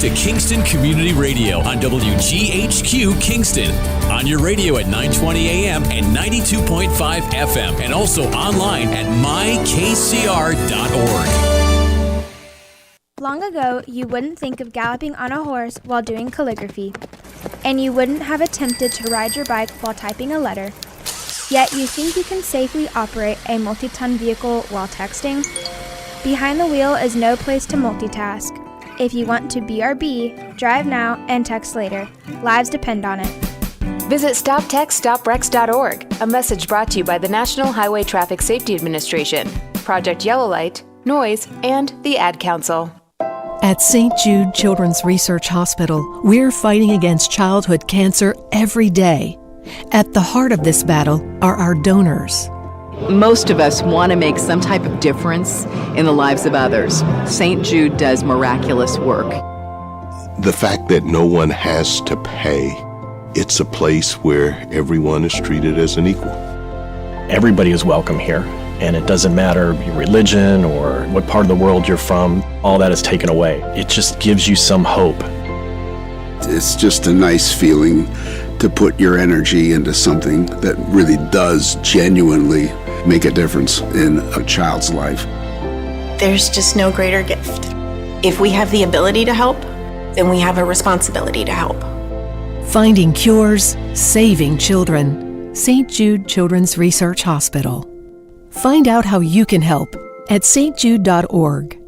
to Kingston Community Radio on WGHQ Kingston. On your radio at 920 AM and 92.5 FM, and also online at mykcr.org. Long ago, you wouldn't think of galloping on a horse while doing calligraphy, and you wouldn't have attempted to ride your bike while typing a letter. Yet you think you can safely operate a multi-ton vehicle while texting? Behind the wheel is no place to multitask. If you want to BRB, drive now and text later. Lives depend on it. Visit StopTextStopWrecks.org, a message brought to you by the National Highway Traffic Safety Administration, Project Yellow Light, Noise, and the Ad Council. At St. Jude Children's Research Hospital, we're fighting against childhood cancer every day. At the heart of this battle are our donors. Most of us want to make some type of difference in the lives of others. St. Jude does miraculous work. The fact that no one has to pay, it's a place where everyone is treated as an equal. Everybody is welcome here, and it doesn't matter your religion or what part of the world you're from. All that is taken away. It just gives you some hope. It's just a nice feeling to put your energy into something that really does genuinely make a difference in a child's life. There's just no greater gift. If we have the ability to help, then we have a responsibility to help. Finding cures, saving children. St. Jude Children's Research Hospital. Find out how you can help at stjude.org.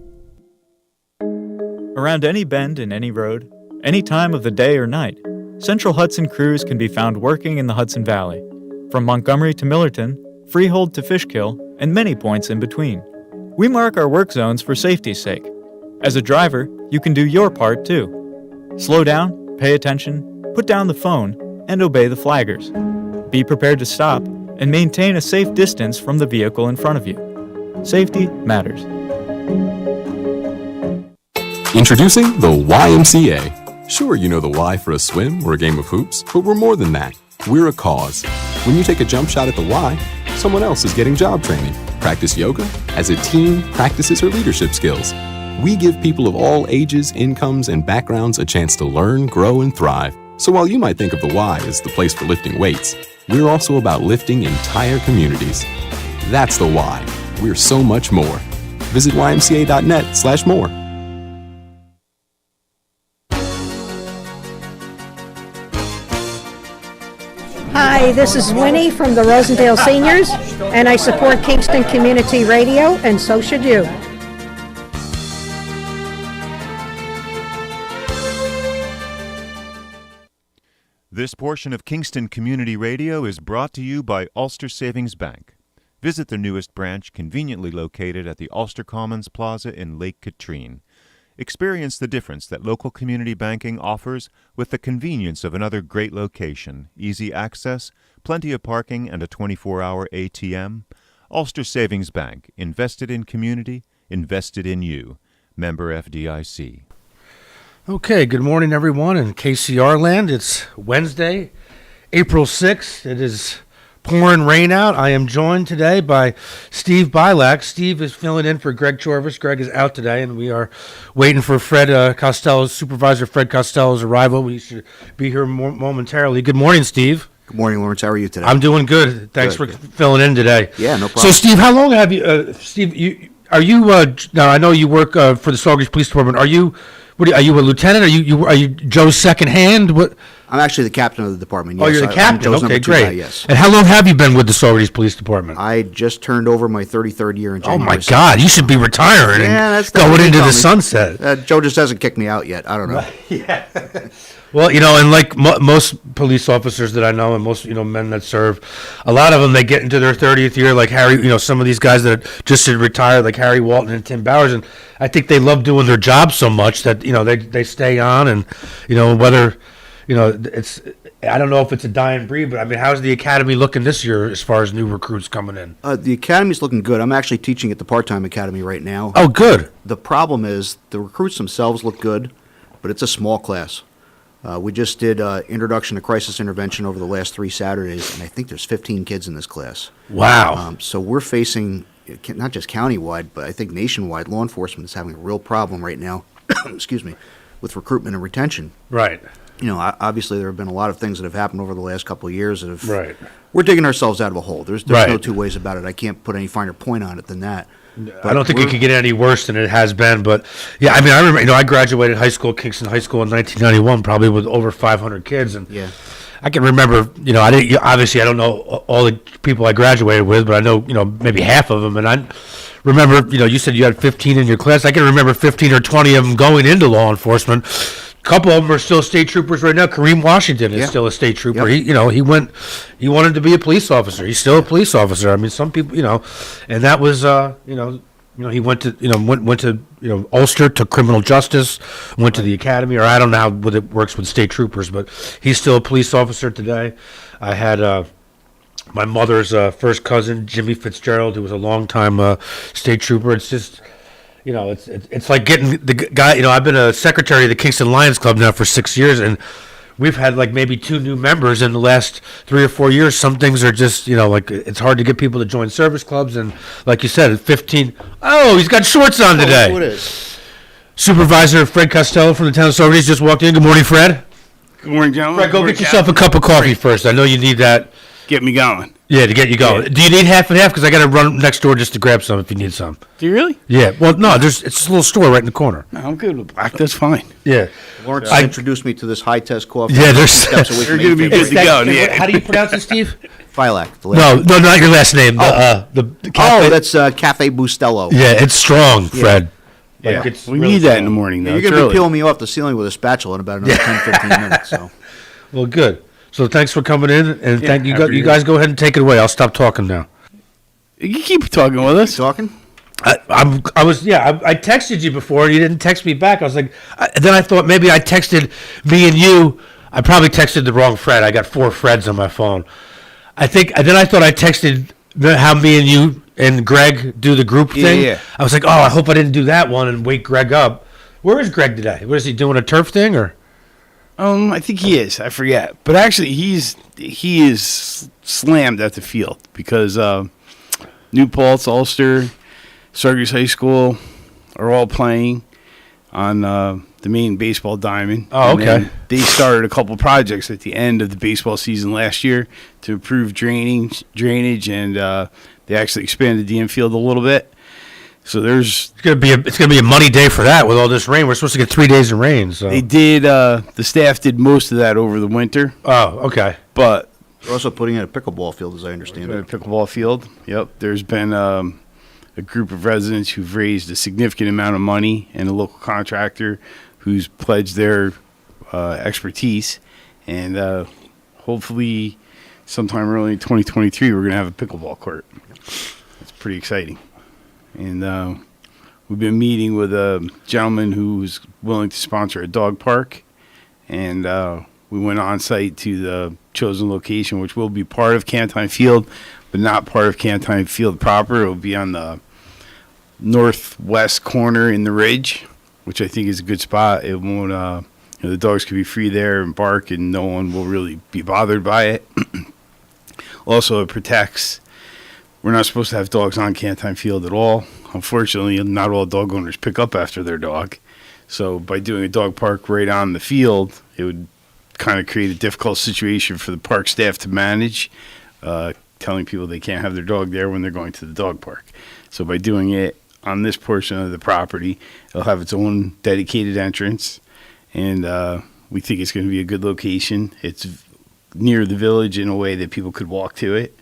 Around any bend in any road, any time of the day or night, Central Hudson crews can be found working in the Hudson Valley, from Montgomery to Millerton, Freehold to Fishkill, and many points in between. We mark our work zones for safety's sake. As a driver, you can do your part too. Slow down, pay attention, put down the phone, and obey the flaggers. Be prepared to stop and maintain a safe distance from the vehicle in front of you. Safety matters. Introducing the YMCA. Sure, you know the Y for a swim or a game of hoops, but we're more than that. We're a cause. When you take a jump shot at the Y, someone else is getting job training. Practice yoga as a team practices her leadership skills. We give people of all ages, incomes, and backgrounds a chance to learn, grow, and thrive. So while you might think of the Y as the place for lifting weights, we're also about lifting entire communities. That's the Y. We're so much more. Visit ymca.net/more. Hi, this is Winnie from the Rosendale Seniors, and I support Kingston Community Radio, and so should you. This portion of Kingston Community Radio is brought to you by Ulster Savings Bank. Visit their newest branch, conveniently located at the Ulster Commons Plaza in Lake Katrine. Experience the difference that local community banking offers with the convenience of another great location, easy access, plenty of parking, and a 24-hour ATM. Ulster Savings Bank, invested in community, invested in you. Member FDIC. Okay, good morning, everyone, in KCR land. It's Wednesday, April 6th. It is pouring rain out. I am joined today by Steve Bilak. Steve is filling in for Greg Chorvis. Greg is out today, and we are waiting for Supervisor Fred Costello's arrival. We should be here momentarily. Good morning, Steve. Good morning, Lawrence. How are you today? I'm doing good. Thanks for filling in today. Yeah, no problem. So, Steve, how long have you, now I know you work for the Sawgrass Police Department. Are you a lieutenant? Are you Joe's second hand? What? I'm actually the captain of the department. Yes, you're the captain. Okay, great. Guy, yes. And how long have you been with the Sawgrass Police Department? I just turned over my 33rd year in January. Oh my God! You should be retiring and going into the sunset. Joe just hasn't kicked me out yet. I don't know. Yeah. Well, and like most police officers that I know, and most men that serve, a lot of them they get into their 30th year, like Harry. Some of these guys that just retired, like Harry Walton and Tim Bowers, and I think they love doing their job so much that they stay on, and whether it's. I don't know if it's a dying breed, but I mean, how's the academy looking this year as far as new recruits coming in? The academy's looking good. I'm actually teaching at the part-time academy right now. Oh, good. The problem is the recruits themselves look good, but it's a small class. We just did Introduction to Crisis Intervention over the last 3 Saturdays, and I think there's 15 kids in this class. Wow. So we're facing, not just countywide, but I think nationwide, law enforcement is having a real problem right now, excuse me, with recruitment and retention. Right. Obviously there have been a lot of things that have happened over the last couple of years that have. Right. We're digging ourselves out of a hole. There's Right. no two ways about it. I can't put any finer point on it than that. I don't think it could get any worse than it has been, but yeah, I mean, I remember, I graduated high school, Kingston High School in 1991, probably with over 500 kids, and Yeah. I can remember, I didn't, obviously I don't know all the people I graduated with, but I know, maybe half of them, and I remember, you said you had 15 in your class. I can remember 15 or 20 of them going into law enforcement. A couple of them are still state troopers right now. Kareem Washington is still a state trooper. Yep. He wanted to be a police officer. He's still a police officer. I mean, some people, and that was, he went to Ulster, took criminal justice, went to the academy, or I don't know how it works with state troopers, but he's still a police officer today. I had my mother's first cousin, Jimmy Fitzgerald, who was a longtime state trooper. It's just, it's like getting the guy. I've been a secretary of the Kingston Lions Club now for 6 years, and we've had like maybe 2 new members in the last 3 or 4 years. Some things are just, like it's hard to get people to join service clubs. And like you said, 15. Oh, he's got shorts on today. That's what it is. Supervisor Fred Costello from the town of Saugerties just walked in. Good morning, Fred. Good morning, gentlemen. Fred, go get yourself a cup of coffee first. I know you need that. Get me going. Yeah, to get you going. Yeah. Do you need half and half? Because I got to run next door just to grab some if you need some. Do you really? Yeah. Well, no, it's a little store right in the corner. No, I'm good with black. That's fine. Yeah. Lawrence introduced me to this high-test coffee. Yeah, They're going to be good to go. Yeah. How do you pronounce it, Steve? Filac. No, not your last name. The cafe. That's Cafe Bustelo. Yeah, it's strong, Fred. Yeah. We need that in the morning, though. You're going to be peeling me off the ceiling with a spatula in about another 10, 15 minutes. So. Well, good. So thanks for coming in, and thank you. You guys go ahead and take it away. I'll stop talking now. You keep talking with us. Talking? I texted you before, and you didn't text me back. I was like, then I thought maybe I texted me and you. I probably texted the wrong Fred. I got 4 Freds on my phone. I thought I texted how me and you and Greg do the group thing. Yeah. I was like, oh, I hope I didn't do that one and wake Greg up. Where is Greg today? What is he doing, a turf thing or? I think he is. I forget, but actually, he is slammed at the field because New Paltz, Ulster, Saugerties High School are all playing on the main baseball diamond. Oh, okay. And they started a couple projects at the end of the baseball season last year to improve drainage, and they actually expanded the infield a little bit. So it's gonna be a money day for that with all this rain. We're supposed to get 3 days of rain. So they did. The staff did most of that over the winter. Oh, okay. But they're also putting in a pickleball field, as I understand it. A pickleball field. Yep. There's been a group of residents who've raised a significant amount of money, and a local contractor who's pledged their expertise, and hopefully, sometime early in 2023, we're gonna have a pickleball court. It's pretty exciting. And we've been meeting with a gentleman who's willing to sponsor a dog park. And we went on site to the chosen location, which will be part of Cantine Field, but not part of Cantine Field proper. It will be on the northwest corner in the ridge, which I think is a good spot. It won't, the dogs can be free there and bark, and no one will really be bothered by it. Also, it protects. We're not supposed to have dogs on Cantine Field at all. Unfortunately, not all dog owners pick up after their dog. So by doing a dog park right on the field, it would kind of create a difficult situation for the park staff to manage, telling people they can't have their dog there when they're going to the dog park. So by doing it on this portion of the property, it'll have its own dedicated entrance, and we think it's going to be a good location. It's near the village in a way that people could walk to it,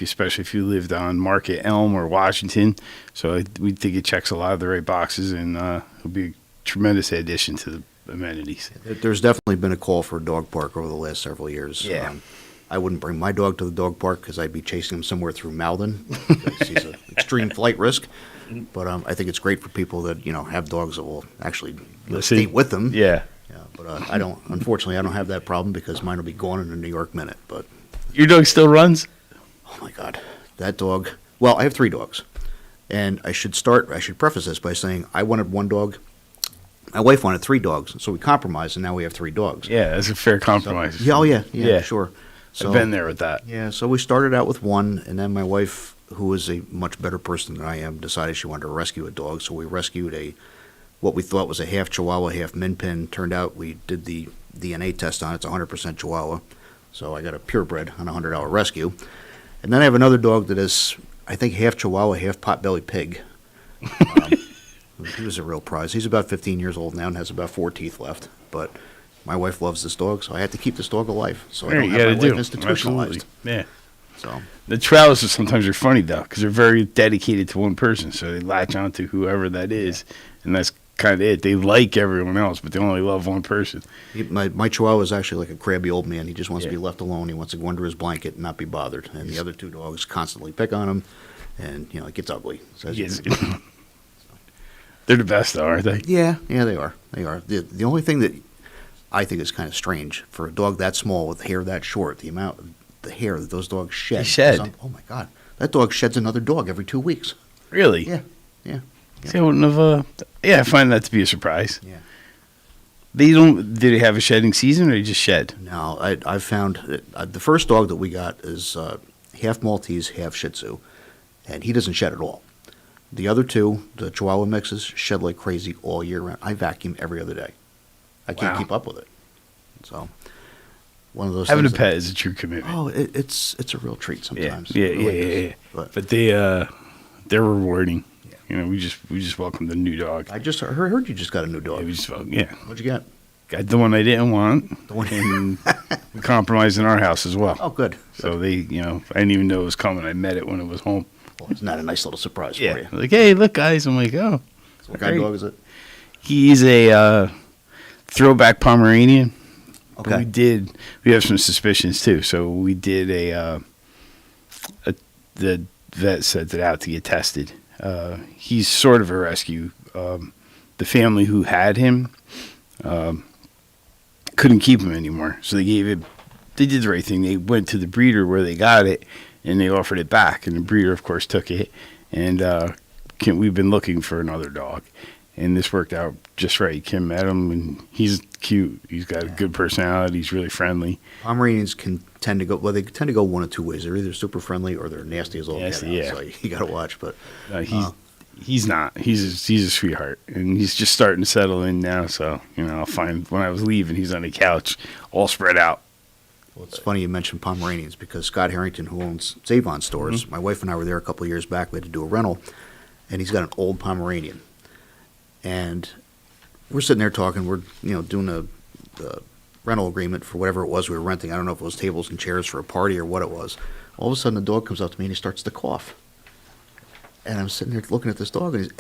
especially if you lived on Market, Elm, or Washington. So we think it checks a lot of the right boxes, and it'll be a tremendous addition to the amenities. There's definitely been a call for a dog park over the last several years. Yeah. I wouldn't bring my dog to the dog park because I'd be chasing him somewhere through Malden because he's an extreme flight risk. But I think it's great for people that have dogs that will actually stay with them. Yeah. But unfortunately, I don't have that problem because mine will be gone in a New York minute. But your dog still runs? Oh my God, that dog. Well, I have 3 dogs, and I should preface this by saying I wanted 1 dog. My wife wanted 3 dogs, so we compromised, and now we have 3 dogs. Yeah, that's a fair compromise. So, yeah, sure. So, I've been there with that. Yeah, so we started out with 1, and then my wife, who is a much better person than I am, decided she wanted to rescue a dog, so we rescued a what we thought was a half Chihuahua, half Min Pin. Turned out we did the DNA test on it. It's 100% Chihuahua. So I got a purebred on a $100 rescue. And then I have another dog that is, I think, half Chihuahua, half Potbelly Pig. He was a real prize. He's about 15 years old now and has about 4 teeth left. But my wife loves this dog, so I had to keep this dog alive. So I don't have my life institutionalized. Absolutely. Yeah. So the Chihuahuas sometimes are funny though, because they're very dedicated to one person, so they latch on to whoever that is, and that's kind of it. They like everyone else, but they only love one person. My Chihuahua is actually like a crabby old man. He just wants to be left alone. He wants to go under his blanket and not be bothered. And the other 2 dogs constantly pick on him, and it gets ugly. So they're the best though, aren't they? Yeah, they are. They are. The only thing that I think is kind of strange for a dog that small with hair that short, the amount of the hair that those dogs shed. They shed. Oh my God, that dog sheds another dog every 2 weeks. Really? Yeah. See, I wouldn't have. Yeah, I find that to be a surprise. Yeah. They don't. Did they have a shedding season, or they just shed? No, I've found the first dog that we got is half Maltese, half Shih Tzu, and he doesn't shed at all. The other 2, the Chihuahua mixes, shed like crazy all year round. I vacuum every other day. I can't keep up with it. So, one of those having a things pet is a true commitment. Oh, it's a real treat sometimes. Yeah. It really is. But they're rewarding. Yeah. We just welcomed a new dog. I just heard you just got a new dog. Yeah. What'd you get? Got the one I didn't want. The one and we compromised in our house as well. Oh, good. So they, I didn't even know it was coming. I met it when it was home. Well, isn't that a nice little surprise for you? Like, hey, look, guys. I'm like, oh. So what kind of dog is it? He's a throwback Pomeranian. Okay. We have some suspicions too. So we did the vet sent it out to get tested. He's sort of a rescue. The family who had him couldn't keep him anymore, so they did the right thing. They went to the breeder where they got it, and they offered it back, and the breeder, of course, took it. And we've been looking for another dog, and this worked out just right. Kim met him, and he's cute. He's got a good personality. He's really friendly. Pomeranians tend to go one of 2 ways. They're either super friendly or they're nasty as all get out. So you got to watch. But he's not. He's a sweetheart, and he's just starting to settle in now. So I'll find when I was leaving, he's on the couch, all spread out. Well, it's funny you mentioned Pomeranians because Scott Harrington, who owns Save-On Stores, my wife and I were there a couple of years back. We had to do a rental, and he's got an old Pomeranian. And we're sitting there talking. We're doing a rental agreement for whatever it was we were renting. I don't know if it was tables and chairs for a party or what it was. All of a sudden, the dog comes up to me and he starts to cough. And I'm sitting there looking at this dog, and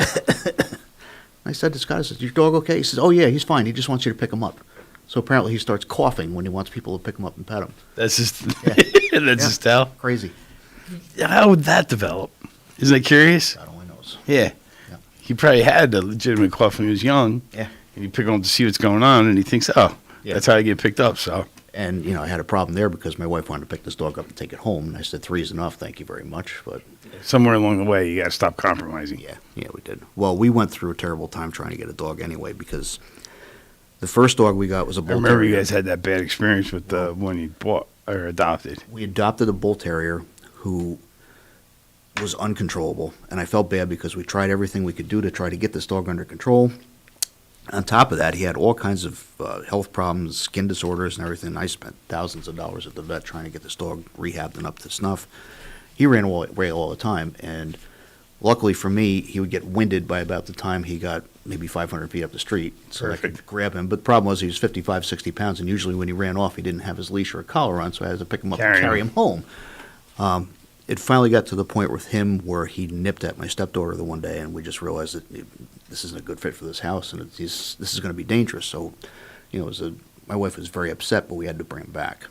I said to Scott, I said, "Your dog okay?" He says, "Oh yeah, he's fine. He just wants you to pick him up." So apparently, he starts coughing when he wants people to pick him up and pet him. That's just that's his style. Crazy. How would that develop? Isn't that curious? God only knows. Yeah. He probably had a legitimate cough when he was young. Yeah. And you pick him up to see what's going on, and he thinks, that's how I get picked up. So. And, I had a problem there because my wife wanted to pick this dog up and take it home. And I said, 3 is enough, thank you very much. But somewhere along the way, you got to stop compromising. Yeah, we did. Well, we went through a terrible time trying to get a dog anyway because the first dog we got was a bull terrier. I remember you guys had that bad experience with the one you bought or adopted. We adopted a bull terrier who was uncontrollable, and I felt bad because we tried everything we could do to try to get this dog under control. On top of that, he had all kinds of health problems, skin disorders and everything. I spent thousands of dollars at the vet trying to get this dog rehabbed and up to snuff. He ran away all the time, and luckily for me, he would get winded by about the time he got maybe 500 feet up the street, so I could grab him. But the problem was he was 55, 60 pounds, and usually when he ran off, he didn't have his leash or a collar on, so I had to pick him up and carry him home. It finally got to the point with him where he nipped at my stepdaughter the one day, and we just realized that this isn't a good fit for this house, and this is going to be dangerous. So, my wife was very upset, but we had to bring him back.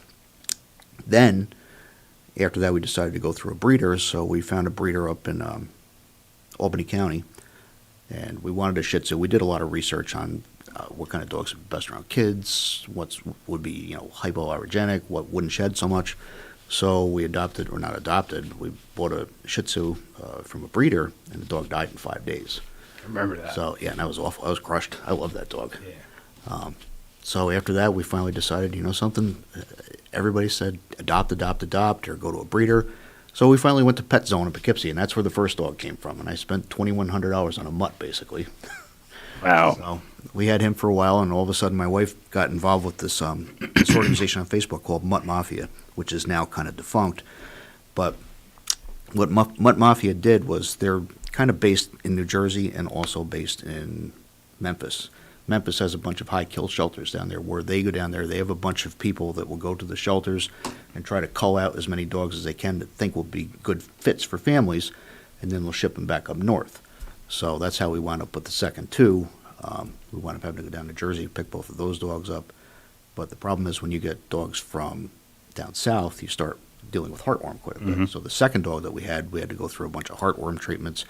Then, after that, we decided to go through a breeder, so we found a breeder up in Albany County, and we wanted a Shih Tzu. We did a lot of research on what kind of dogs would be best around kids, what would be hypoallergenic, what wouldn't shed so much. So we we bought a Shih Tzu from a breeder, and the dog died in 5 days. I remember that. So, and that was awful. I was crushed. I love that dog. Yeah. So after that, we finally decided, something, everybody said adopt, or go to a breeder. So we finally went to Pet Zone in Poughkeepsie, and that's where the first dog came from. And I spent $2,100 on a mutt, basically. Wow. So we had him for a while, and all of a sudden my wife got involved with this this organization on Facebook called Mutt Mafia, which is now kind of defunct. But what Mutt Mafia did was they're kind of based in New Jersey and also based in Memphis. Memphis has a bunch of high kill shelters down there. Where they go down there, they have a bunch of people that will go to the shelters and try to cull out as many dogs as they can that think will be good fits for families, and then they'll ship them back up north. So that's how we wound up with the second two. We wound up having to go down to Jersey and pick both of those dogs up. But the problem is when you get dogs from down south, you start dealing with heartworm quite a bit. Mm-hmm. So the second dog that we had to go through a bunch of heartworm treatments.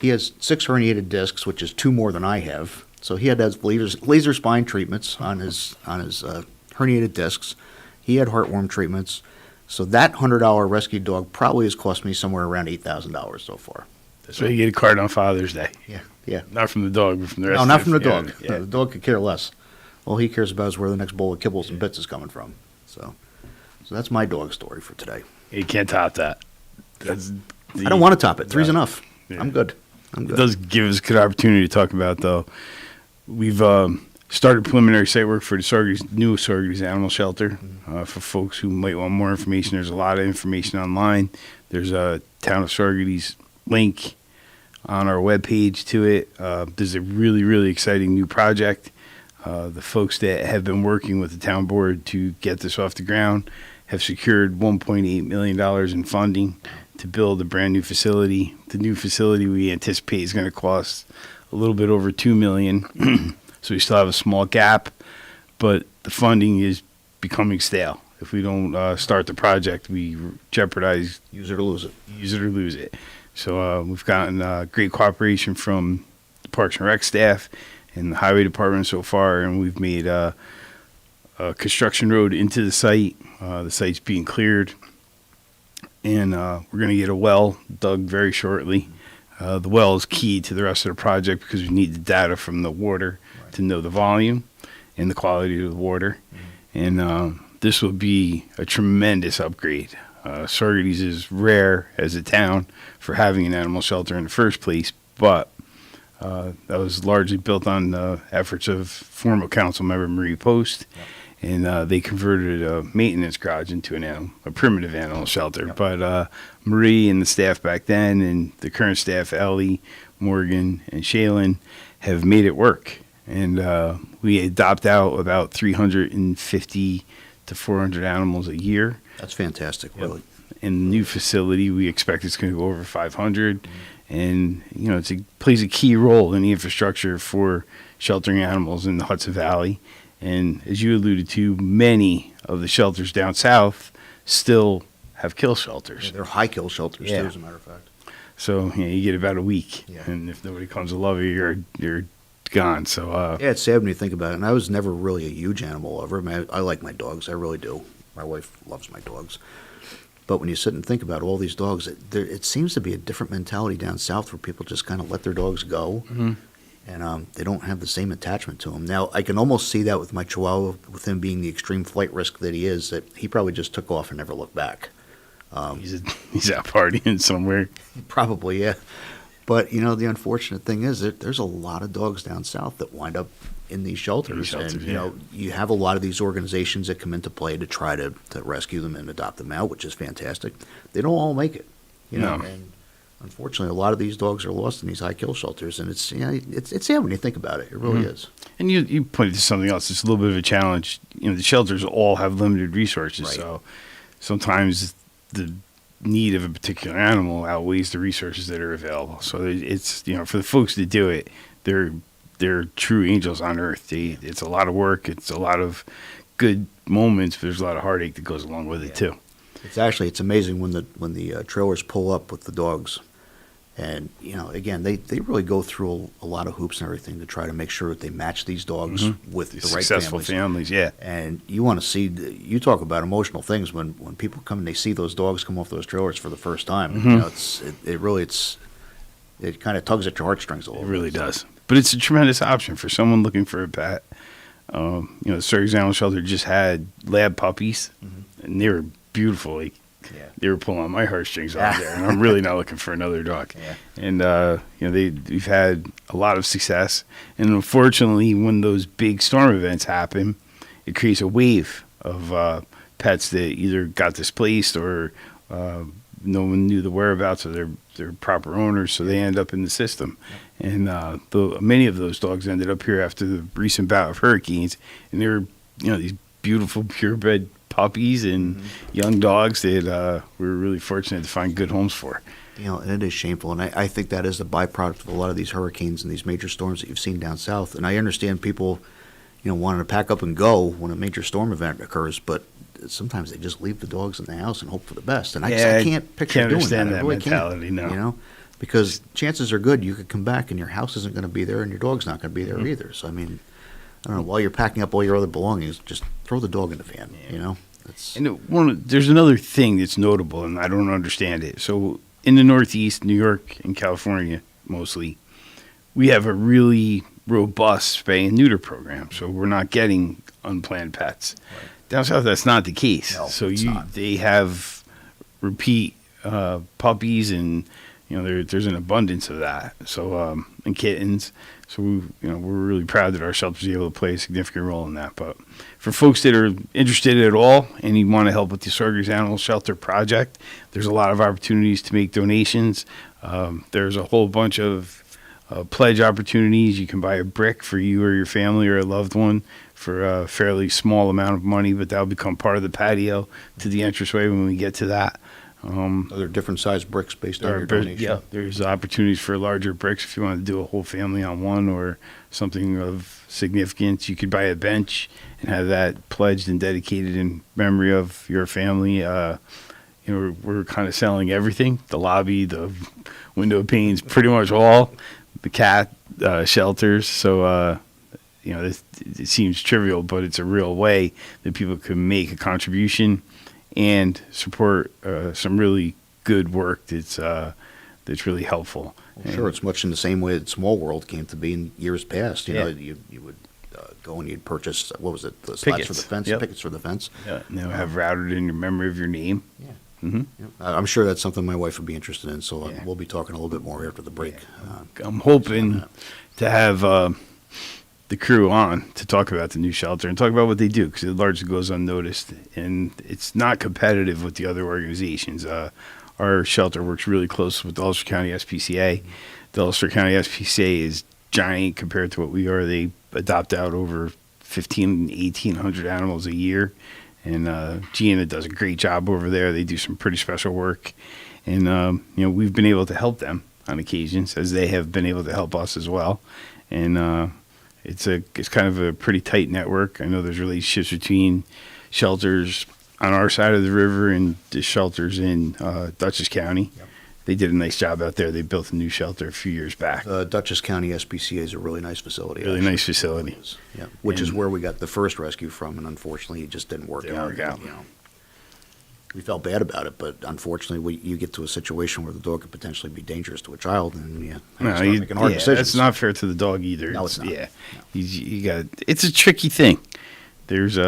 He has 6 herniated discs, which is 2 more than I have. So he had to have laser spine treatments on his herniated discs. He had heartworm treatments. So that $100 rescue dog probably has cost me somewhere around $8,000 so far. That's why you get a card on Father's Day. Yeah. Not from the dog, but from the rest No, of not from the dog. Yeah. No, the dog could care less. All he cares about is where the next bowl of kibbles and bits is coming from. So that's my dog story for today. You can't top that. I don't want to top it. 3's enough. Yeah. I'm good. It does give us a good opportunity to talk about, though. We've started preliminary site work for the new Saugerties Animal Shelter. For folks who might want more information, there's a lot of information online. There's a Town of Saugerties link on our webpage to it. There's a really, really exciting new project. The folks that have been working with the town board to get this off the ground have secured $1.8 million in funding to build a brand new facility. The new facility we anticipate is going to cost a little bit over $2 million. So we still have a small gap, but the funding is becoming stale. If we don't start the project, we jeopardize use it or lose it. Use it or lose it. So we've gotten great cooperation from the Parks and Rec staff and the Highway Department so far, and we've made a construction road into the site. The site's being cleared, and we're going to get a well dug very shortly. The well is key to the rest of the project because we need the data from the water to know the volume and the quality of the water. And this will be a tremendous upgrade. Saugerties is rare as a town for having an animal shelter in the first place, but that was largely built on the efforts of former council member Marie Post. And they converted a maintenance garage into a primitive animal shelter. But Marie and the staff back then and the current staff, Ellie, Morgan, and Shaylin, have made it work. And we adopt out about 350 to 400 animals a year. That's fantastic, really. In the new facility, we expect it's going to go over 500. And, it plays a key role in the infrastructure for sheltering animals in the Hudson Valley. And as you alluded to, many of the shelters down south still have kill shelters. Yeah, they're high kill shelters, too, as a matter of fact. So, you get about a week. And if nobody comes to love you, you're gone. So, yeah, it's sad when you think about it. And I was never really a huge animal lover. I mean, I like my dogs. I really do. My wife loves my dogs. But when you sit and think about all these dogs, it seems to be a different mentality down south where people just kind of let their dogs go. Mm-hmm. And they don't have the same attachment to them. Now, I can almost see that with my Chihuahua, with him being the extreme flight risk that he is, that he probably just took off and never looked back. He's out partying somewhere. Probably, yeah. But, the unfortunate thing is that there's a lot of dogs down south that wind up in these shelters. And, you have a lot of these organizations that come into play to try to rescue them and adopt them out, which is fantastic. They don't all make it, No. And unfortunately, a lot of these dogs are lost in these high kill shelters, and it's sad when you think about it. It really is. And you pointed to something else. It's a little bit of a challenge. The shelters all have limited resources, so sometimes the need of a particular animal outweighs the resources that are available. So it's for the folks that do it, they're true angels on earth. It's a lot of work. It's a lot of good moments, but there's a lot of heartache that goes along with it too. It's amazing when the trailers pull up with the dogs. And, again, they really go through a lot of hoops and everything to try to make sure that they match these dogs with the right successful families, yeah. And you want to see, you talk about emotional things when people come and they see those dogs come off those trailers for the first time. It kind of tugs at your heartstrings a little bit. It really does. But it's a tremendous option for someone looking for a pet. The Saugerties Animal Shelter just had lab puppies, and they were beautiful. Like they were pulling on my heartstrings out there, and I'm really not looking for another dog. And we've had a lot of success, and unfortunately, when those big storm events happen, it creates a wave of pets that either got displaced or no one knew the whereabouts of their proper owners, so they end up in the system. And many of those dogs ended up here after the recent bout of hurricanes, and they were, these beautiful purebred puppies and young dogs that we were really fortunate to find good homes for. And it is shameful, and I think that is the byproduct of a lot of these hurricanes and these major storms that you've seen down south. And I understand people, wanting to pack up and go when a major storm event occurs, but sometimes they just leave the dogs in the house and hope for the best. And I can't picture doing that. I really mentality, can't, no. Because chances are good you could come back and your house isn't going to be there and your dog's not going to be there either. So, I mean, I don't know, while you're packing up all your other belongings, just throw the dog in the van, And there's another thing that's notable, and I don't understand it. So in the Northeast, New York and California mostly, we have a really robust spay and neuter program. So we're not getting unplanned pets. Right. Down south, that's not the case. No, so not. They have repeat puppies, and there's an abundance of that. So and kittens. So we're really proud that our shelter is able to play a significant role in that. But for folks that are interested at all and you want to help with the Sorger's Animal Shelter project, there's a lot of opportunities to make donations. There's a whole bunch of pledge opportunities. You can buy a brick for you or your family or a loved one for a fairly small amount of money, but that'll become part of the patio to the entranceway when we get to that. Are there different size bricks based on your donation? Yeah, there's opportunities for larger bricks if you want to do a whole family on one or something of significance. You could buy a bench and have that pledged and dedicated in memory of your family. We're kind of selling everything: the lobby, the window panes, pretty much all, the cat shelters. So it seems trivial, but it's a real way that people can make a contribution and support some really good work that's really helpful. Well, sure, it's much in the same way that Small World came to be in years past. You would go and you'd purchase, what was it, the slats for the fence, pickets for the fence. Yeah, and they'll have routed in your memory of your name. Yeah. I'm sure that's something my wife would be interested in, so we'll be talking a little bit more after the break. I'm hoping to have the crew on to talk about the new shelter and talk about what they do, because it largely goes unnoticed and it's not competitive with the other organizations. Our shelter works really close with the Ulster County SPCA. The Ulster County SPCA is giant compared to what we are. They adopt out over 1,800 animals a year, and Gina does a great job over there. They do some pretty special work, and we've been able to help them on occasions, as they have been able to help us as well. And it's kind of a pretty tight network. I know there's relationships between shelters on our side of the river and the shelters in Dutchess County. Yep. They did a nice job out there. They built a new shelter a few years back. Dutchess County SPCA is a really nice facility. Really nice facility. Yeah, which is where we got the first rescue from, and unfortunately it just didn't work out. We felt bad about it, but unfortunately you get to a situation where the dog could potentially be dangerous to a child, and start making hard decisions. That's not fair to the dog either. No, it's not. Yeah, no. You got. It's a tricky thing. There's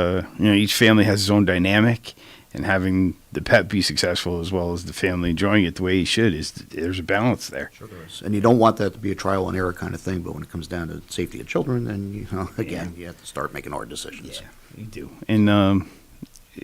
each family has its own dynamic, and having the pet be successful as well as the family enjoying it the way he should there's a balance there. Sure there is. And you don't want that to be a trial and error kind of thing, but when it comes down to safety of children, then you have to start making hard decisions. Yeah, you do. And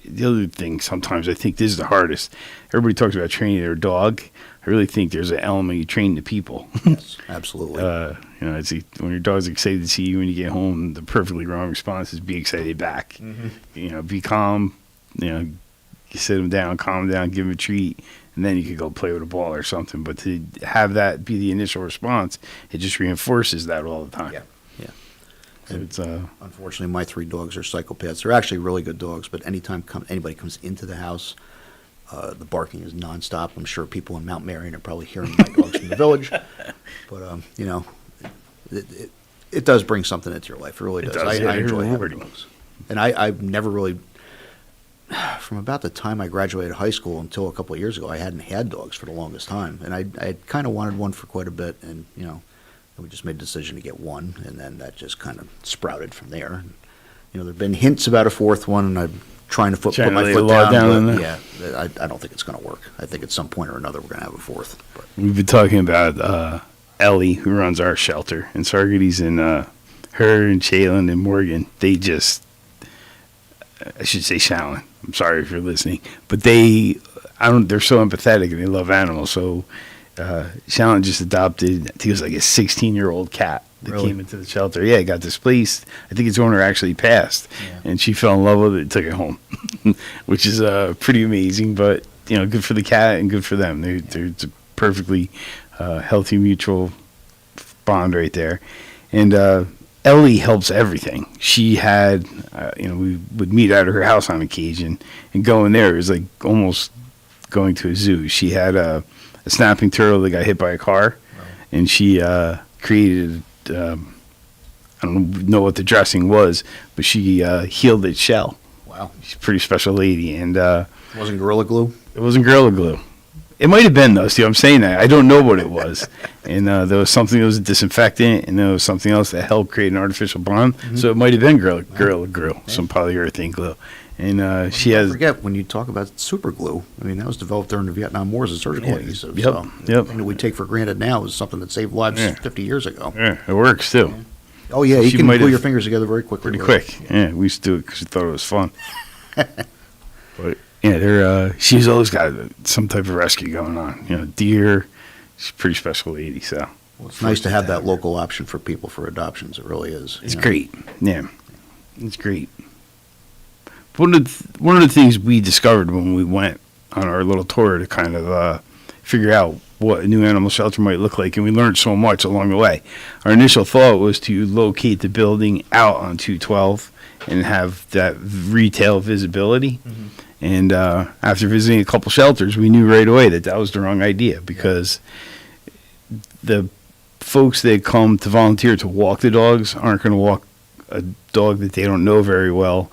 the other thing, sometimes I think this is the hardest. Everybody talks about training their dog. I really think there's an element you train the people. Yes, absolutely. When your dog's excited to see you when you get home, the perfectly wrong response is be excited back. Mm-hmm. Be calm. You sit them down, calm them down, give them a treat, and then you could go play with a ball or something. But to have that be the initial response, it just reinforces that all the time. Yeah. So it's unfortunately, my 3 dogs are psychopaths. They're actually really good dogs, but anytime anybody comes into the house, the barking is nonstop. I'm sure people in Mount Marion are probably hearing my dogs from the village, but it does bring something into your life. It really does. I enjoy having dogs, and I've never really, from about the time I graduated high school until a couple of years ago, I hadn't had dogs for the longest time, and I kind of wanted one for quite a bit, and we just made a decision to get one, and then that just kind of sprouted from there. And, there have been hints about a 4th one, and I've trying to put Trying to my lay foot the law down on but that. yeah, I don't think it's going to work. I think at some point or another we're going to have a fourth. But We've been talking about Ellie, who runs our shelter in Sargaty's, and her and Shaylin and Morgan, they just, I should say Shallon, I'm sorry if you're listening, but they're so empathetic and they love animals. So Shallon just adopted, I think it was like a 16-year-old cat that Really? came into the shelter. Yeah, it got displaced. I think its owner actually passed, and she fell in love with it and took it home, which is pretty amazing, but, good for the cat and good for them. It's a perfectly healthy mutual bond right there. And Ellie helps everything. She had, we would meet at her house on occasion, and going there was like almost going to a zoo. She had a snapping turtle that got hit by a car, and she created, I don't know what the dressing was, but she healed its shell. Wow. She's a pretty special lady. And it wasn't Gorilla Glue? It wasn't Gorilla Glue. It might have been, though. See, I'm saying that. I don't know what it was. And there was something that was a disinfectant, and there was something else that helped create an artificial bond. So it might have been Gorilla Glue, some polyurethane glue. And she has... Don't forget, when you talk about super glue, I mean, that was developed during the Vietnam War as a surgical adhesive. Yep, So yep. the thing that we take for granted now is something that saved lives 50 years ago. Yeah, it works, too. Oh, yeah, you She can might glue have- your fingers together very quickly. Pretty quick. Yeah, we used to do it because we thought it was fun. But yeah, she's always got some type of rescue going on. Deer. She's a pretty special lady. So It's nice to have that local option for people for adoptions. It really is. it's great. Yeah, it's great. One of the things we discovered when we went on our little tour to kind of figure out what a new animal shelter might look like, and we learned so much along the way. Our initial thought was to locate the building out on 212 and have that retail visibility. And after visiting a couple shelters, we knew right away that was the wrong idea, because the folks that come to volunteer to walk the dogs aren't going to walk a dog that they don't know very well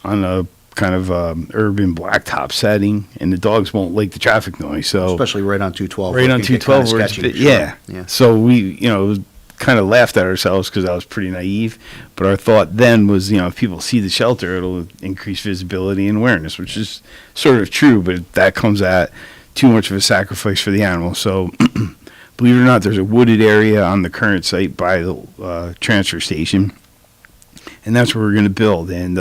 on a kind of urban blacktop setting, and the dogs won't like the traffic noise. So Especially right on 212. right where on it can get kinda 212, where it's sketchy, yeah. Yeah. So we, kind of laughed at ourselves because I was pretty naive. But our thought then was, if people see the shelter, it'll increase visibility and awareness, which is sort of true, but that comes at too much of a sacrifice for the animal. So believe it or not, there's a wooded area on the current site by the transfer station, and that's where we're going to build. And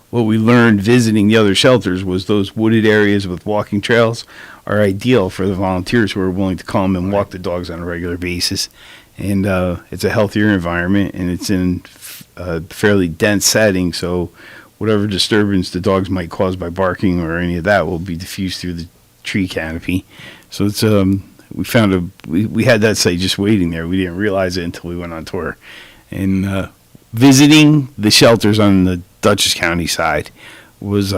what we learned visiting the other shelters was those wooded areas with walking trails are ideal for the volunteers who are willing to come and walk the dogs on a regular basis. And it's a healthier environment, and it's in a fairly dense setting, so whatever disturbance the dogs might cause by barking or any of that will be diffused through the tree canopy. So it's we found we had that site just waiting there. We didn't realize it until we went on tour. And visiting the shelters on the Dutchess County side was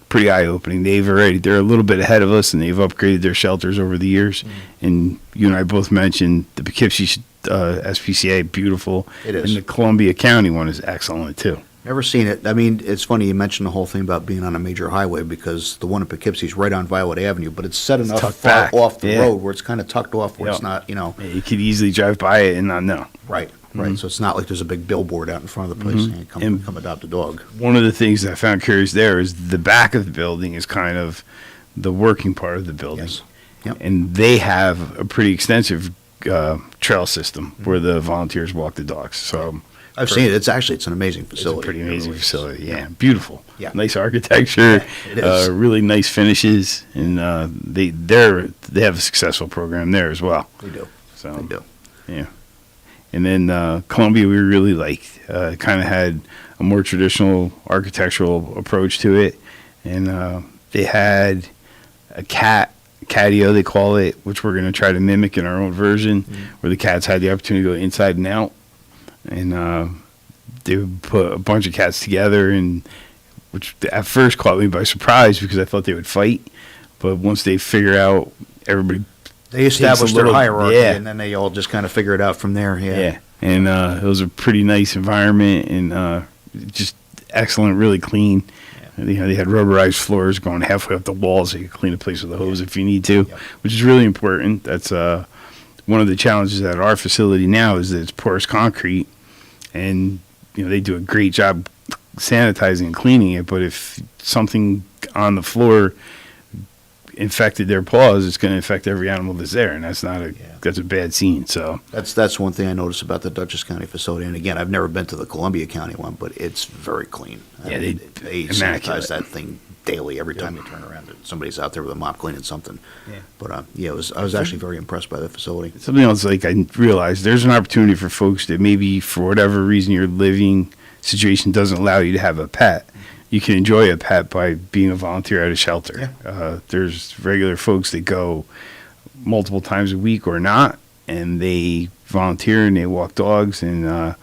pretty eye-opening. They're a little bit ahead of us, and they've upgraded their shelters over the years. And you and I both mentioned the Poughkeepsie SPCA, beautiful. It is. And the Columbia County one is excellent, too. Never seen it. I mean, it's funny you mentioned the whole thing about being on a major highway, because the one in Poughkeepsie is right on Violet Avenue, but it's set enough tucked far back. off the Yeah. road where it's kind of tucked off where Yep. it's not, Yeah, you could easily drive by it and not know. Right. Mhm. So it's not like there's a big billboard out in front of the place saying, come adopt a dog. One of the things that I found curious there is the back of the building is kind of the working part of the building. Yes. Yep. And they have a pretty extensive trail system where the volunteers walk the dogs. So I've seen it. It's an amazing It's a facility. pretty It amazing really is. facility. Yeah, beautiful. Yeah. Nice architecture. Yeah, it is. Really nice finishes, and they have a successful program there as well. They do. So They do. yeah. And then Columbia, we really liked. Kind of had a more traditional architectural approach to it, and they had a catio, they call it, which we're going to try to mimic in our own version, where the cats had the opportunity to go inside and out. And they would put a bunch of cats together, and which at first caught me by surprise because I thought they would fight. But once they figure out, everybody They established their hierarchy, yeah. and then they all just kind of figure it out from there. Yeah. Yeah, and it was a pretty nice environment, and just excellent, really clean. They had rubberized floors going halfway up the walls, so you could clean a place with a hose if you need to, which is really important. That's one of the challenges at our facility now is that it's porous concrete, and they do a great job sanitizing and cleaning it, but if something on the floor infected their paws, it's going to infect every animal that's there, and that's a bad scene. So that's one thing I noticed about the Dutchess County facility. And again, I've never been to the Columbia County one, but it's very clean. Yeah, they immaculate. sanitize that thing daily. Every time you turn around, somebody's out there with a mop cleaning something. Yeah. But I was actually very impressed by the facility. Something else, like I realized, there's an opportunity for folks that maybe for whatever reason your living situation doesn't allow you to have a pet. You can enjoy a pet by being a volunteer at a shelter. Yeah. There's regular folks that go multiple times a week or not, and they volunteer and they walk dogs, and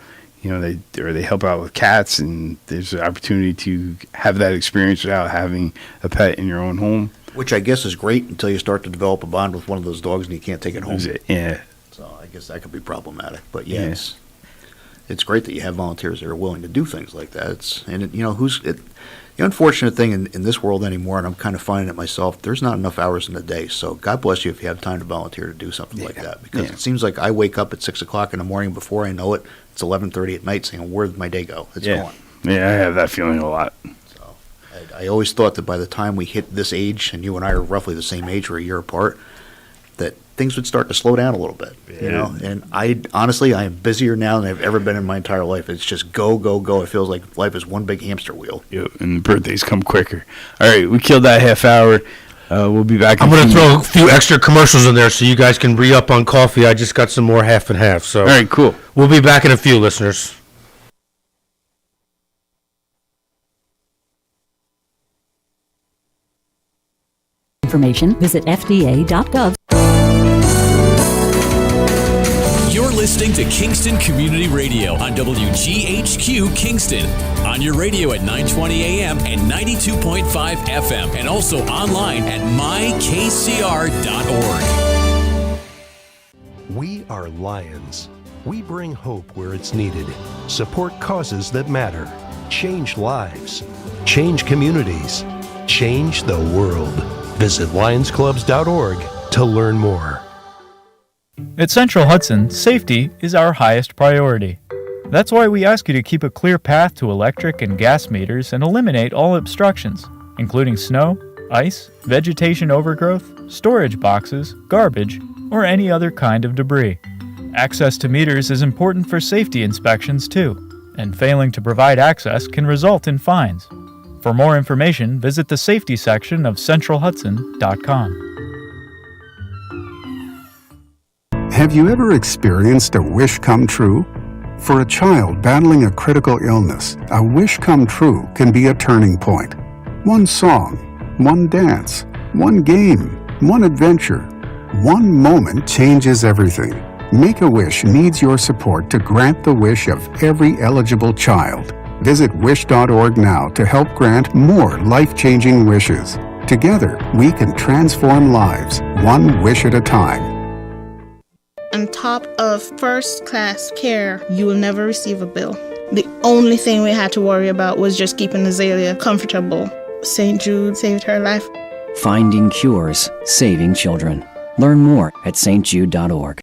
they help out with cats, and there's an opportunity to have that experience without having a pet in your own home. Which I guess is great until you start to develop a bond with one of those dogs and you can't take it home. Yeah. So I guess that could be problematic. But it's great that you have volunteers that are willing to do things like that. The unfortunate thing in this world anymore, and I'm kind of finding it myself, there's not enough hours in the day. So God bless you if you have time to volunteer to do something like that. Because it seems like I wake up at 6 o'clock in the morning, before I know it, it's 11:30 at night, saying, where did my day go? It's gone. Yeah, I have that feeling a lot. So I always thought that by the time we hit this age, and you and I are roughly the same age, we're a year apart, that things would start to slow down a little bit, you know. And I am busier now than I've ever been in my entire life. It's just go, go, go. It feels like life is one big hamster wheel. Yeah, and the birthdays come quicker. All right, we killed that half hour. We'll be back. I'm going to throw a few extra commercials in there so you guys can re-up on coffee. I just got some more half and half. So all right, cool. We'll be back in a few, listeners. Information, visit fda.gov. You're listening to Kingston Community Radio on WGHQ Kingston. On your radio at 920 AM and 92.5 FM, and also online at mykcr.org. We are Lions. We bring hope where it's needed, support causes that matter, change lives, change communities, change the world. Visit lionsclubs.org to learn more. At Central Hudson, safety is our highest priority. That's why we ask you to keep a clear path to electric and gas meters and eliminate all obstructions, including snow, ice, vegetation overgrowth, storage boxes, garbage, or any other kind of debris. Access to meters is important for safety inspections too, and failing to provide access can result in fines. For more information, visit the safety section of centralhudson.com. Have you ever experienced a wish come true? For a child battling a critical illness, a wish come true can be a turning point. One song, one dance, one game, one adventure, one moment changes everything. Make-A-Wish needs your support to grant the wish of every eligible child. Visit wish.org now to help grant more life-changing wishes. Together, we can transform lives, one wish at a time. On top of first-class care, you will never receive a bill. The only thing we had to worry about was just keeping Azalea comfortable. St. Jude saved her life. Finding cures, saving children. Learn more at stjude.org.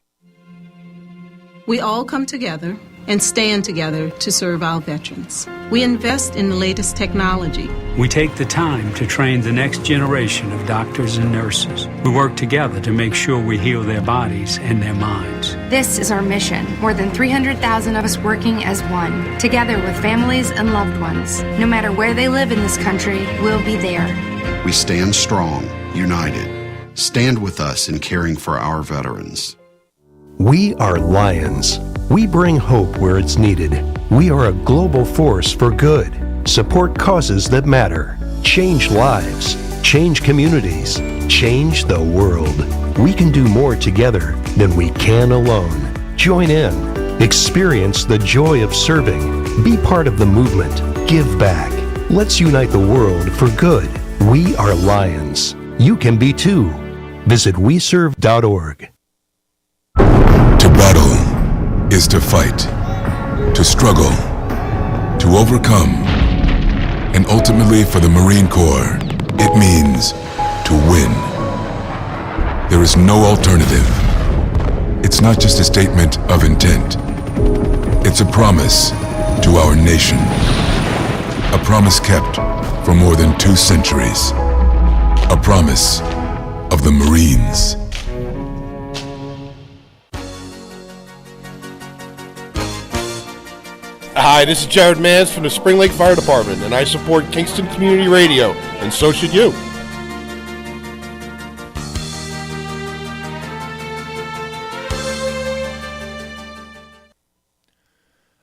We all come together and stand together to serve our veterans. We invest in the latest technology. We take the time to train the next generation of doctors and nurses. We work together to make sure we heal their bodies and their minds. This is our mission. More than 300,000 of us working as one, together with families and loved ones. No matter where they live in this country, we'll be there. We stand strong, united. Stand with us in caring for our veterans. We are Lions. We bring hope where it's needed. We are a global force for good. Support causes that matter. Change lives. Change communities. Change the world. We can do more together than we can alone. Join in. Experience the joy of serving. Be part of the movement. Give back. Let's unite the world for good. We are Lions. You can be too. Visit weserve.org. To battle is to fight, to struggle, to overcome, and ultimately for the Marine Corps, it means to win. There is no alternative. It's not just a statement of intent. It's a promise to our nation. A promise kept for more than 2 centuries. A promise of the Marines. Hi, this is Jared Mans from the Spring Lake Fire Department, and I support Kingston Community Radio, and so should you.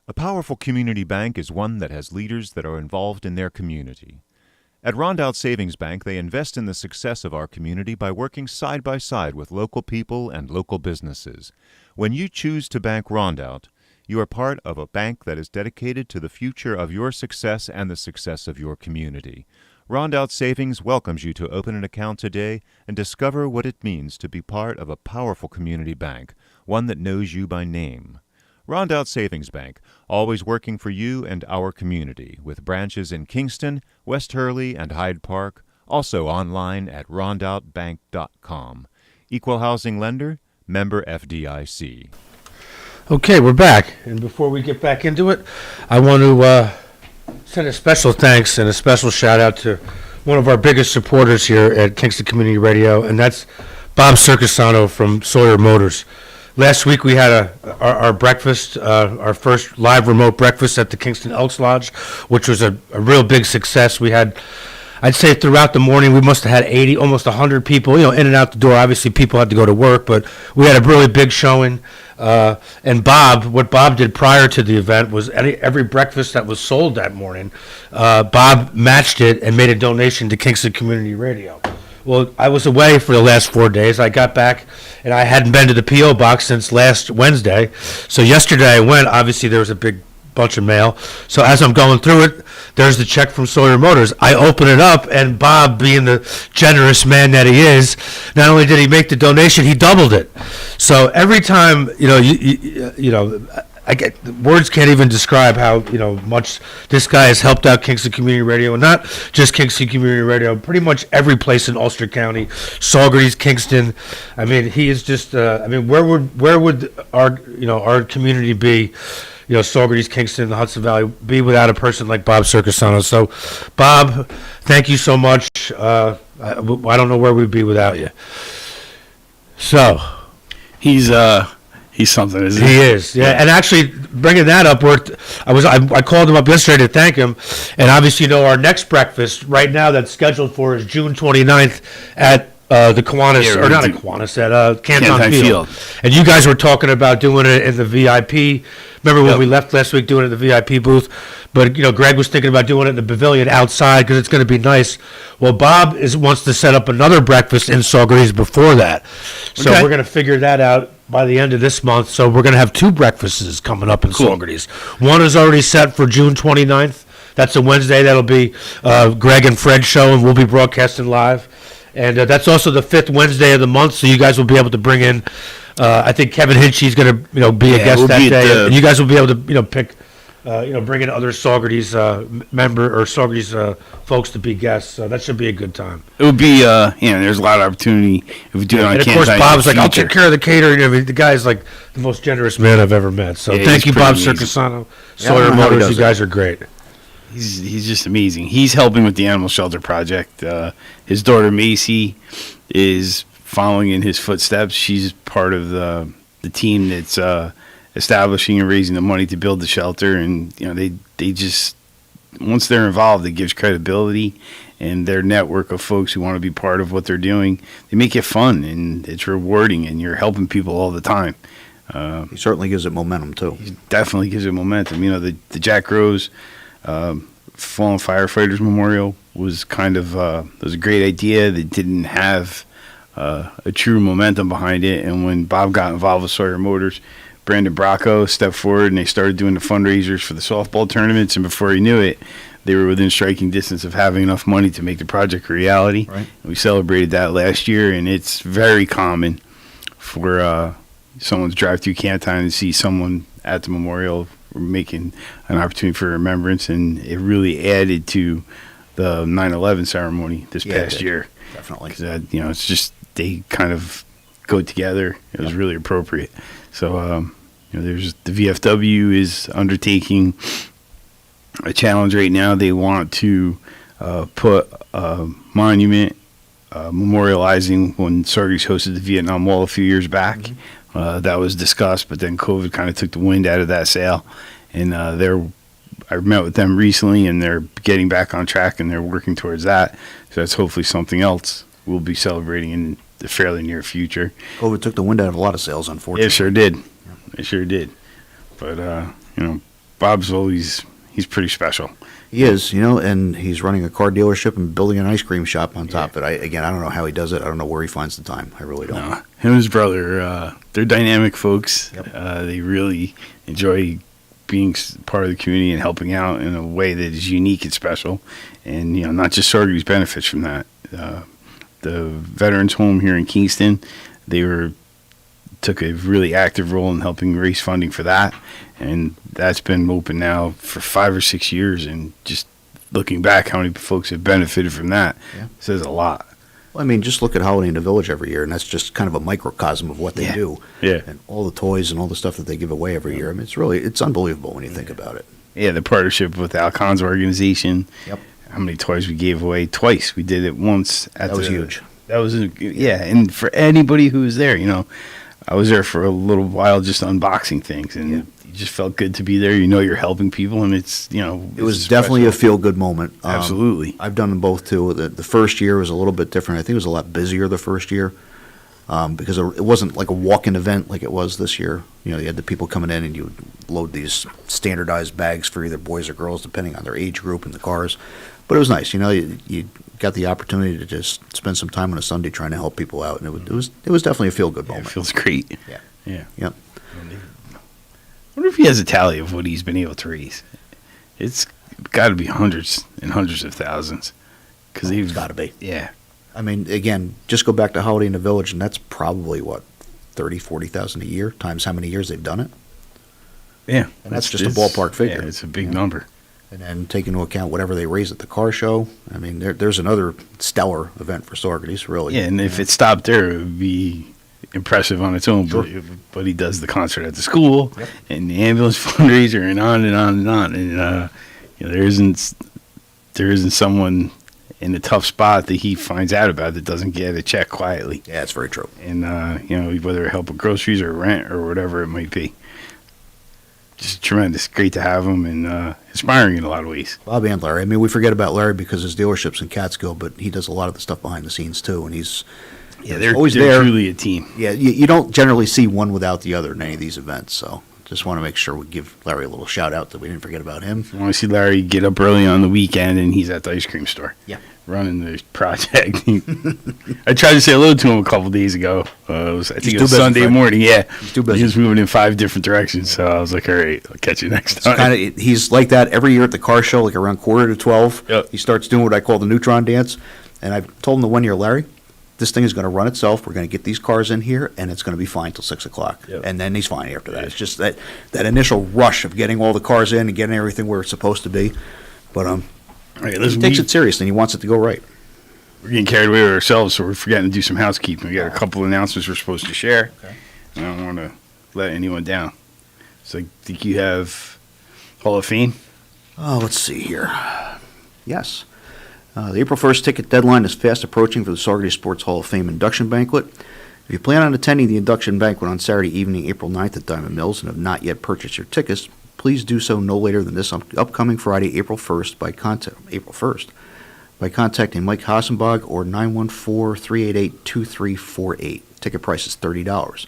A powerful community bank is one that has leaders that are involved in their community. At Rondeau Savings Bank, they invest in the success of our community by working side by side with local people and local businesses. When you choose to bank Rondeau, you are part of a bank that is dedicated to the future of your success and the success of your community. Rondeau Savings welcomes you to open an account today and discover what it means to be part of a powerful community bank, one that knows you by name. Rondeau Savings Bank, always working for you and our community, with branches in Kingston, West Hurley, and Hyde Park, also online at rondeaubank.com. Equal housing lender, member FDIC. Okay, we're back. And before we get back into it, I want to send a special thanks and a special shout out to one of our biggest supporters here at Kingston Community Radio, and that's Bob Circusano from Sawyer Motors. Last week we had our breakfast, our first live remote breakfast at the Kingston Elks Lodge, which was a real big success. We had, I'd say throughout the morning, we must have had 80, almost 100 people, in and out the door. Obviously, people had to go to work, but we had a really big showing. And what Bob did prior to the event was every breakfast that was sold that morning, Bob matched it and made a donation to Kingston Community Radio. Well, I was away for the last 4 days. I got back, and I hadn't been to the P.O. box since last Wednesday. So yesterday I went. Obviously, there was a big bunch of mail. So as I'm going through it, there's the check from Sawyer Motors. I open it up, and Bob, being the generous man that he is, not only did he make the donation, he doubled it. So every time, I get words can't even describe how much this guy has helped out Kingston Community Radio, and not just Kingston Community Radio, pretty much every place in Ulster County, Saugerties, Kingston. I mean, he is just. Where would our community be? Saugerties, Kingston, the Hudson Valley, be without a person like Bob Circusano. So, Bob, thank you so much. I don't know where we'd be without you. So, he's something, isn't he? He is, yeah. And actually, bringing that up, I called him up yesterday to thank him, and obviously, our next breakfast right now that's scheduled for is June 29th at the Kiwanis, or not at Kiwanis, at Canton Field. And you guys were talking about doing it in the VIP. Remember when we left last week doing it in the VIP booth? But, Greg was thinking about doing it in the pavilion outside because it's going to be nice. Well, Bob wants to set up another breakfast in Saugerties before that. So we're going to figure that out by the end of this month. So we're going to have 2 breakfasts coming up in Saugerties. One is already set for June 29th. That's a Wednesday. That'll be Greg and Fred's show, and we'll be broadcasting live. And that's also the 5th Wednesday of the month, so you guys will be able to bring in. I think Kevin Hinchy's going to, be a guest that day, and you guys will be able to, pick, bring in other Saugerties member or Saugerties folks to be guests. So that should be a good time. It would be, there's a lot of opportunity if we do it on campus. And of course, Bob's like, I'll take care of the catering. The guy's like the most generous man I've ever met. So thank you, Bob Circusano, Sawyer Motors. You guys are great. He's just amazing. He's helping with the Animal Shelter Project. His daughter Macy is following in his footsteps. She's part of the team that's establishing and raising the money to build the shelter. And they just, once they're involved, it gives credibility, and their network of folks who want to be part of what they're doing, they make it fun and it's rewarding, and you're helping people all the time. He certainly gives it momentum too. He definitely gives it momentum. The Jack Rose Fallen Firefighters Memorial was was a great idea that didn't have a true momentum behind it. And when Bob got involved with Sawyer Motors, Brandon Bracco stepped forward, and they started doing the fundraisers for the softball tournaments. And before he knew it, they were within striking distance of having enough money to make the project a reality. Right. We celebrated that last year, and it's very common for someone to drive through Canton and see someone at the memorial making an opportunity for remembrance, and it really added to the 9/11 ceremony this past year. Definitely. Because, it's just, they kind of go together. It was really appropriate. So, there's the VFW is undertaking a challenge right now. They want to put a monument memorializing when Sargis hosted the Vietnam Wall a few years back. That was discussed, but then COVID kind of took the wind out of that sail. And I met with them recently, and they're getting back on track, and they're working towards that. So that's hopefully something else we'll be celebrating in the fairly near future. COVID took the wind out of a lot of sails, unfortunately. It sure did. It sure did. But, Bob's he's pretty special. He is, and he's running a car dealership and building an ice cream shop on top of it. I don't know how he does it. I don't know where he finds the time. I really don't. No. Him and his brother, they're dynamic folks. Yep. They really enjoy being part of the community and helping out in a way that is unique and special. And, not just Sargis benefits from that. The Veterans Home here in Kingston, took a really active role in helping raise funding for that. And that's been open now for 5 or 6 years. And just looking back, how many folks have benefited from that says a lot. Well, just look at Holiday in the Village every year, and that's just kind of a microcosm of what they do. Yeah. And all the toys and all the stuff that they give away every year. It's unbelievable when you think about it. Yeah, the partnership with Al Khan's organization. Yep. How many toys we gave away? Twice. We did it once. That was huge. That was, and for anybody who was there, I was there for a little while just unboxing things, and it just felt good to be there. You're helping people, and it's, It was definitely a feel-good moment. Absolutely. I've done them both, too. The first year was a little bit different. I think it was a lot busier the first year because it wasn't like a walk-in event like it was this year. You had the people coming in, and you would load these standardized bags for either boys or girls, depending on their age group in the cars. But it was nice. You got the opportunity to just spend some time on a Sunday trying to help people out, and it was definitely a feel-good moment. It feels great. Yeah. I wonder if he has a tally of what he's been able to raise. It's got to be hundreds and hundreds of thousands. It's got to be. Yeah. Again, just go back to Holiday in the Village, and that's probably, what, 30, 40,000 a year, times how many years they've done it? Yeah. And that's just a ballpark figure. Yeah, it's a big number. And then take into account whatever they raise at the car show. There's another stellar event for Sargis, really. Yeah, and if it stopped there, it would be impressive on its own. Sure. But he does the concert at the school, and the ambulance fundraiser, and on and on and on. And there isn't someone in a tough spot that he finds out about that doesn't get a check quietly. Yeah, that's very true. And whether it help with groceries or rent or whatever it might be. Just tremendous. Great to have him, and inspiring in a lot of ways. Bob and Larry. We forget about Larry because his dealership's in Catskill, but he does a lot of the stuff behind the scenes too, and he's they're always they're there. Truly a team. Yeah, you don't generally see one without the other in any of these events, so just want to make sure we give Larry a little shout out that we didn't forget about him. I want to see Larry get up early on the weekend, and he's at the ice cream store. Yeah. Running the project. I tried to say hello to him a couple days ago. I think it was Sunday morning. Yeah, he's too busy. He was moving in 5 different directions, so I was like, "All right, I'll catch you next time." He's like that every year at the car show, like around 11:45. Yep. He starts doing what I call the neutron dance, and I've told him the 1 year, Larry, this thing is going to run itself. We're going to get these cars in here, and it's going to be fine till 6 o'clock. Yep. And then he's fine after that. It's just that initial rush of getting all the cars in and getting everything where it's supposed to be. But he takes it seriously, and he wants it to go right. We're getting carried away with ourselves, so we're forgetting to do some housekeeping. We got a couple of announcements we're supposed to share. Okay. And I don't want to let anyone down. So I think you have Hall of Fame. Oh, let's see here. Yes. The April 1st ticket deadline is fast approaching for the Sargis Sports Hall of Fame induction banquet. If you plan on attending the induction banquet on Saturday evening, April 9th at Diamond Mills, and have not yet purchased your tickets, please do so no later than this upcoming Friday, April 1st, by contacting Mike Hassenbach or 914-388-2348. Ticket price is $30.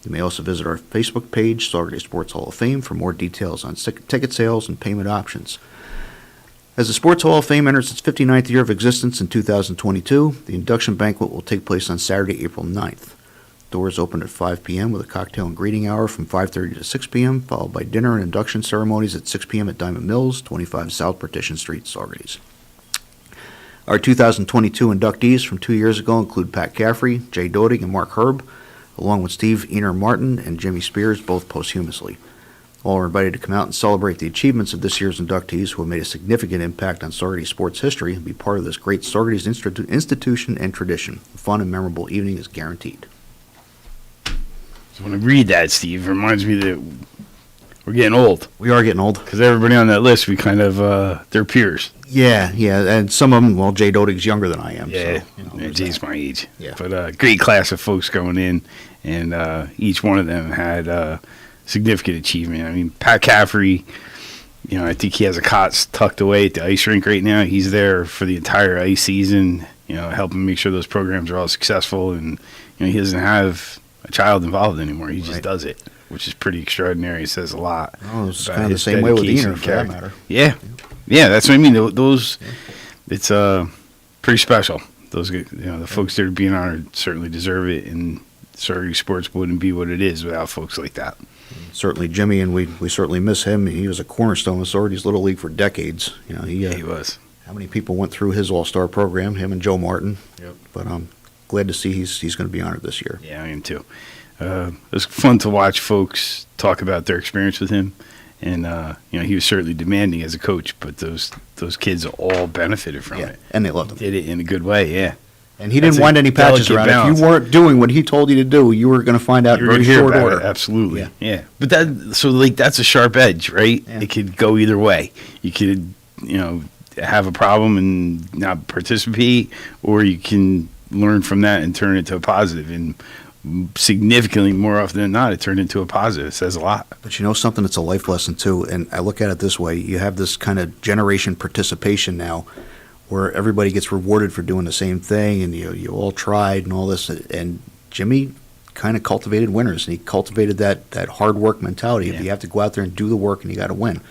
You may also visit our Facebook page, Sargis Sports Hall of Fame, for more details on ticket sales and payment options. As the Sports Hall of Fame enters its 59th year of existence in 2022, the induction banquet will take place on Saturday, April 9th. Doors open at 5 p.m. with a cocktail and greeting hour from 5:30 to 6 p.m., followed by dinner and induction ceremonies at 6 p.m. at Diamond Mills, 25 South Partition Street, Sargis. Our 2022 inductees from 2 years ago include Pat Caffrey, Jay Doty, and Mark Herb, along with Steve Ener Martin and Jimmy Spears, both posthumously. All are invited to come out and celebrate the achievements of this year's inductees who have made a significant impact on Sargis sports history and be part of this great Sargis institution and tradition. A fun and memorable evening is guaranteed. So when I read that, Steve, it reminds me that We're getting old. We are getting old. Because everybody on that list, we kind of, they're peers. Yeah, and some of them, well, Jay Dodig's younger than I am. Yeah, so, Jay's my age. Yeah. But great class of folks going in, and each one of them had significant achievement. I mean, Pat Caffrey, I think he has a cot tucked away at the ice rink right now. He's there for the entire ice season, helping make sure those programs are all successful, and he doesn't have a child involved anymore. He just does it, which is pretty extraordinary. It says a lot. Oh, it's kind of the same way with Ener, for that matter. Yeah, that's what I mean. Those, it's pretty special. Those, the folks that are being honored certainly deserve it, and Sorority sports wouldn't be what it is without folks like that. Certainly Jimmy, and we certainly miss him. He was a cornerstone of Sorority's Little League for decades. He was. How many people went through his all-star program, him and Joe Martin. Yep. But I'm glad to see he's going to be honored this year. Yeah, I am too. It was fun to watch folks talk about their experience with him, and he was certainly demanding as a coach, but those kids all benefited from it, and they loved him. Did it in a good way, yeah. And he didn't wind any patches around. If you weren't doing what he told you to do, you were going to find out in very short order. Absolutely, yeah. But that's a sharp edge, right? Yeah. It could go either way. You could, have a problem and not participate, or you can learn from that and turn it into a positive. And significantly more often than not, it turned into a positive. It says a lot. But something, it's a life lesson too. And I look at it this way: you have this kind of generation participation now, where everybody gets rewarded for doing the same thing, and you all tried and all this. And Jimmy kind of cultivated winners, and he cultivated that hard work mentality. Yeah. If you have to go out there and do the work, and you got to win.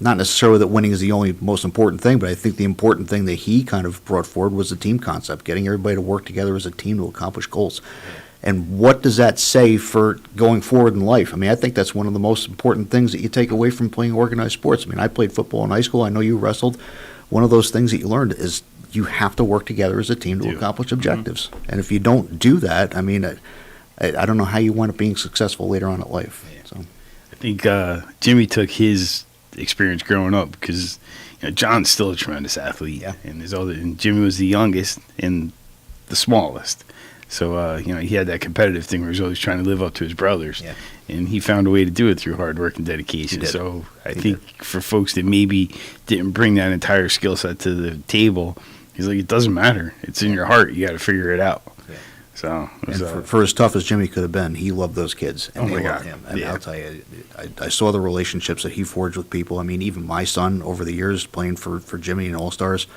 Not necessarily that winning is the only most important thing, but I think the important thing that he kind of brought forward was the team concept, getting everybody to work together as a team to accomplish goals. Yeah. And what does that say for going forward in life? I mean, I think that's one of the most important things that you take away from playing organized sports. I mean, I played football in high school. I know you wrestled. One of those things that you learned is you have to work together as a team to accomplish objectives. Mm-hmm. And if you don't do that, I mean, I don't know how you wind up being successful later on in life. Yeah. So I think Jimmy took his experience growing up, because John's still a tremendous athlete, and Jimmy was the youngest and the smallest. So he had that competitive thing where he was always trying to live up to his brothers, and he found a way to do it through hard work and dedication. So I think for folks that maybe didn't bring that entire skill set to the table, he's like, it doesn't matter. It's in your heart. You got to figure it out. Yeah. So for as tough as Jimmy could have been, he loved those kids, and they loved him. And I'll tell you, I saw the relationships that he forged with people. I mean, even my son over the years playing for Jimmy and All Stars,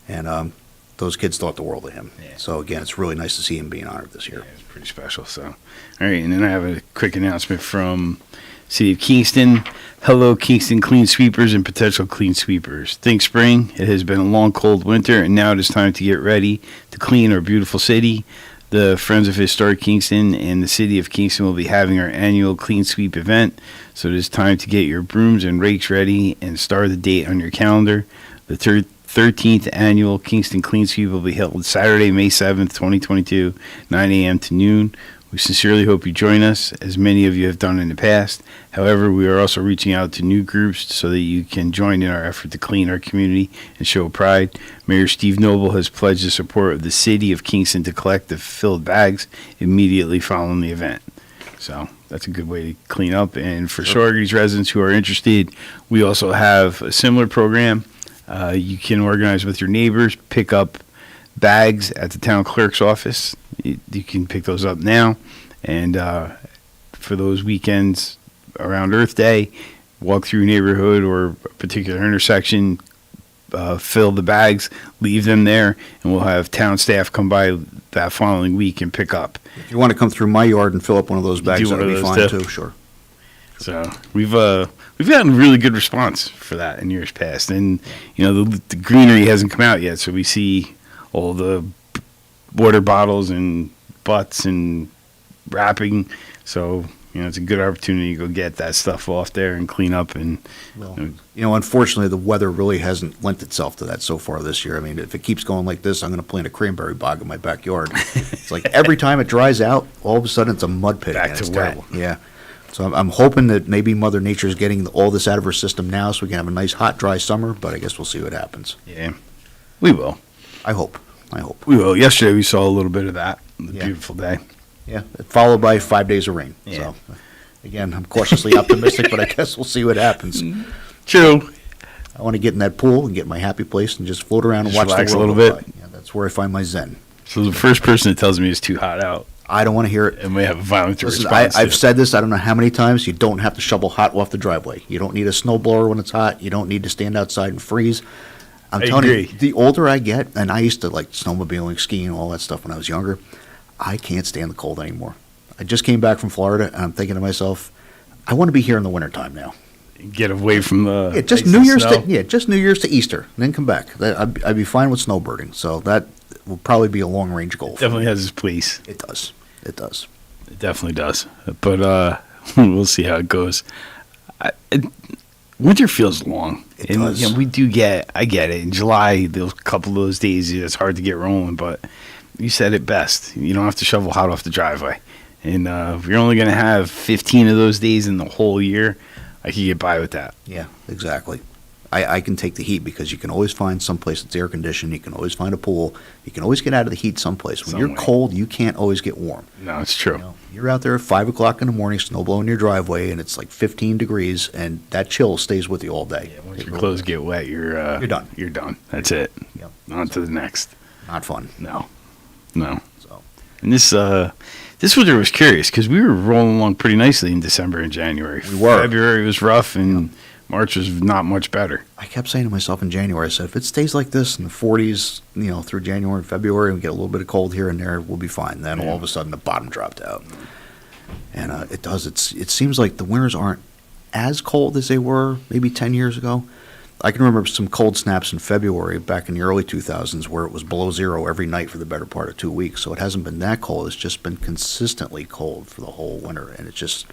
and those kids thought the world of him. Yeah. So again, it's really nice to see him being honored this year. Yeah, it's pretty special. So, all right, and then I have a quick announcement from City of Kingston. Hello, Kingston clean sweepers and potential clean sweepers. Think spring. It has been a long, cold winter, and now it is time to get ready to clean our beautiful city. The Friends of Historic Kingston and the City of Kingston will be having our annual Clean Sweep event, so it is time to get your brooms and rakes ready and start the date on your calendar. The 13th annual Kingston Clean Sweep will be held Saturday, May 7th, 2022, 9 a.m. to noon. We sincerely hope you join us, as many of you have done in the past. However, we are also reaching out to new groups so that you can join in our effort to clean our community and show pride. Mayor Steve Noble has pledged the support of the City of Kingston to collect the filled bags immediately following the event. So that's a good way to clean up. And for Sorority's residents who are interested, we also have a similar program. You can organize with your neighbors, pick up bags at the town clerk's office. You can pick those up now, and for those weekends around Earth Day, walk through a neighborhood or a particular intersection, fill the bags, leave them there, and we'll have town staff come by that following week and pick up. If you want to come through my yard and fill up one of those bags, that would be fine too. Sure. So we've gotten really good response for that in years past, and the greenery hasn't come out yet, so we see all the water bottles and butts and wrapping. So, it's a good opportunity to go get that stuff off there and clean up. And unfortunately, the weather really hasn't lent itself to that so far this year. I mean, if it keeps going like this, I'm going to plant a cranberry bog in my backyard. It's like every time it dries out, all of a sudden it's a mud pit. Back to wet. Yeah. So I'm hoping that maybe Mother Nature is getting all this out of her system now so we can have a nice, hot, dry summer, but I guess we'll see what happens. Yeah, we will. I hope. We will. Yesterday we saw a little bit of that. Beautiful day. Yeah, followed by 5 days of rain. Yeah. Again, I'm cautiously optimistic, but I guess we'll see what happens. True. I want to get in that pool and get my happy place and just float around and Just watch relax the a world little go bit. by. Yeah, that's where I find my zen. So the first person that tells me it's too hot out, I don't want to hear it. and we have a violent Listen, response. I've said this, I don't know how many times, you don't have to shovel hot off the driveway. You don't need a snowblower when it's hot. You don't need to stand outside and freeze. I'm I telling agree. you, the older I get, and I used to like snowmobiling, skiing, all that stuff when I was younger, I can't stand the cold anymore. I just came back from Florida, and I'm thinking to myself, I want to be here in the wintertime now. Get away from the Yeah, just ice New and Year's snow. just New Year's to Easter, and then come back. I'd be fine with snowbirding, so that will probably be a long-range goal. Definitely has its place. It does. It does. It definitely does. But we'll see how it goes. Winter feels long. It and, does. You know, I get it. In July, those couple of those days, it's hard to get rolling, but you said it best. You don't have to shovel hot off the driveway. And if you're only going to have 15 of those days in the whole year, I can get by with that. Yeah, exactly. I can take the heat because you can always find someplace that's air conditioned. You can always find a pool. You can always get out of the heat someplace. When you're Some way. cold, you can't always get warm. No, it's true. You're out there at 5 o'clock in the morning, snow blowing your driveway, and it's like 15 degrees, and that chill stays with you all day. Once your clothes get wet, you're done. You're done. That's it. Yep. On to the next. Not fun. No. And this winter was curious because we were rolling along pretty nicely in December and January. We were. February was rough, and March was not much better. I kept saying to myself in January, I said, if it stays like this in the 40s, through January and February, and we get a little bit of cold here and there, we'll be fine. Then all of a sudden, the bottom dropped out. And it does. It seems like the winters aren't as cold as they were maybe 10 years ago. I can remember some cold snaps in February back in the early 2000s where it was below zero every night for the better part of 2 weeks. So it hasn't been that cold. It's just been consistently cold for the whole winter. And it just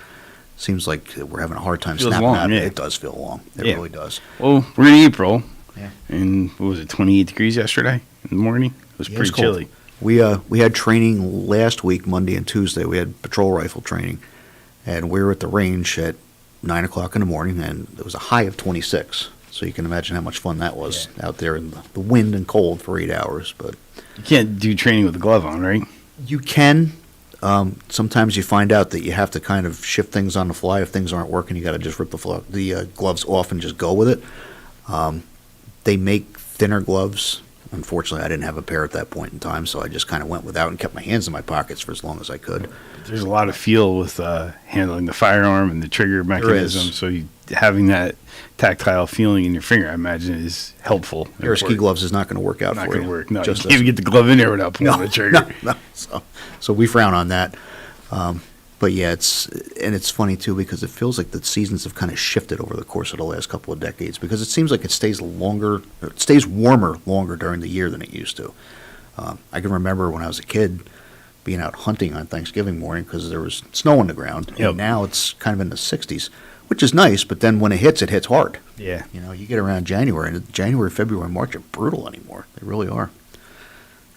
seems like we're having a hard time Feels snapping long, out of yeah. it. It does feel long. It Yeah. really does. Well, we're in April, Yeah. and what was it, 28 degrees yesterday in the morning? It was Yeah, it pretty was cold. chilly. We had training last week, Monday and Tuesday. We had patrol rifle training, and we were at the range at 9 o'clock in the morning, and it was a high of 26. So you can imagine how much fun that was out there in the wind and cold for 8 hours. But You can't do training with a glove on, right? you can. Sometimes you find out that you have to kind of shift things on the fly. If things aren't working, you got to just rip the gloves off and just go with it. They make thinner gloves. Unfortunately, I didn't have a pair at that point in time, so I just kind of went without and kept my hands in my pockets for as long as I could. There's a lot of feel with handling the firearm and the trigger mechanism. is. So having that tactile feeling in your finger, I imagine, is helpful. A pair of ski gloves is not going to work out Not for going to you. work. No, Just you can't even get the glove in there without pulling the trigger. No. So we frown on that. But yeah, it's funny too because it feels like the seasons have kind of shifted over the course of the last couple of decades because it seems like it stays warmer longer during the year than it used to. I can remember when I was a kid being out hunting on Thanksgiving morning because there was snow on the ground. Yep. And now it's kind of in the 60s, which is nice, but then when it hits hard. Yeah. You get around January, and January, February, and March are brutal anymore. They really are.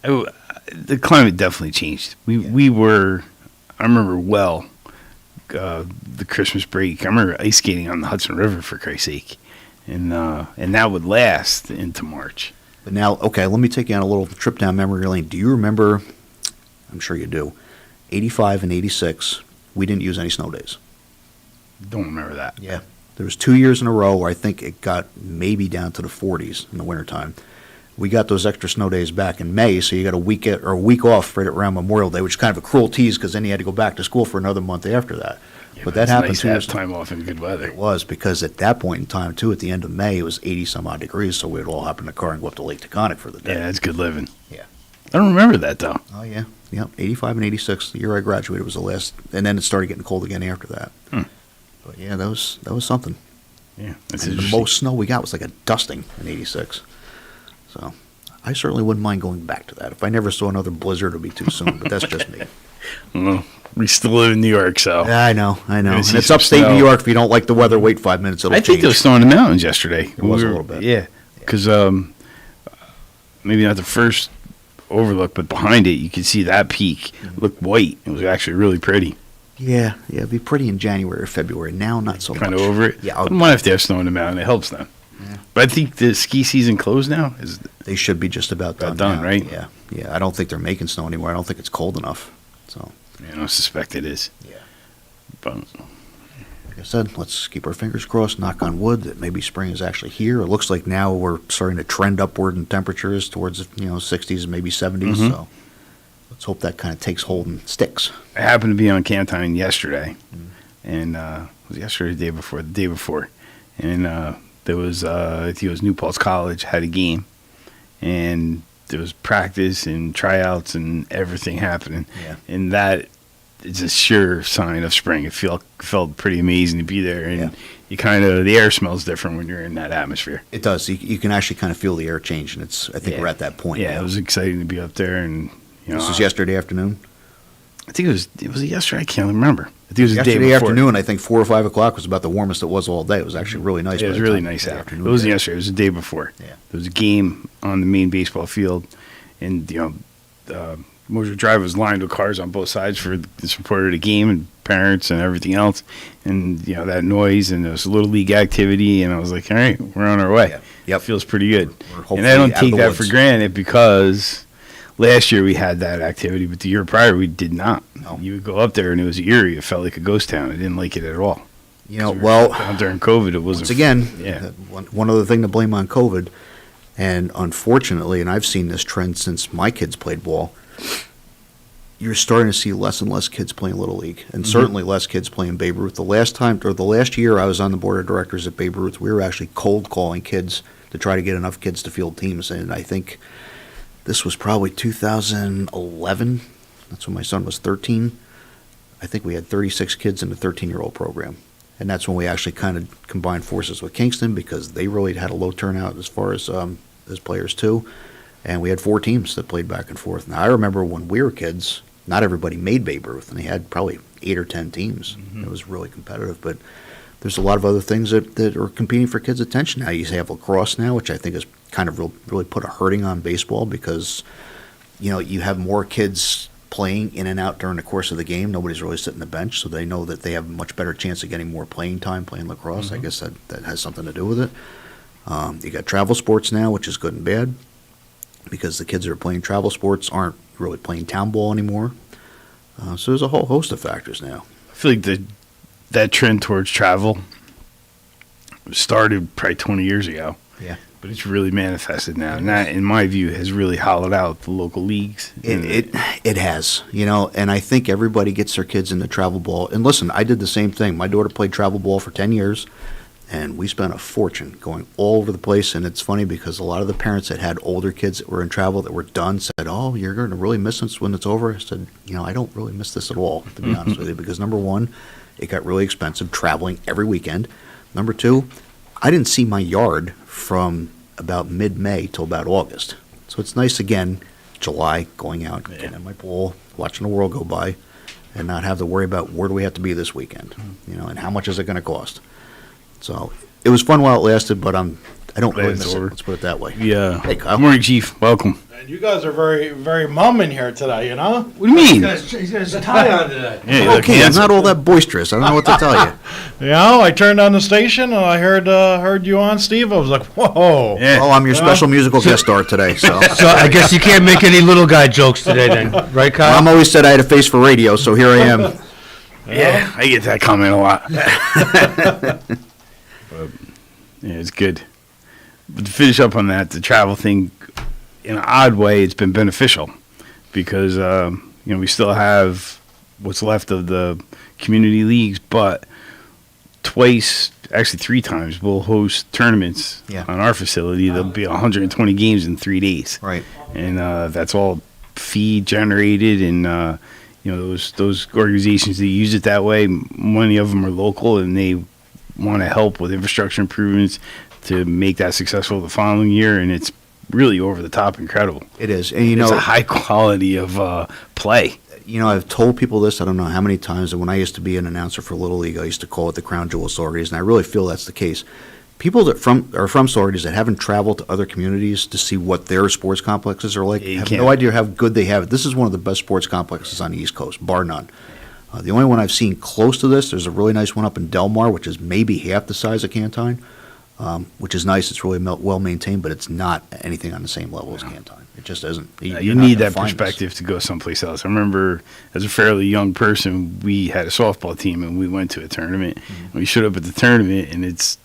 Oh, the climate definitely changed. We were, I remember the Christmas break. I remember ice skating on the Hudson River, for Christ's sake, and that would last into March. But now, okay, let me take you on a little trip down memory lane. Do you remember, I'm sure you do, 85 and 86, we didn't use any snow days. Don't remember that. Yeah. There was 2 years in a row where I think it got maybe down to the 40s in the wintertime. We got those extra snow days back in May, so you got a week off right around Memorial Day, which is kind of a cruel tease because then you had to go back to school for another month after that. But that it's happened nice 2 to years. have time off in good weather. It was because at that point in time, too, at the end of May, it was 80 some odd degrees, so we'd all hop in the car and go up to Lake Taconic for the day. Yeah, that's good living. Yeah. I don't remember that though. Oh yeah, yep. 85 and 86. The year I graduated was the last, and then it started getting cold again after that. But yeah, that was something. Yeah, that's And the interesting. most snow we got was like a dusting in 86. So I certainly wouldn't mind going back to that. If I never saw another blizzard, it would be too soon. But that's just me. Well, we still live in New York, so. Yeah, I know. Gonna And see it's some upstate snow. New York. If you don't like the weather, wait 5 minutes. It'll I change. think there was snow in the mountains yesterday. It was a little bit. Yeah, because maybe not the first overlook, but behind it, you could see that peak looked white. It was actually really pretty. Yeah, it'd be pretty in January or February. Now, not so Kind much. of over it. Yeah, I don't mind if they have snow in the mountain. It helps them. But I think the ski season closed now. They should be just about done. done, now. right? Yeah. I don't think they're making snow anymore. I don't think it's cold enough. So. I suspect it is. Yeah. But like I said, let's keep our fingers crossed, knock on wood, that maybe spring is actually here. It looks like now we're starting to trend upward in temperatures towards 60s and maybe 70s. So let's hope that kind of takes hold and sticks. I happened to be on Camptine yesterday, and was it yesterday or the day before? The day before, and there was I think it was New Paltz College had a game, and there was practice and tryouts and everything happening, and that is a sure sign of spring. It felt pretty amazing to be there, and you the air smells different when you're in that atmosphere. It does. You can actually kind of feel the air change, and I think we're at that point. Yeah, now. It was exciting to be up there, and this was yesterday afternoon. I think it was yesterday. I can't remember. I think it was the day yesterday before. Afternoon. I think 4 or 5 o'clock was about the warmest it was all day. It was actually really nice. It was really nice out. It wasn't yesterday. It was the day before. Yeah. There was a game on the main baseball field, and Mojo Drive was lined with cars on both sides for the support of the game and parents and everything else, and that noise, and there was a little league activity, and I was like, all right, we're on our way. Yep. Feels pretty good. We're And I don't out of take the that woods. for granted, because last year we had that activity, but the year prior we did not. No. You would go up there and it was eerie. It felt like a ghost town. I didn't like it at all. During COVID, it wasn't. Once again, one other thing to blame on COVID, and unfortunately, and I've seen this trend since my kids played ball, you're starting to see less and less kids playing Little League, and certainly less kids playing Babe Ruth. The last year I was on the board of directors at Babe Ruth, we were actually cold calling kids to try to get enough kids to field teams, and I think this was probably 2011. That's when my son was 13. I think we had 36 kids in the 13-year-old program. And that's when we actually kind of combined forces with Kingston, because they really had a low turnout as far as players too. And we had 4 teams that played back and forth. Now, I remember when we were kids, not everybody made Babe Ruth, and they had probably 8 or 10 teams. It was really competitive. But there's a lot of other things that are competing for kids' attention now. You have lacrosse now, which I think has kind of really put a hurting on baseball, because you have more kids playing in and out during the course of the game. Nobody's really sitting the bench, so they know that they have a much better chance of getting more playing time playing lacrosse. I guess that has something to do with it. You got travel sports now, which is good and bad, because the kids that are playing travel sports aren't really playing town ball anymore. So there's a whole host of factors now. I feel like that trend towards travel started probably 20 years ago. Yeah. But it's really manifested now. And that, in my view, has really hollowed out the local leagues. It has, and I think everybody gets their kids into travel ball. And listen, I did the same thing. My daughter played travel ball for 10 years, and we spent a fortune going all over the place. And it's funny, because a lot of the parents that had older kids that were in travel that were done said, oh, you're going to really miss this when it's over. I said, I don't really miss this at all, to be honest with you, because number one, it got really expensive traveling every weekend. Number two, I didn't see my yard from about mid-May till about August. So it's nice, again, July, going out, getting in my pool, watching the world go by, and not have to worry about where do we have to be this weekend, and how much is it going to cost. So it was fun while it lasted, but I don't really miss it. Let's put it that way. Yeah. Hey, Kyle. Good morning, Chief. Welcome. And you guys are very, very mum in here today, What do you mean? He's got his tie on today. Yeah, you look Okay, I'm handsome. not all that boisterous. I don't know what to tell you. I turned on the station and I heard you on, Steve. I was like, whoa. Yeah. Oh, I'm your special musical guest star today. So I guess you can't make any little guy jokes today then, right, Kyle? Mom always said I had a face for radio, so here I am. Yeah, I get that comment a lot. But, it's good. But to finish up on that, the travel thing, in an odd way, it's been beneficial, because we still have what's left of the community leagues, but twice, actually 3 times, we'll host tournaments on our facility. There'll be 120 games in 3 days. Right. And that's all fee generated, and those organizations that use it that way, many of them are local, and they want to help with infrastructure improvements to make that successful the following year, and it's really over the top incredible. It is. And it's a high quality of play. I've told people this, I don't know how many times, and when I used to be an announcer for Little League, I used to call it the Crown Jewel Sororities, and I really feel that's the case. People that are from sororities that haven't traveled to other communities to see what their sports complexes are like have no idea how good they have it. This is one of the best sports complexes on the East Coast, bar none. The only one I've seen close to this, there's a really nice one up in Del Mar, which is maybe half the size of Cantine. which is nice. It's really well maintained, but it's not anything on the same level as Canton. It just isn't. You need that perspective to go someplace else. I remember as a fairly young person, we had a softball team and we went to a tournament. And we showed up at the tournament and it's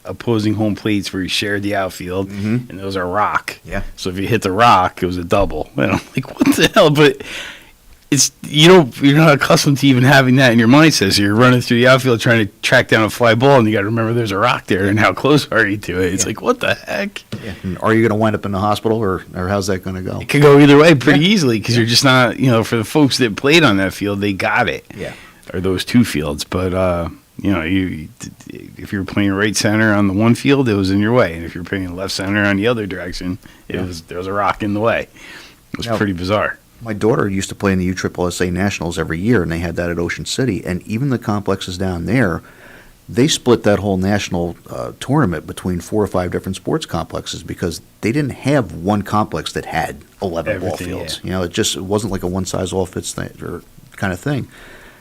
opposing home plates where you shared the outfield and there was a rock. Yeah. So if you hit the rock, it was a double. And I'm like, what the hell? But it's you're not accustomed to even having that in your mindset. So you're running through the outfield trying to track down a fly ball, and you got to remember there's a rock there, and how close are you to it? It's like, what the heck? Yeah. And are you going to wind up in the hospital, or how's that going to go? It could go either way pretty easily because you're just not, for the folks that played on that field, they got it. Yeah. Or those two fields, but if you're playing right center on the one field, it was in your way, and if you're playing left center on the other direction, there was a rock in the way. It was pretty bizarre. My daughter used to play in the USSSA Nationals every year, and they had that at Ocean City. And even the complexes down there, they split that whole national tournament between 4 or 5 different sports complexes because they didn't have one complex that had 11 ball fields. Yeah. It wasn't like a one-size-all-fits thing or kind of thing.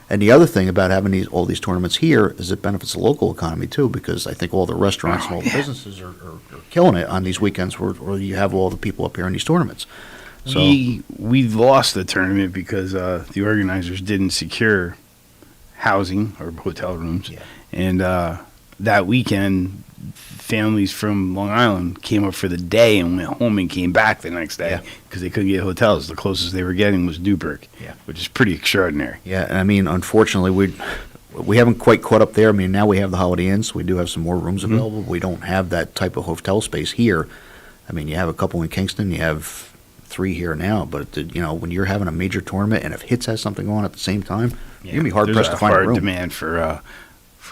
And the other thing about having all these tournaments here is it benefits the local economy too, because I think all the restaurants and all the businesses are killing it on these weekends where you have all the people up here in these tournaments. So we lost the tournament because the organizers didn't secure housing or hotel rooms, and that weekend families from Long Island came up for the day and went home and came back the next day because they couldn't get hotels. The closest they were getting was Newburgh, which is pretty extraordinary. Yeah, and I mean, unfortunately, we haven't quite caught up there. I mean, now we have the Holiday Inns. We do have some more rooms available. We don't have that type of hotel space here. I mean, you have a couple in Kingston. You have 3 here now, but when you're having a major tournament and if HITS has something on at the same time, you're gonna be hard pressed to find a room. There's a hard demand for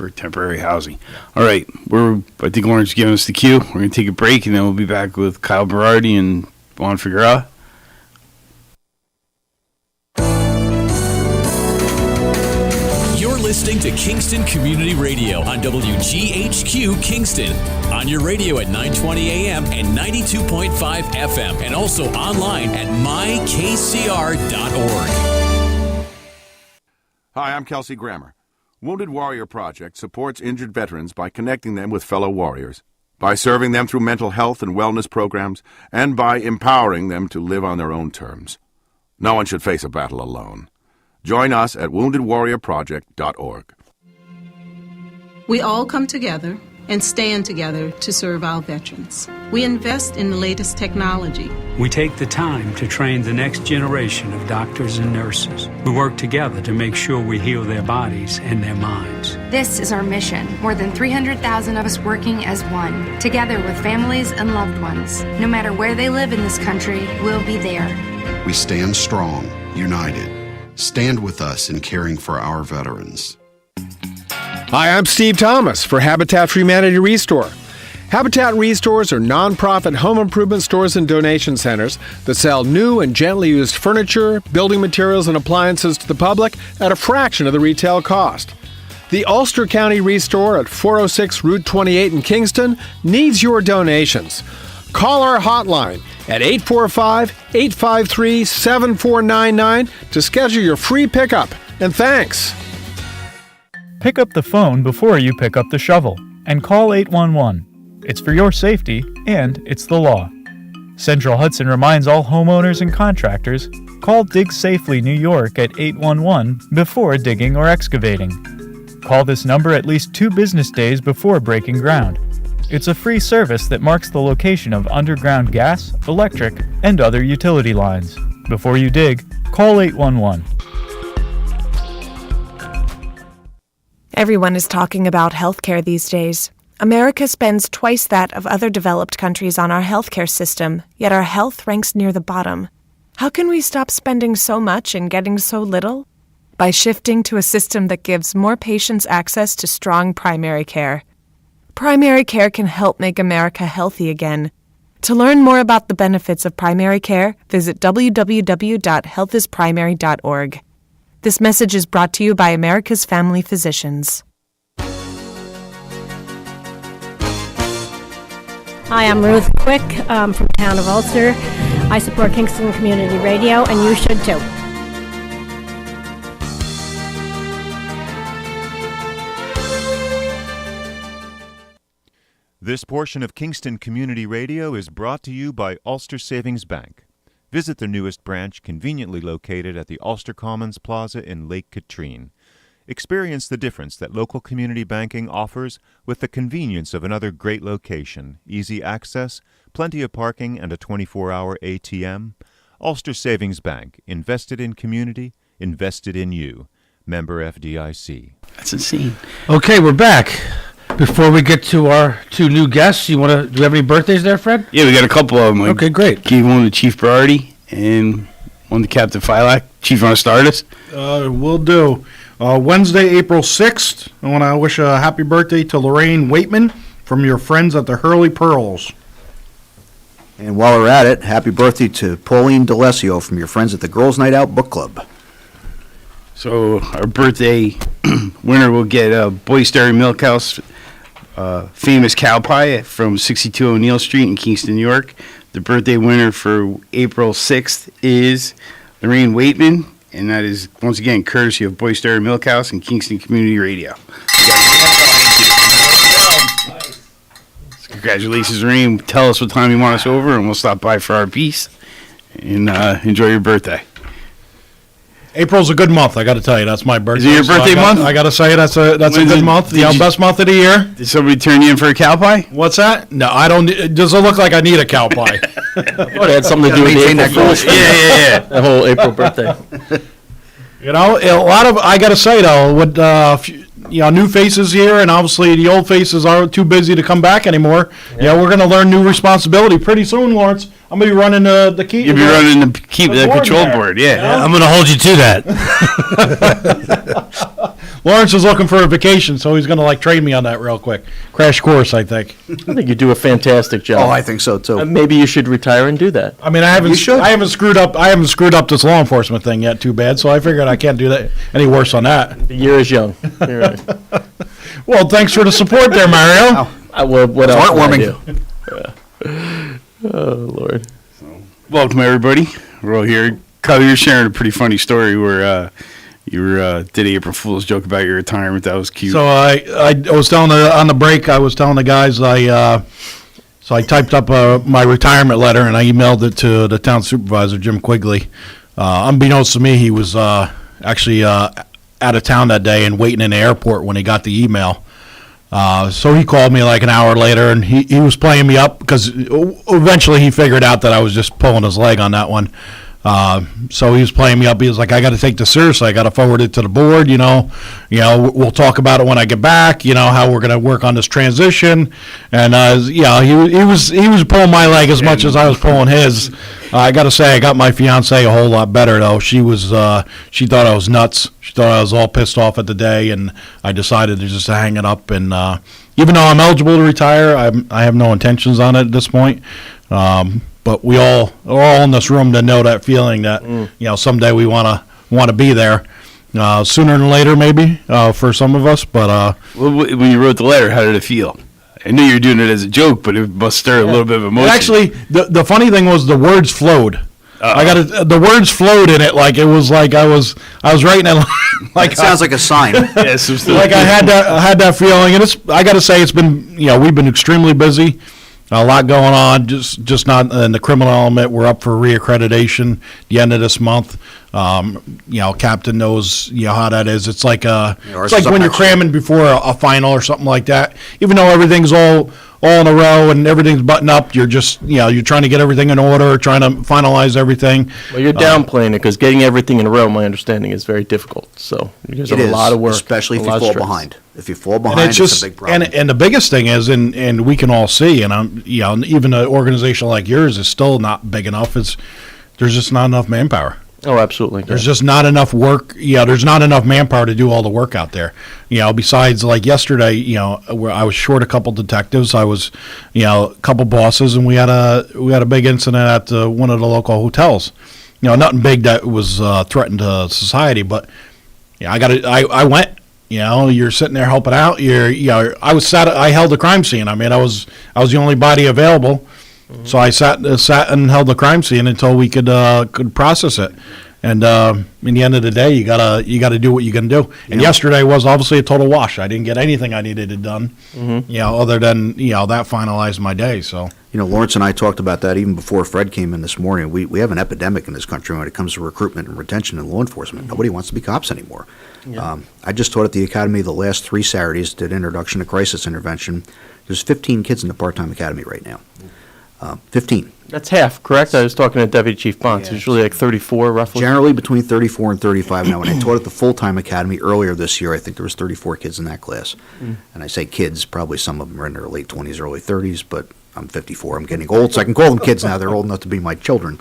temporary housing. All right, I think Lauren's giving us the cue. We're gonna take a break and then we'll be back with Kyle Berardi and Juan Figueroa. You're listening to Kingston Community Radio on WGHQ Kingston. On your radio at 920 AM and 92.5 FM, and also online at mykcr.org. Hi, I'm Kelsey Grammer. Wounded Warrior Project supports injured veterans by connecting them with fellow warriors, by serving them through mental health and wellness programs, and by empowering them to live on their own terms. No one should face a battle alone. Join us at woundedwarriorproject.org. We all come together and stand together to serve our veterans. We invest in the latest technology. We take the time to train the next generation of doctors and nurses. We work together to make sure we heal their bodies and their minds. This is our mission. More than 300,000 of us working as one, together with families and loved ones. No matter where they live in this country, we'll be there. We stand strong, united. Stand with us in caring for our veterans. Hi, I'm Steve Thomas for Habitat for Humanity Restore. Habitat Restores are nonprofit home improvement stores and donation centers that sell new and gently used furniture, building materials, and appliances to the public at a fraction of the retail cost. The Ulster County Restore at 406 Route 28 in Kingston needs your donations. Call our hotline at 845-853-7499 to schedule your free pickup. And thanks. Pick up the phone before you pick up the shovel and call 811. It's for your safety and it's the law. Central Hudson reminds all homeowners and contractors, call Dig Safely New York at 811 before digging or excavating. Call this number at least 2 business days before breaking ground. It's a free service that marks the location of underground gas, electric, and other utility lines. Before you dig, call 811. Everyone is talking about healthcare these days. America spends twice that of other developed countries on our healthcare system, yet our health ranks near the bottom. How can we stop spending so much and getting so little? By shifting to a system that gives more patients access to strong primary care. Primary care can help make America healthy again. To learn more about the benefits of primary care, visit www.healthisprimary.org. This message is brought to you by America's Family Physicians. Hi, I'm Ruth Quick from the town of Ulster. I support Kingston Community Radio, and you should too. This portion of Kingston Community Radio is brought to you by Ulster Savings Bank. Visit their newest branch, conveniently located at the Ulster Commons Plaza in Lake Katrine. Experience the difference that local community banking offers with the convenience of another great location, easy access, plenty of parking, and a 24-hour ATM. Ulster Savings Bank, invested in community, invested in you. Member FDIC. That's insane. Okay, we're back. Before we get to our two new guests, do we have any birthdays there, Fred? Yeah, we got a couple of them. Okay, great. Gave one to Chief Priority and one to Captain Filak. Chief, want to start us? Will do. Wednesday, April 6th, I want to wish a happy birthday to Lorraine Waitman from your friends at the Hurley Pearls. And while we're at it, happy birthday to Pauline D'Alessio from your friends at the Girls' Night Out Book Club. So our birthday winner will get a Boyce Dairy Milk House famous cow pie from 62 O'Neill Street in Kingston, New York. The birthday winner for April 6th is Lorraine Waitman, and that is, once again, courtesy of Boyce Dairy Milk House and Kingston Community Radio. Congratulations, Lorraine. Tell us what time you want us over, and we'll stop by for our piece. And enjoy your birthday. April's a good month, I got to tell you. That's my birthday. Is it your birthday month? I got to say that's a good month. Best month of the year. Did somebody turn you in for a cow pie? What's that? No, I don't. Does it look like I need a cow pie? Well, it had something to do with the April Fool's. Yeah. The whole April birthday. You know, a lot of, I got to say though, with new faces here, and obviously the old faces aren't too busy to come back anymore. Yeah, we're going to learn new responsibility pretty soon, Lawrence. I'm going to be running the key. You'll be running the control board, yeah. I'm going to hold you to that. Lawrence is looking for a vacation, so he's going to train me on that real quick. Crash course, I think. I think you do a fantastic job. Oh, I think so too. Maybe you should retire and do that. I mean, I haven't screwed up this law enforcement thing yet too bad, so I figured I can't do that any worse on that. The year is young. You're right. Well, thanks for the support there, Mario. What else can I do? Oh, Lord. Welcome, everybody. We're all here. Kyle, you're sharing a pretty funny story where you did an April Fool's joke about your retirement. That was cute. So I was telling on the break, I was telling the guys I typed up my retirement letter and I emailed it to the town supervisor, Jim Quigley. Unbeknownst to me, he was actually out of town that day and waiting in the airport when he got the email. So he called me like an hour later, and he was playing me up because eventually he figured out that I was just pulling his leg on that one. So he was playing me up. He was like, I got to take this seriously. I got to forward it to the board. We'll talk about it when I get back. How we're going to work on this transition. And he was pulling my leg as much as I was pulling his. I got to say, I got my fiance a whole lot better though. She thought I was nuts. She thought I was all pissed off at the day, and I decided to just hang it up. And even though I'm eligible to retire, I have no intentions on it at this point. But we all are all in this room to know that feeling that someday we want to be there, sooner than later maybe for some of us. But when you wrote the letter, how did it feel? I knew you were doing it as a joke, but it must stir a little bit of emotion. Actually, the funny thing was the words flowed. The words flowed in it like it was like I was writing it like it sounds like a sign. Yes, like I had that feeling, and I got to say it's been we've been extremely busy. A lot going on, just not in the criminal element. We're up for reaccreditation the end of this month. Captain knows how that is. It's like it's like when you're cramming before a final or something like that. Even though everything's all in a row and everything's buttoned up, you're just you're trying to get everything in order, trying to finalize everything. Well, you're downplaying it because getting everything in a row, my understanding, is very difficult. So there's a lot of work, especially if you fall behind. If you fall behind, it's a big problem. And the biggest thing is, and we can all see, and even an organization like yours is still not big enough. There's just not enough manpower. Oh, absolutely. There's just not enough work. There's not enough manpower to do all the work out there. Besides like yesterday, where I was short a couple detectives, I was, a couple bosses, and we had a big incident at one of the local hotels. Nothing big that was threatened to society, but I went. You're sitting there helping out. I held the crime scene. I mean, I was the only body available, so I sat and held the crime scene until we could process it. And in the end of the day, you gotta do what you can do. And yesterday was obviously a total wash. I didn't get anything I needed it done, other than that finalized my day. So Lawrence and I talked about that even before Fred came in this morning. We have an epidemic in this country when it comes to recruitment and retention in law enforcement. Nobody wants to be cops anymore. I just taught at the academy the last 3 Saturdays, did introduction to crisis intervention. There's 15 kids in the part-time academy right now. 15. That's half, correct? I was talking to Deputy Chief Bonds. Usually like 34, roughly. Generally between 34 and 35. Now, when I taught at the full-time academy earlier this year, I think there was 34 kids in that class. And I say kids, probably some of them are in their late 20s, early 30s, but I'm 54. I'm getting old, so I can call them kids now. They're old enough to be my children.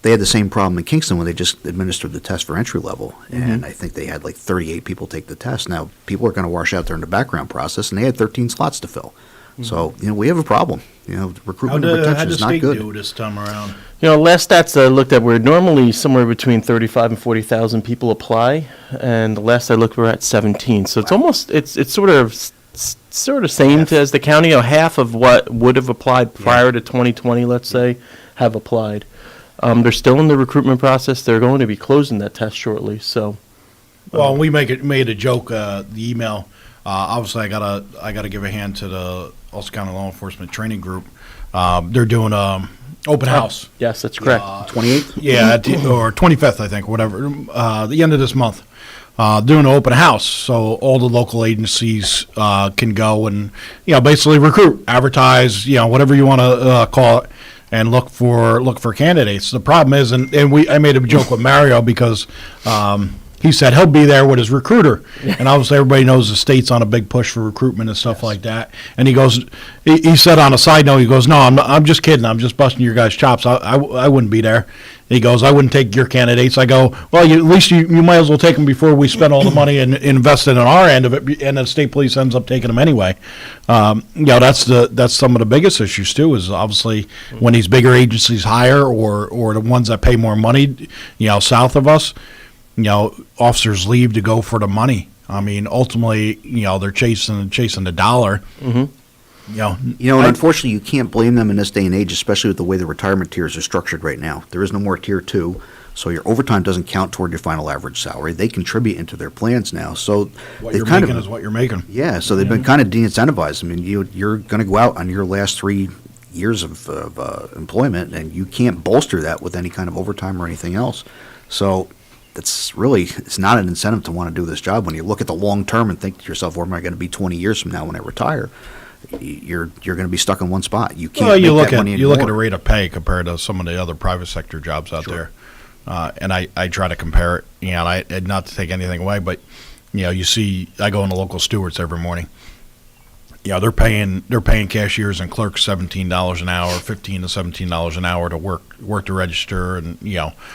They had the same problem in Kingston when they just administered the test for entry level, and I think they had like 38 people take the test. Now, people are going to wash out during the background process, and they had 13 slots to fill. So, we have a problem. Recruitment and retention is not good. How did the state do this time around? Last stats I looked at were normally somewhere between 35 and 40,000 people apply, and the last I looked we're at 17. So it's almost it's sort of same as the county. Half of what would have applied prior to 2020, let's say, have applied. They're still in the recruitment process. They're going to be closing that test shortly. So, well, we made a joke. The email. Obviously, I gotta give a hand to the Ulster County Law Enforcement Training Group. They're doing open house. Yes, that's correct. 28th. Yeah, or 25th, I think, whatever. The end of this month. Doing an open house, so all the local agencies can go and basically recruit, advertise, whatever you want to call it, and look for candidates. The problem is, and I made a joke with Mario because he said he'll be there with his recruiter, and obviously everybody knows the state's on a big push for recruitment and stuff like that. And he goes, he said on a side note, he goes, "No, I'm just kidding. I'm just busting your guys' chops. I wouldn't be there." He goes, "I wouldn't take your candidates." I go, "Well, at least you might as well take them before we spend all the money and invest it in our end of it, and the state police ends up taking them anyway." That's some of the biggest issues too. Is obviously when these bigger agencies hire or the ones that pay more money, south of us, officers leave to go for the money. I mean, ultimately, they're chasing the dollar. And unfortunately, you can't blame them in this day and age, especially with the way the retirement tiers are structured right now. There is no more Tier 2, so your overtime doesn't count toward your final average salary. They contribute into their plans now. So what you're making is what you're making. Yeah, so they've been kind of de-incentivized. I mean, you're going to go out on your last 3 years of employment, and you can't bolster that with any kind of overtime or anything else. So it's not an incentive to want to do this job. When you look at the long term and think to yourself, where am I going to be 20 years from now when I retire? You're going to be stuck in one spot. You can't. Well, you look at the rate of pay compared to some of the other private sector jobs out there, and I try to compare it. And not to take anything away, but you see, I go into local stewards every morning. They're paying cashiers and clerks $17 an hour, $15 to $17 an hour to work to register, and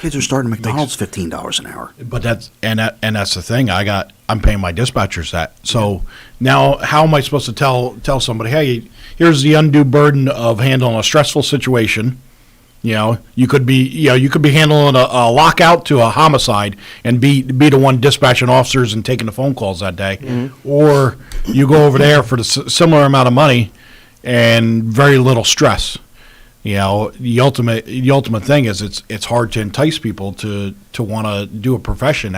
kids are starting McDonald's $15 an hour. But that's the thing. I'm paying my dispatchers that. So now, how am I supposed to tell somebody, hey, here's the undue burden of handling a stressful situation? You could be handling a lockout to a homicide and be the one dispatching officers and taking the phone calls that day, or you go over there for the similar amount of money and very little stress. The ultimate thing is it's hard to entice people to want to do a profession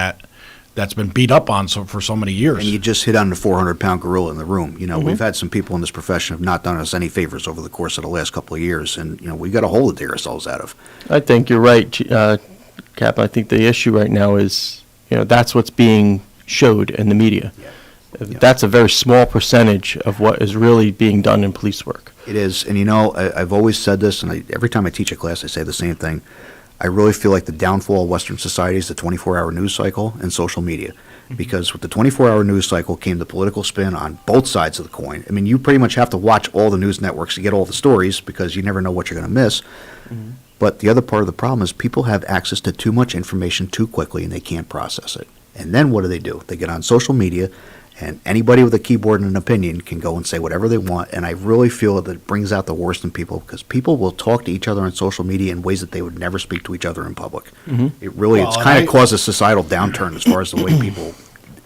that's been beat up on for so many years. And you just hit on the 400-pound gorilla in the room. We've had some people in this profession have not done us any favors over the course of the last couple of years, and we've got a hole to dig ourselves out of. I think you're right, Cap. I think the issue right now is, that's what's being showed in the media. That's a very small percentage of what is really being done in police work. It is, and I've always said this, and every time I teach a class, I say the same thing. I really feel like the downfall of Western society is the 24-hour news cycle and social media. Because with the 24-hour news cycle came the political spin on both sides of the coin. I mean, you pretty much have to watch all the news networks to get all the stories because you never know what you're going to miss. But the other part of the problem is people have access to too much information too quickly and they can't process it. And then what do? They get on social media, and anybody with a keyboard and an opinion can go and say whatever they want. And I really feel that it brings out the worst in people because people will talk to each other on social media in ways that they would never speak to each other in public. It really, it's kind of caused a societal downturn as far as the way people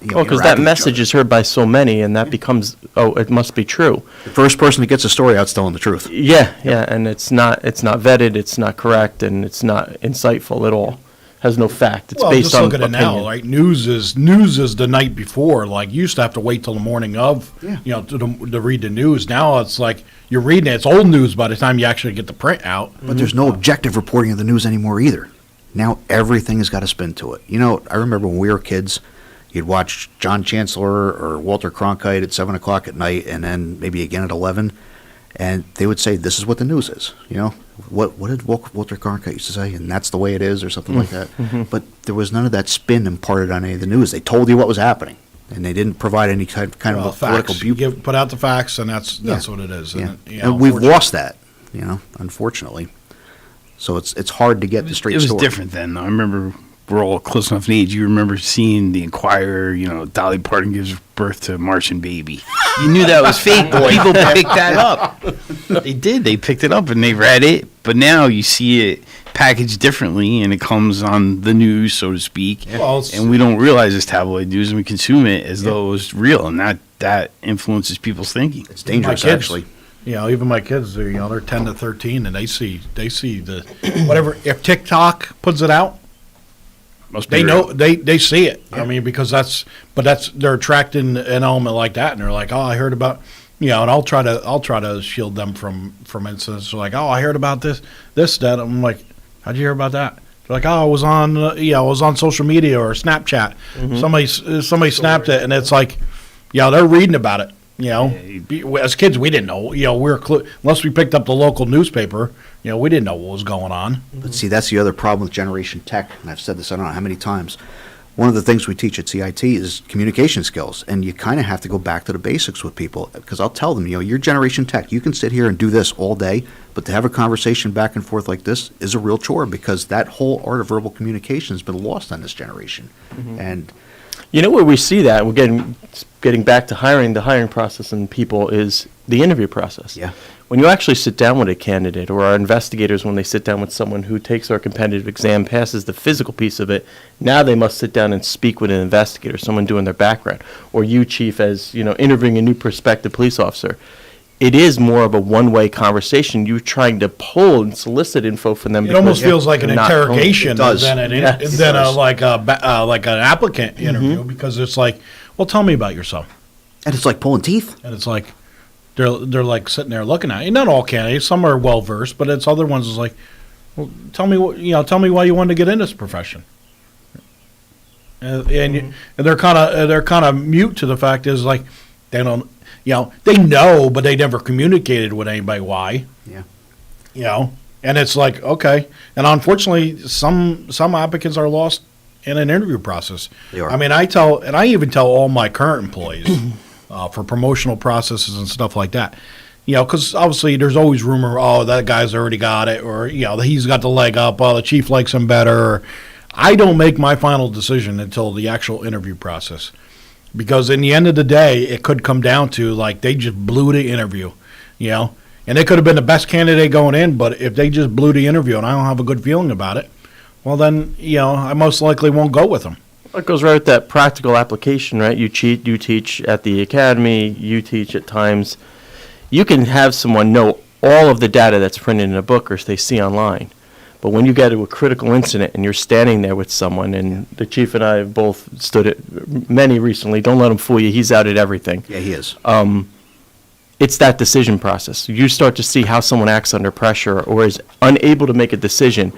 Because that message is heard by so many, and that becomes, it must be true. The first person that gets a story out is telling the truth. Yeah, and it's not vetted, it's not correct, and it's not insightful at all. Has no fact. It's based just on look at it opinion. now. Like news is the night before. Like you used to have to wait till the morning of, to read the news. Now it's like you're reading it. It's old news by the time you actually get the print out. But there's no objective reporting of the news anymore either. Now everything has got a spin to it. I remember when we were kids, you'd watch John Chancellor or Walter Cronkite at 7 o'clock at night, and then maybe again at 11, and they would say, "This is what the news is." What did Walter Cronkite used to say? And that's the way it is, or something like that. But there was none of that spin imparted on any of the news. They told you what was happening, and they didn't provide any kind of a political viewpoint. Put out the facts, and that's what it is. Yeah. And, and we've lost that, unfortunately. So it's hard to get the straight It was story. different then, though. I remember we're all close enough in age. You remember seeing the Inquirer, Dolly Parton gives birth to a Martian baby. You knew that was fake, but people picked that up. They did. They picked it up and they read it. But now you see it packaged differently, and it comes on the news, so to speak. Well, and we don't realize it's tabloid news, and we consume it as though it was real, and that influences people's thinking. It's dangerous, kids, actually. Even my kids, they're 10 to 13, and they see the whatever. If TikTok puts it out, they know they see it. Yeah. I mean, because they're attracting an element like that, and they're like, oh, I heard about, and I'll try to shield them from incidents. They're like, oh, I heard about this, that. I'm like, how'd you hear about that? They're like, oh, I was on social media or Snapchat. Mm-hmm. Somebody snapped it, and it's like, they're reading about it. As kids, we didn't know. Unless we picked up the local newspaper, we didn't know what was going on. But see, that's the other problem with Generation Tech, and I've said this I don't know how many times. One of the things we teach at CIT is communication skills, and you kind of have to go back to the basics with people, because I'll tell them, you're Generation Tech. You can sit here and do this all day, but to have a conversation back and forth like this is a real chore, because that whole art of verbal communication has been lost on this generation. Mm-hmm. And where we see that, we're getting back to the hiring process and people, is the interview process. Yeah. When you actually sit down with a candidate, or our investigators, when they sit down with someone who takes our competitive exam, passes the physical piece of it, now they must sit down and speak with an investigator, someone doing their background, or you, Chief, as interviewing a new prospective police officer. It is more of a one-way conversation. You're trying to pull and solicit info from them. It almost feels like an interrogation than like an applicant interview, because it's like, well, tell me about yourself. And it's like pulling teeth. And it's like they're like sitting there looking at you. Not all candidates, some are well versed, but it's other ones is like, well, tell me why you wanted to get in this profession. And they're kind of mute to the fact is like they don't. They know, but they never communicated with anybody why. Yeah. And it's like, okay. And unfortunately, some applicants are lost in an interview process. They are. I mean, I even tell all my current employees for promotional processes and stuff like that. Because obviously there's always rumor, oh, that guy's already got it, or, he's got the leg up, oh, the chief likes him better. I don't make my final decision until the actual interview process. Because in the end of the day, it could come down to, like, they just blew the interview, and they could have been the best candidate going in, but if they just blew the interview and I don't have a good feeling about it, well, then, I most likely won't go with them. It goes right with that practical application, right? You teach at the academy, you teach at times. You can have someone know all of the data that's printed in a book or they see online. But when you get to a critical incident and you're standing there with someone, and the chief and I have both stood at many recently, don't let him fool you, he's out at everything. Yeah, he is. It's that decision process. You start to see how someone acts under pressure or is unable to make a decision,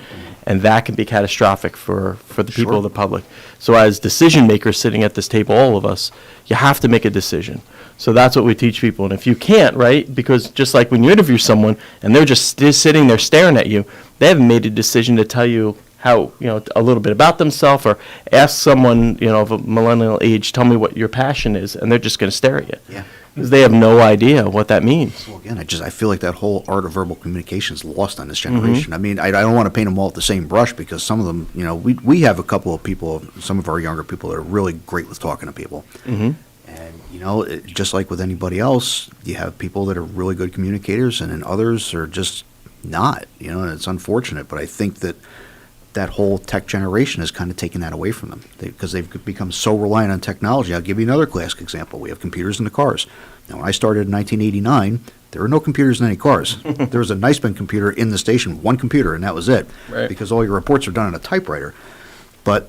and that can be catastrophic for the people of the public. So as decision makers sitting at this table, all of us, you have to make a decision. So that's what we teach people. And if you can't, right, because just like when you interview someone and they're just sitting there staring at you, they haven't made a decision to tell you how, a little bit about themselves, or ask someone, of a millennial age, tell me what your passion is, and they're just going to stare at you. Yeah. Because they have no idea what that means. Well, again, I feel like that whole art of verbal communication is lost on this generation. Mm-hmm. I mean, I don't want to paint them all with the same brush, because some of them, we have a couple of people, some of our younger people that are really great with talking to people. Mm-hmm. And, just like with anybody else, you have people that are really good communicators, and then others are just not, and it's unfortunate. But I think that that whole tech generation is kind of taking that away from them because they've become so reliant on technology. I'll give you another classic example. We have computers in the cars. Now, when I started in 1989, there were no computers in any cars. There was a Niceman computer in the station, one computer, and that was it, Right. because all your reports are done on a typewriter. But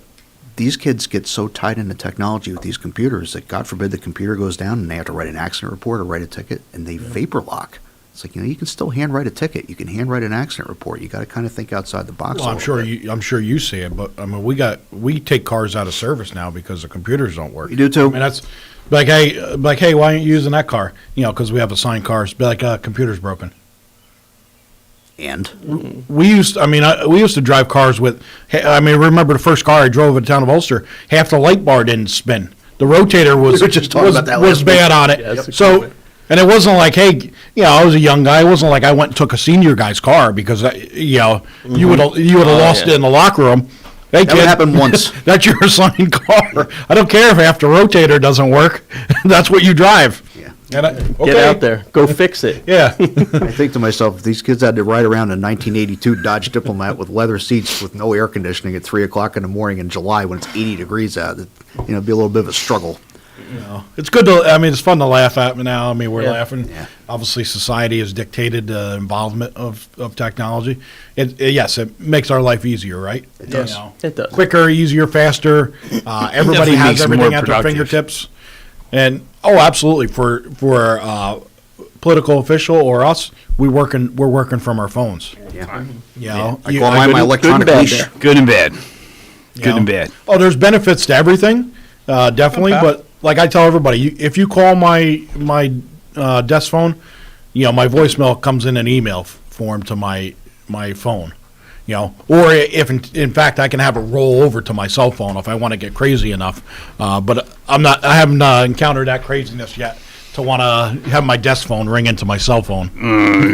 these kids get so tied into technology with these computers that, God forbid, the computer goes down and they have to write an accident report or write a ticket, and they vapor lock. It's like, you can still handwrite a ticket. You can handwrite an accident report. You got to kind of think outside the box. Well, I'm sure you see it, but I mean, we take cars out of service now because the computers don't work. You do too. I mean, that's like, hey, why aren't you using that car? Because we have assigned cars. Be like, computer's broken. And we used to drive cars with. Remember the first car I drove in the town of Ulster? Half the light bar didn't spin. The rotator was We were just talking about that was last bad week. on it. Yes. So. And it wasn't like, hey, I was a young guy. It wasn't like I went and took a senior guy's car because, you would have lost it in the locker room. Hey, That would happen once. That's your assigned car. I don't care if half the rotator doesn't work. That's what you drive. Yeah. Get out there. Go fix it. Yeah. I think to myself, if these kids had to ride around a 1982 Dodge Diplomat with leather seats with no air conditioning at 3 o'clock in the morning in July when it's 80 degrees out, it'd be a little bit of a struggle. It's good to. It's fun to laugh at now. We're Yeah. laughing. Yeah. Obviously, society has dictated the involvement of technology. Yes, it makes our life easier, right? It does. It does. Quicker, easier, faster. Everybody Definitely has makes it everything more at their productive. fingertips. And absolutely, for political official or us, we're working from our phones. Yeah. I call mine my electronic leash. Good and bad. You Good know? and bad. Oh, there's benefits to everything, definitely. Okay. But like I tell everybody, if you call my desk phone, my voicemail comes in an email form to my phone. Or if in fact I can have it roll over to my cell phone if I want to get crazy enough. But I haven't encountered that craziness yet to want to have my desk phone ring into my cell phone.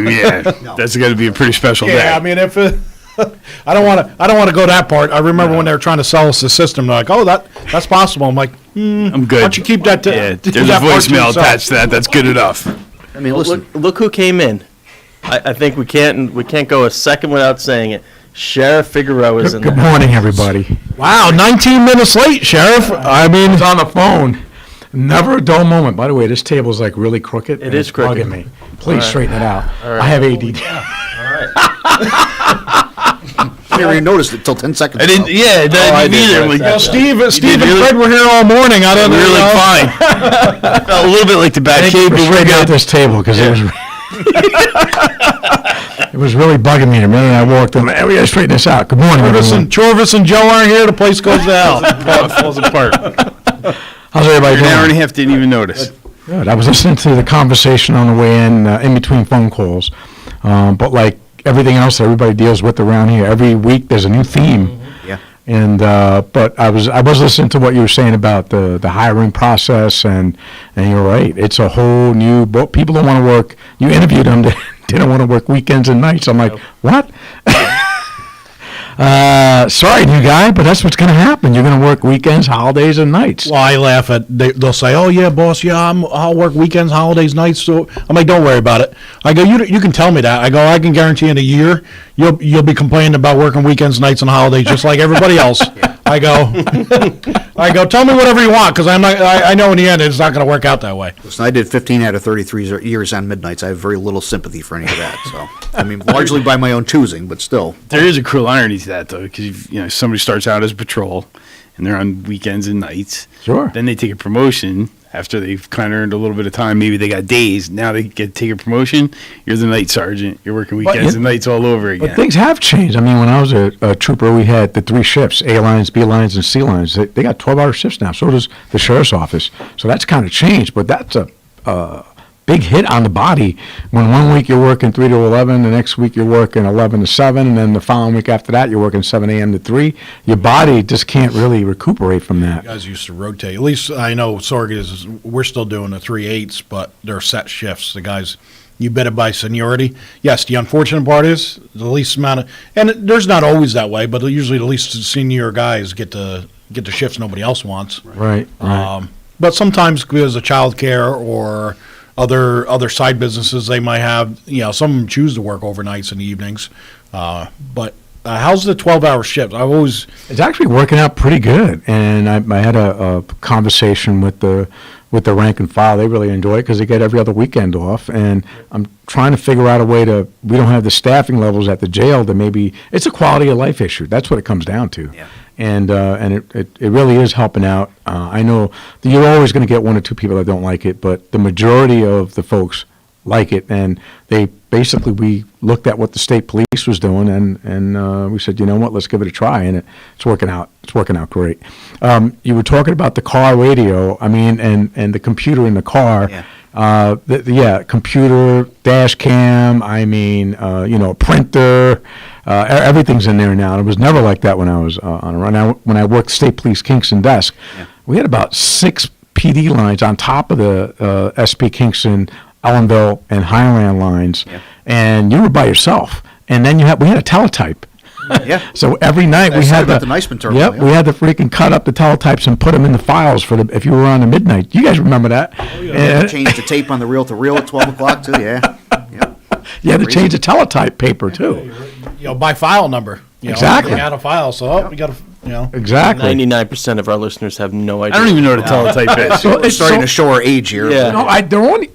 Yeah, that's got to be a pretty special day. Yeah, I mean, if I don't want to go that part. I remember when they were trying to sell us the system. They're like, "Oh, that's possible." I'm like, I'm good. Why don't you keep that? There's a that part to voicemail yourself. attached to that. That's good enough. I mean, Well, listen. look who came in. I think we can't go a second without saying it. Sheriff Figueroa is in Good there. morning, everybody. Wow, 19 minutes late, Sheriff. I mean, it's on the phone. Never a dull moment. By the way, this table's like really crooked. It is it's crooked. bugging me. Please All right. straighten it out. All right. I have ADD. I never even noticed it till 10 seconds I didn't. ago. Yeah, I did neither. notice that. Steve and Fred were here all morning. I don't know. Really fine. Felt a little bit like the Thank Batcave, you for but we're straightening out good. this table because it was really bugging me the minute I walked in. Man, we got to straighten this out. Good morning, everyone. Chorvis and Joe aren't here. The place goes to hell. Falls apart. How's everybody An hour and a doing? half didn't even notice. Good. I was listening to the conversation on the way in between phone calls. But like everything else that everybody deals with around here, every week there's a new theme. Yeah. And but I was listening to what you were saying about the hiring process, and you're right. It's a whole new book. People don't want to work. You interviewed them. They don't want to work weekends and nights. I'm like, what? Sorry, new guy, but that's what's going to happen. You're going to work weekends, holidays, and nights. Well, I laugh at they'll say, "Oh yeah, boss, yeah, I'll work weekends, holidays, nights." So I'm like, "Don't worry about it." I go, "You can tell me that." I go, "I can guarantee in a year you'll be complaining about working weekends, nights, and holidays just like everybody else." I go, "Tell me whatever you want, because I know in the end it's not going to work out that way." Listen, I did 15 out of 33 years on midnights. I have very little sympathy for any of that. So, I mean, largely by my own choosing, but still. There is a cruel irony to that, though, because somebody starts out as patrol, and they're on weekends and nights. Sure. Then they take a promotion after they've kind of earned a little bit of time. Maybe they got days. Now they get to take a promotion. You're the night sergeant. You're working weekends and nights all over again. But things have changed. I mean, when I was a trooper, we had the 3 shifts, A lines, B lines, and C lines. They got 12-hour shifts now. So does the sheriff's office. So that's kind of changed. But that's a big hit on the body when one week you're working 3 to 11, the next week you're working 11 to 7, and then the following week after that you're working 7 a.m. to 3. Your body just can't really recuperate from that. You guys used to rotate. At least I know Sorg we're still doing the 3/8s, but they're set shifts. The guys, you bid it by seniority. Yes, the unfortunate part is the least amount of, and there's not always that way, but usually the least senior guys get the shifts nobody else wants. Right. But sometimes because of childcare or other side businesses they might have, some of them choose to work overnights and evenings. But how's the 12-hour shift? It's actually working out pretty good, and I had a conversation with the rank and file. They really enjoy it because they get every other weekend off, and I'm trying to figure out a way we don't have the staffing levels at the jail to maybe, it's a quality of life issue. That's what it comes down to. Yeah. And it really is helping out. I know that you're always going to get one or two people that don't like it, but the majority of the folks like it, and we looked at what the state police was doing, and we said, you know what, let's give it a try, and it's working out. It's working out great. You were talking about the car radio, and the computer in the car. Yeah. Computer, dash cam, printer, everything's in there now. And it was never like that when I was on a run. When I worked State Police Kingston desk, we had about 6 PD lines on top of the SP Kingston, Ellenville, and Highland lines, and you were by yourself. And then we had a teletype. Yeah. So every night we had the Niceman terminal. Yep, we had to freaking cut up the teletypes and put them in the files if you were on the midnight. You guys remember that? Oh, yeah. And change the tape on the reel to reel at 12 o'clock too. Yeah. You had to change the teletype paper too. By file number. Exactly. We had a file, so we got to. Exactly. 99% of our listeners have no idea. I don't even know what a teletype is. We're starting to show our age here. Yeah. No,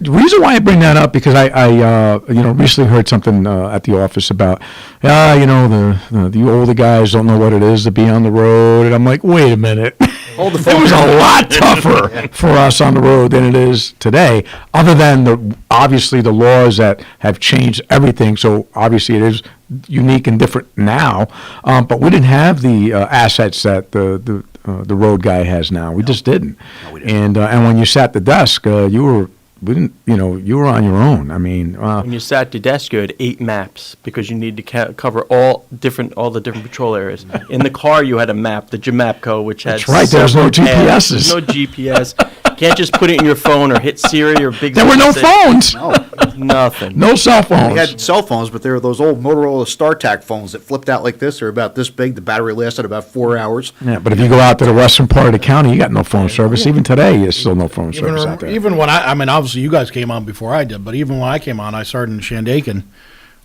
the reason why I bring that up because I recently heard something at the office about, the older guys don't know what it is to be on the road, and I'm like, wait a minute. It was a lot tougher for us on the road than it is today, other than obviously the laws that have changed everything, so obviously it is unique and different now, but we didn't have the assets that the road guy has now. We just didn't. No, we didn't. And when you sat at the desk, you were on your own. When you sat at the desk, you had 8 maps because you need to cover all the different patrol areas. In the car, you had a map, the Jamapco, which had. That's right. There was no GPSs. No GPS. Can't just put it in your phone or hit Siri or Big. There were no phones. No. Nothing. No cell phones. We had cell phones, but they were those old Motorola StarTAC phones that flipped out like this. They're about this big. The battery lasted about 4 hours. Yeah, but if you go out to the western part of the county, you got no phone service. Even today, there's still no phone service out there. Even when obviously you guys came on before I did, but even when I came on, I started in Shandaken.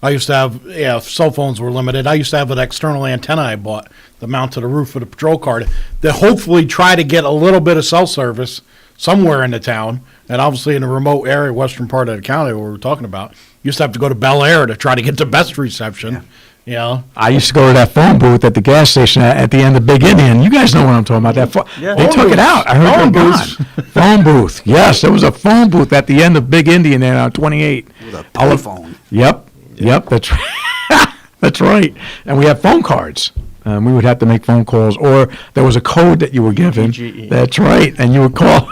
I used to have, cell phones were limited. I used to have an external antenna I bought that mount to the roof of the patrol car to hopefully try to get a little bit of cell service somewhere in the town. And obviously in the remote area, western part of the county where we're talking about, you used to have to go to Bel Air to try to get the best reception. Yeah. I used to go to that phone booth at the gas station at the end of Big Indian. You guys know what I'm talking about. They took it out. I heard they're gone. Phone booth. Yes, there was a phone booth at the end of Big Indian there on 28. With a payphone. Yep, that's right. That's right. And we had phone cards. We would have to make phone calls, or there was a code that you were given. PGE. That's right. And you would call.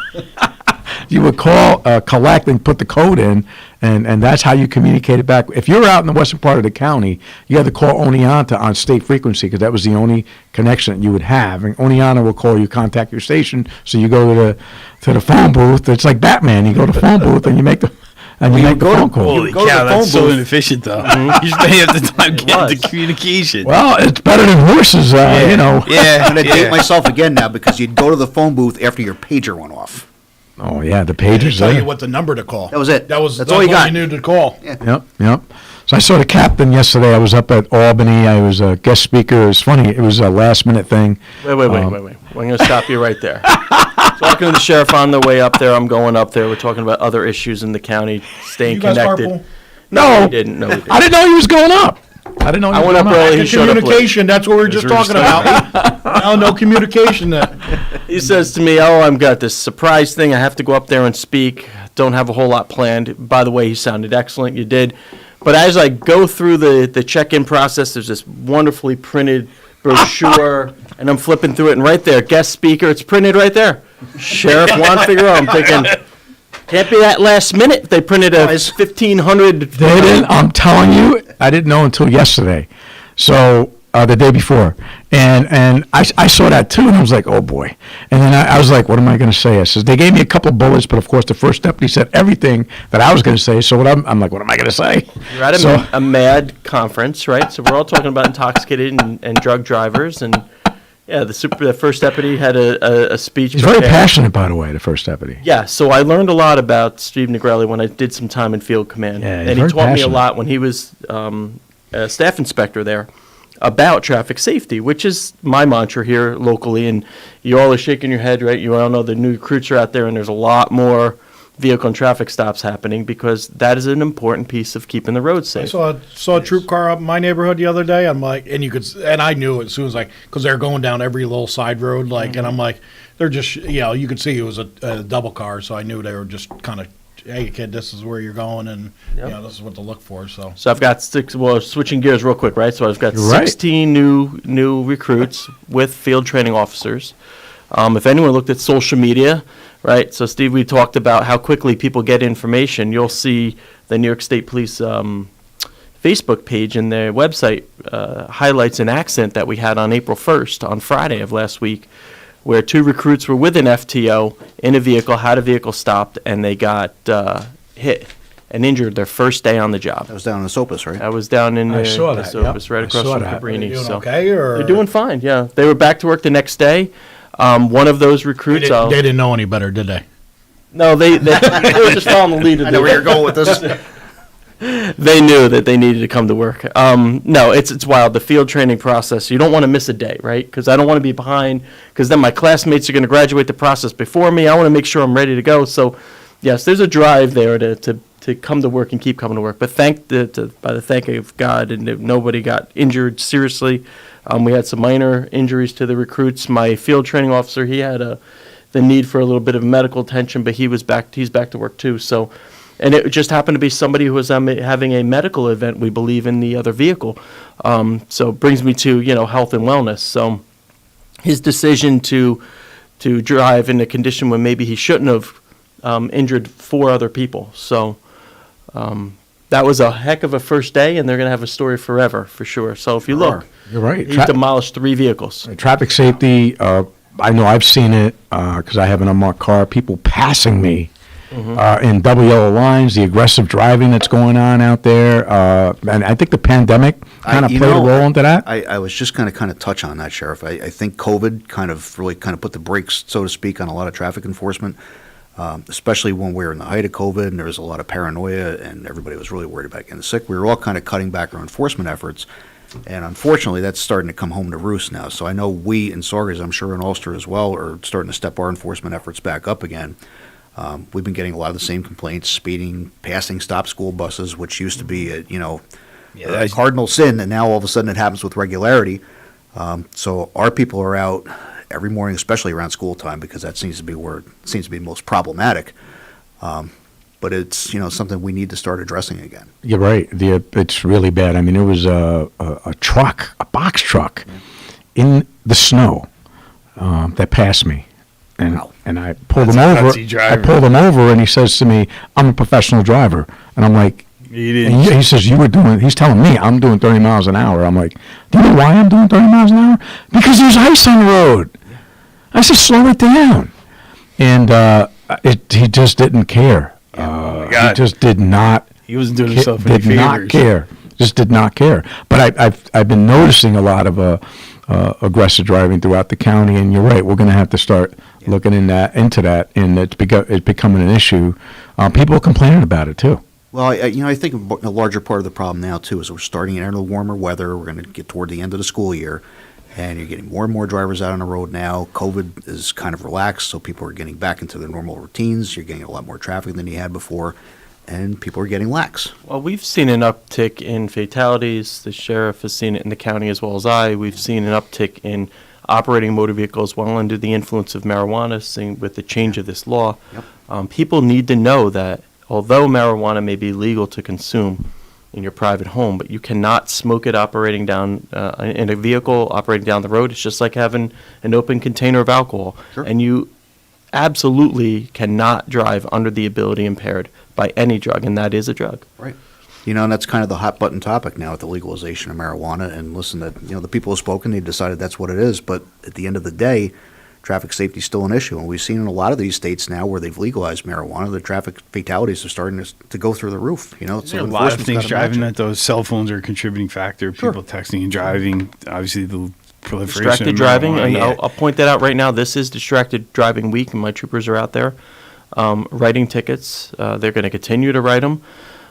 Collect and put the code in, and that's how you communicated back. If you're out in the western part of the county, you had to call Oneonta on state frequency because that was the only connection that you would have. And Oneonta will call you, contact your station, so you go to the phone booth. It's like Batman. You go to the phone booth and you make the phone call. Holy cow, that's so inefficient, though. You spend half the time getting the communication. Well, it's better than horses, Yeah, I'm going to date myself again now because you'd go to the phone booth after your pager went off. Oh, yeah, the pagers. Tell you what the number to call. That was it. That's all you got. You knew to call. Yeah. Yep. So I saw the captain yesterday. I was up at Albany. I was a guest speaker. It was funny. It was a last-minute thing. Wait. I'm going to stop you right there. Talking to the sheriff on the way up there. I'm going up there. We're talking about other issues in the county, staying You guys connected. carpool? No, we didn't. I didn't know he was going up. I didn't know he was went up going up. early. He showed up late. Communication, that's what we were just talking about. No communication. He says to me, I've got this surprise thing. I have to go up there and speak. Don't have a whole lot planned. By the way, he sounded excellent. You did. But as I go through the check-in process, there's this wonderfully printed brochure, and I'm flipping through it, and right there, guest speaker, it's printed right there. Sheriff Juan Figueroa. I'm thinking, can't be that last minute. They printed a 1,500. They didn't. I'm telling you, I didn't know until yesterday. So the day before, and I saw that too, and I was like, oh boy. And then I was like, what am I going to say? I says they gave me a couple of bullets, but of course the first deputy said everything that I was going to say. So I'm like, what am I going to say? You're at a MAD conference, right? So we're all talking about intoxicated and drug drivers, and yeah, the first deputy had a speech. He's very passionate, by the way, the first deputy. Yeah, so I learned a lot about Steve Negrelli when I did some time in field command, Yeah, he's and he very taught me a passionate. lot when he was a staff inspector there. about traffic safety, which is my mantra here locally. And you all are shaking your head, right? You all know the new recruits are out there, and there's a lot more vehicle and traffic stops happening because that is an important piece of keeping the roads safe. I saw a troop car up in my neighborhood the other day. I'm like, and I knew it as soon as because they're going down every little side road, and I'm like, they're just, you could see it was a double car, so I knew they were just kind of, hey kid, this is where you're going, and this is what to look for. So I've got switching gears real quick, right? So I've got 16 new recruits with field training officers. If anyone looked at social media, right? So Steve, we talked about how quickly people get information. You'll see the New York State Police Facebook page and their website highlights an accident that we had on April 1st, on Friday of last week, where 2 recruits were with an FTO in a vehicle, had a vehicle stopped, and they got hit and injured their first day on the job. That was down in Esopus, right? That was down in Esopus, right across from Cabrini. Doing okay, or? They're doing fine, yeah. They were back to work the next day. One of those recruits... They didn't know any better, did they? No, they were just following the lead. I know where you're going with this. They knew that they needed to come to work. No, it's wild. The field training process, you don't want to miss a day, right? Because I don't want to be behind, because then my classmates are going to graduate the process before me. I want to make sure I'm ready to go. So, yes, there's a drive there to come to work and keep coming to work. But by the thank of God, and nobody got injured seriously. We had some minor injuries to the recruits. My field training officer, he had the need for a little bit of medical attention, but he's back to work too. So, and it just happened to be somebody who was having a medical event, we believe, in the other vehicle. So it brings me to, health and wellness. So his decision to drive in a condition when maybe he shouldn't have injured 4 other people. So that was a heck of a first day, and they're going to have a story forever, for sure. So if you look, you're right. He demolished 3 vehicles. Traffic safety, I know I've seen it because I have an unmarked car, people passing me in double yellow lines, the aggressive driving that's going on out there. And I think the pandemic kind of played a role into that. I was just going to kind of touch on that, Sheriff. I think COVID kind of really put the brakes, so to speak, on a lot of traffic enforcement, especially when we were in the height of COVID and there was a lot of paranoia and everybody was really worried about getting sick. We were all kind of cutting back our enforcement efforts. And unfortunately, that's starting to come home to roost now. So I know we in Saugus, I'm sure in Ulster as well, are starting to step our enforcement efforts back up again. We've been getting a lot of the same complaints, speeding, passing stop school buses, which used to be a cardinal sin, and now all of a sudden it happens with regularity. So our people are out every morning, especially around school time, because that seems to be where it seems to be most problematic. But it's something we need to start addressing again. You're right. It's really bad. I mean, there was a truck, a box truck, in the snow that passed me, and I pulled him over. I pulled him over, and he says to me, "I'm a professional driver," and I'm like, he says, he's telling me I'm doing 30 miles an hour. I'm like, do you know why I'm doing 30 miles an hour? Because there's ice on the road. I said, slow it down, and he just didn't care. He just did not. He wasn't doing himself any favors. Did not care. Just did not care. But I've been noticing a lot of aggressive driving throughout the county, and you're right. We're going to have to start looking into that, and it's becoming an issue. People are complaining about it too. Well, I think a larger part of the problem now too is we're starting to enter the warmer weather. We're going to get toward the end of the school year. And you're getting more and more drivers out on the road now. COVID is kind of relaxed, so people are getting back into their normal routines. You're getting a lot more traffic than you had before, and people are getting lax. Well, we've seen an uptick in fatalities. The sheriff has seen it in the county as well as I. We've seen an uptick in operating motor vehicles while under the influence of marijuana, seeing with the change of this law. Yep. People need to know that although marijuana may be legal to consume in your private home, but you cannot smoke it operating down in a vehicle operating down the road. It's just like having an open container of alcohol. Sure. And you absolutely cannot drive under the ability impaired by any drug, and that is a drug. Right. And that's kind of the hot button topic now with the legalization of marijuana. And listen, the people have spoken, they've decided that's what it is. But at the end of the day, traffic safety is still an issue. And we've seen in a lot of these states now where they've legalized marijuana, the traffic fatalities are starting to go through the roof. So there are a lot of things driving that. Those cell phones are a contributing factor. Sure. People texting and driving. Obviously, the proliferation distracted of driving, and yeah. I'll point that out right now. This is Distracted Driving Week, and my troopers are out there writing tickets. They're going to continue to write them.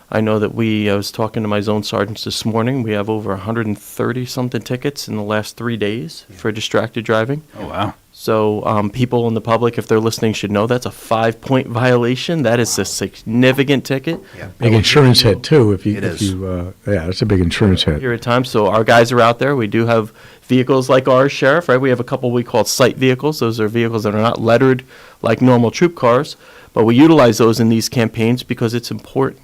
I know that I was talking to my zone sergeants this morning. We have over 130-something tickets in the last 3 days for distracted driving. Oh, wow. So people in the public, if they're listening, should know that's a 5-point violation. That is a significant ticket. Big insurance hit too. If you, It if is. you, yeah, it's a big insurance hit. Period of time. So our guys are out there. We do have vehicles like ours, Sheriff, right? We have a couple we call site vehicles. Those are vehicles that are not lettered like normal troop cars, but we utilize those in these campaigns because it's important.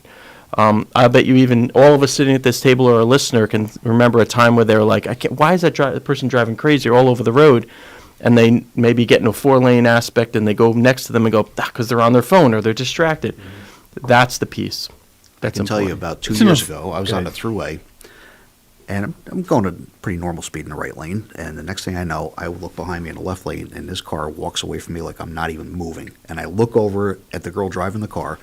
I bet you even all of us sitting at this table or a listener can remember a time where they're like, why is that person driving crazy all over the road? And they maybe get in a 4-lane aspect and they go next to them and go, because they're on their phone or they're distracted. That's the piece. That's I can tell you important. about 2 years ago, I was on the thruway, and I'm going at pretty normal speed in the right lane, and the next thing I know, I look behind me in the left lane, and this car walks away from me like I'm not even moving. And I look over at the girl driving the car,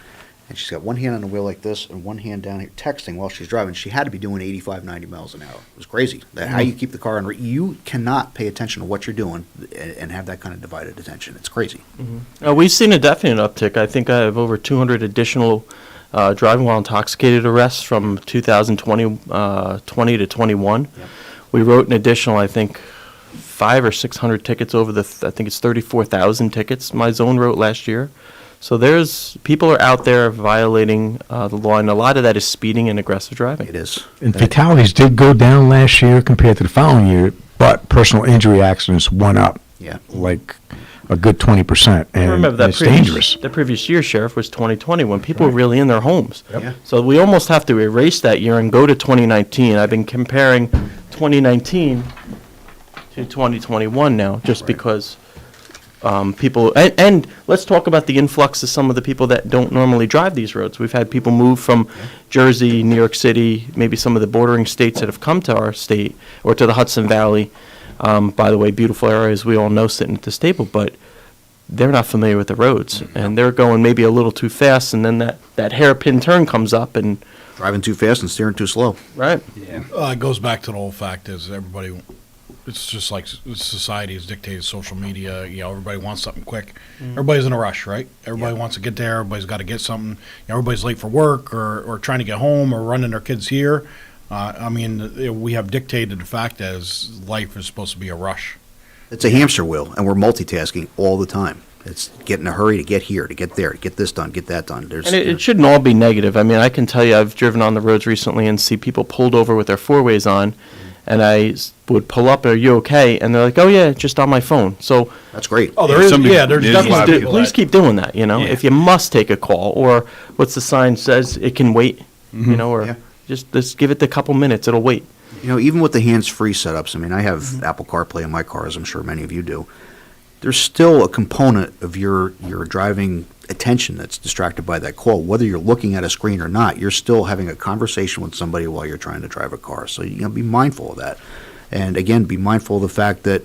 and she's got one hand on the wheel like this and one hand down here texting while she's driving. She had to be doing 85, 90 miles an hour. It was crazy. How you keep the car on, you cannot pay attention to what you're doing and have that kind of divided attention. It's crazy. We've seen a definite uptick. I think I have over 200 additional driving while intoxicated arrests from 2020 20 to 21. We wrote an additional, I think, 500 or 600 tickets over I think it's 34,000 tickets my zone wrote last year. So people are out there violating the law, and a lot of that is speeding and aggressive driving. It is. And fatalities did go down last year compared to the following year, but personal injury accidents went up. Yeah. Like a good 20%. And Remember that it's dangerous. the previous year, Sheriff, was 2020 when people were really in their homes. Yep. Yeah. So we almost have to erase that year and go to 2019. I've been comparing 2019 to 2021 now, just because people, and let's talk about the influx of some of the people that don't normally drive these roads. We've had people move from Jersey, New York City, maybe some of the bordering states that have come to our state or to the Hudson Valley. By the way, beautiful areas we all know sitting at this table, but they're not familiar with the roads, and they're going maybe a little too fast, and then that hairpin turn comes up and Driving too fast and steering too slow. Right. Yeah. It goes back to the whole fact is everybody, it's just like society has dictated social media. Everybody wants something quick. Everybody's in a rush, right? Everybody wants to get there. Everybody's got to get something. Everybody's late for work or trying to get home or running their kids here. We have dictated the fact as life is supposed to be a rush. It's a hamster wheel, and we're multitasking all the time. It's get in a hurry to get here, to get there, to get this done, get that done. And it shouldn't all be negative. I mean, I can tell you I've driven on the roads recently and see people pulled over with their four-ways on, and I would pull up, are you okay? And they're like, oh, yeah, just on my phone. So that's great. Oh, there's definitely please keep doing that, if you must take a call, or what's the sign says, it can wait, or just give it a couple minutes, it'll wait. Even with the hands-free setups, I have Apple CarPlay in my car, as I'm sure many of you do. There's still a component of your driving attention that's distracted by that call. Whether you're looking at a screen or not, you're still having a conversation with somebody while you're trying to drive a car. So, be mindful of that. And again, be mindful of the fact that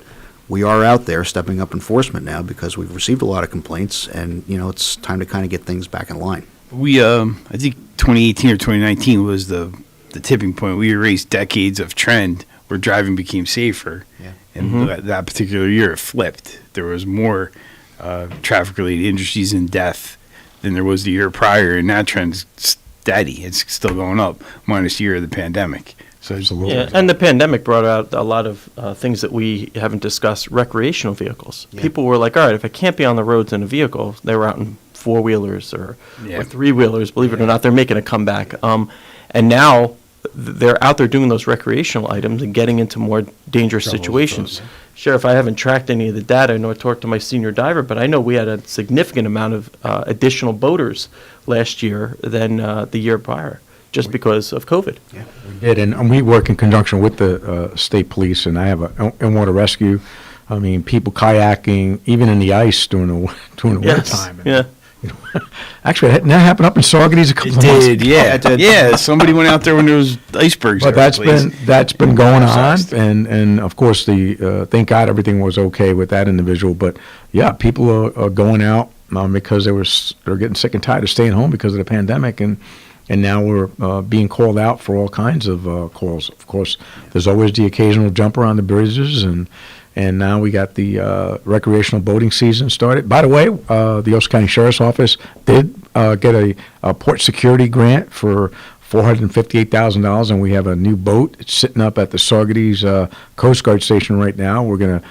we are out there stepping up enforcement now because we've received a lot of complaints, and, it's time to kind of get things back in line. We, I think 2018 or 2019 was the tipping point. We erased decades of trend where driving became safer. Yeah. And that particular year, it flipped. There was more traffic-related injuries and death than there was the year prior, and that trend's steady. It's still going up, minus the year of the pandemic. So there's a little. Yeah, and the pandemic brought out a lot of things that we haven't discussed. Recreational vehicles. Yeah. People were like, all right, if I can't be on the roads in a vehicle, they were out in four-wheelers or three-wheelers. Believe it or not, they're making a comeback. And now they're out there doing those recreational items and getting into more dangerous situations. Sheriff, I haven't tracked any of the data. I know I talked to my senior diver, but I know we had a significant amount of additional boaters last year than the year prior, just because of COVID. Yeah, we did, and we work in conjunction with the state police, and I have a in-water rescue. People kayaking, even in the ice during the winter time. Yeah. Actually, that happened up in Saugerties a couple of months ago. Yeah. Somebody went out there when there was icebergs. But that's been going on, and of course thank God everything was okay with that individual. But yeah, people are going out because they're getting sick and tired of staying home because of the pandemic, and now we're being called out for all kinds of calls. Of course, there's always the occasional jumper on the bridges, and now we got the recreational boating season started. By the way, the Elks County Sheriff's Office did get a port security grant for $458,000, and we have a new boat. It's sitting up at the Saugerties Coast Guard station right now. We're going to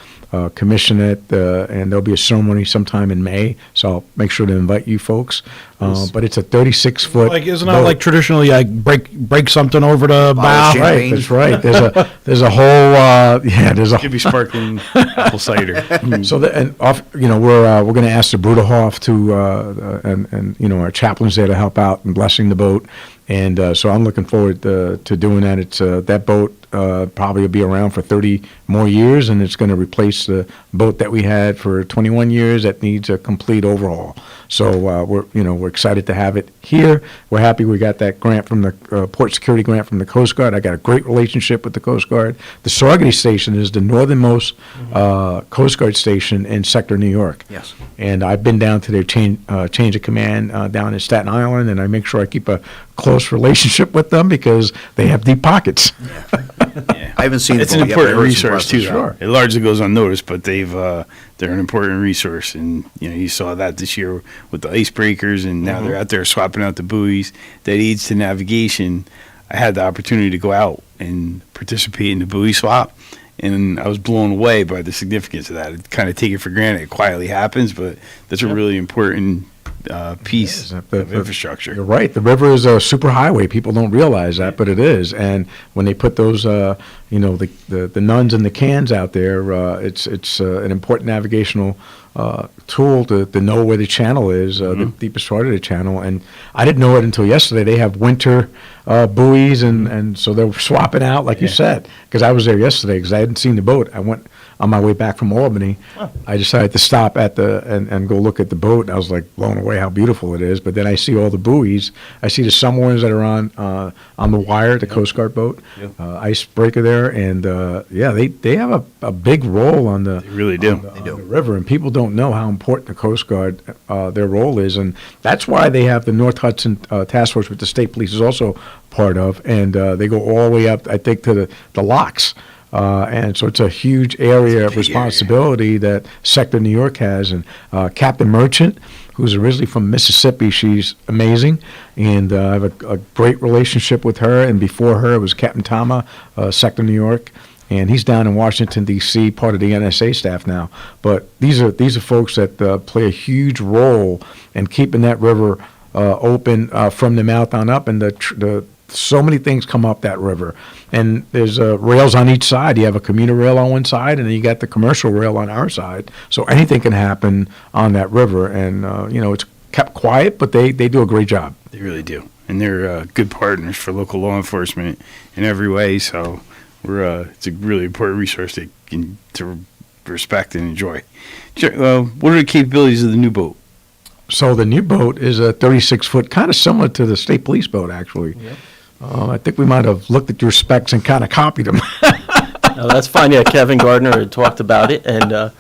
commission it, and there'll be a ceremony sometime in May, so I'll make sure to invite you folks. But it's a 36-foot Like, isn't that like traditionally, like break something over the bow? Right, that's right. There's a whole Give you sparkling apple cider. So we're going to ask the Bruderhof to and our chaplains there to help out in blessing the boat, and so I'm looking forward to doing that. It's that boat probably will be around for 30 more years, and it's going to replace the boat that we had for 21 years that needs a complete overhaul. So we're excited to have it here. We're happy we got that grant from the port security grant from the Coast Guard. I got a great relationship with the Coast Guard. The Saugerty station is the northernmost Coast Guard station in Sector New York. Yes. And I've been down to their change of command down in Staten Island, and I make sure I keep a close relationship with them because they have deep pockets. I haven't seen It's the an boat yet, but I important heard it's resource too. impressive. Though. It largely goes unnoticed, but they're an important resource, and you saw that this year with the icebreakers, and now they're out there swapping out the buoys that aids to navigation. I had the opportunity to go out and participate in the buoy swap, and I was blown away by the significance of that. I kind of take it for granted; it quietly happens, but that's a really important piece of infrastructure. You're right. The river is a super highway. People don't realize that, but it is. And when they put those, the nuns and the cans out there, it's an important navigational tool to know where the channel is, the deepest part of the channel. And I didn't know it until yesterday. They have winter buoys, and so they're swapping out, like you said, because I was there yesterday because I hadn't seen the boat. I went on my way back from Albany. I decided to stop at and go look at the boat. I was like blown away how beautiful it is. But then I see all the buoys. I see the some ones that are on the wire, the Coast Guard boat, icebreaker there, and they have a big role on the the river, and people don't know how important the Coast Guard their role is, and that's why they have the North Hudson Task Force, which the state police is also part of, and they go all the way up, I think, to the locks. And so it's a huge area of responsibility that Sector New York has. And Captain Merchant, who's originally from Mississippi, she's amazing. And I have a great relationship with her. And before her, it was Captain Tama, Sector New York. And he's down in Washington, D.C., part of the NSA staff now. But these are folks that play a huge role in keeping that river open from the mouth on up. And so many things come up that river, and there's rails on each side. You have a commuter rail on one side, and then you got the commercial rail on our side. So anything can happen on that river, and it's kept quiet, but they do a great job. They really do, and they're good partners for local law enforcement in every way. So it's a really important resource to respect and enjoy. What are the capabilities of the new boat? So the new boat is a 36-foot, kind of similar to the state police boat, actually. Yep. I think we might have looked at your specs and kind of copied them. No, that's fine. Yeah, Kevin Gardner had talked about it, and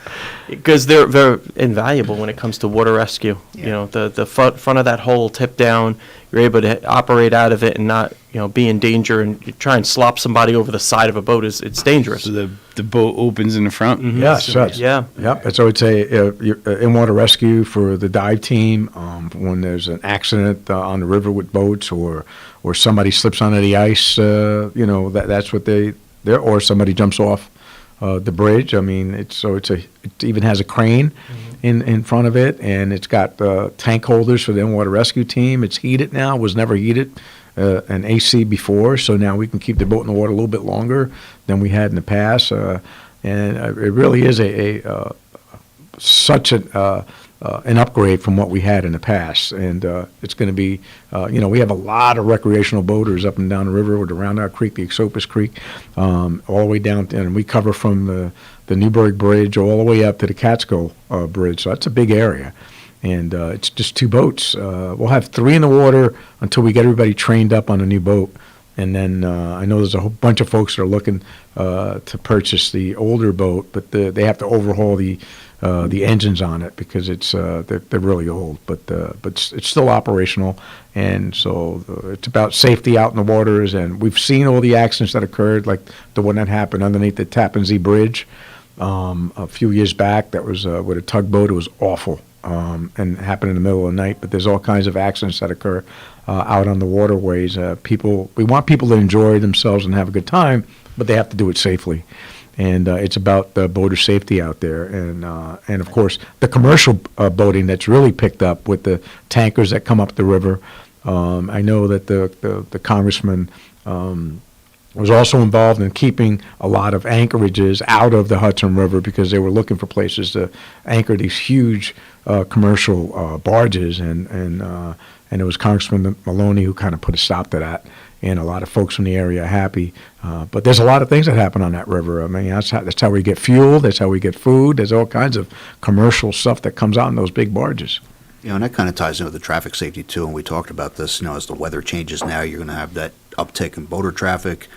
because they're very invaluable when it comes to water rescue. Yeah. The front of that hole tipped down, you're able to operate out of it and not be in danger. And you try and slop somebody over the side of a boat it's dangerous. So the boat opens in the front. Mm-hmm. Yes, yeah. Yep. And so it's in-water rescue for the dive team when there's an accident on the river with boats or somebody slips onto the ice. That's what they're, or somebody jumps off the bridge. I mean, it even has a crane in front of it, and it's got tank holders for the in-water rescue team. It's heated now. Was never heated. An AC before, so now we can keep the boat in the water a little bit longer than we had in the past. And it really is such an upgrade from what we had in the past. And it's going to be, we have a lot of recreational boaters up and down the river with the Rondeau Creek, the Exopus Creek, all the way down, and we cover from the Newburgh Bridge all the way up to the Catskill Bridge. So that's a big area. And it's just two boats. We'll have three in the water until we get everybody trained up on a new boat. And then I know there's a whole bunch of folks that are looking to purchase the older boat, but they have to overhaul the engines on it because they're really old. But it's still operational, and so it's about safety out in the waters. And we've seen all the accidents that occurred, like the one that happened underneath the Tappan Zee Bridge a few years back. That was with a tugboat. It was awful. and happen in the middle of the night. But there's all kinds of accidents that occur out on the waterways. We want people to enjoy themselves and have a good time, but they have to do it safely. And it's about the boater safety out there, and of course the commercial boating that's really picked up with the tankers that come up the river. I know that the congressman was also involved in keeping a lot of anchorages out of the Hudson River because they were looking for places to anchor these huge commercial barges, and it was Congressman Maloney who kind of put a stop to that. And a lot of folks from the area are happy. But there's a lot of things that happen on that river. I mean, that's how we get fuel. That's how we get food. There's all kinds of commercial stuff that comes out in those big barges. And that kind of ties into the traffic safety, too. And we talked about this, as the weather changes now, you're going to have that uptick in boater traffic,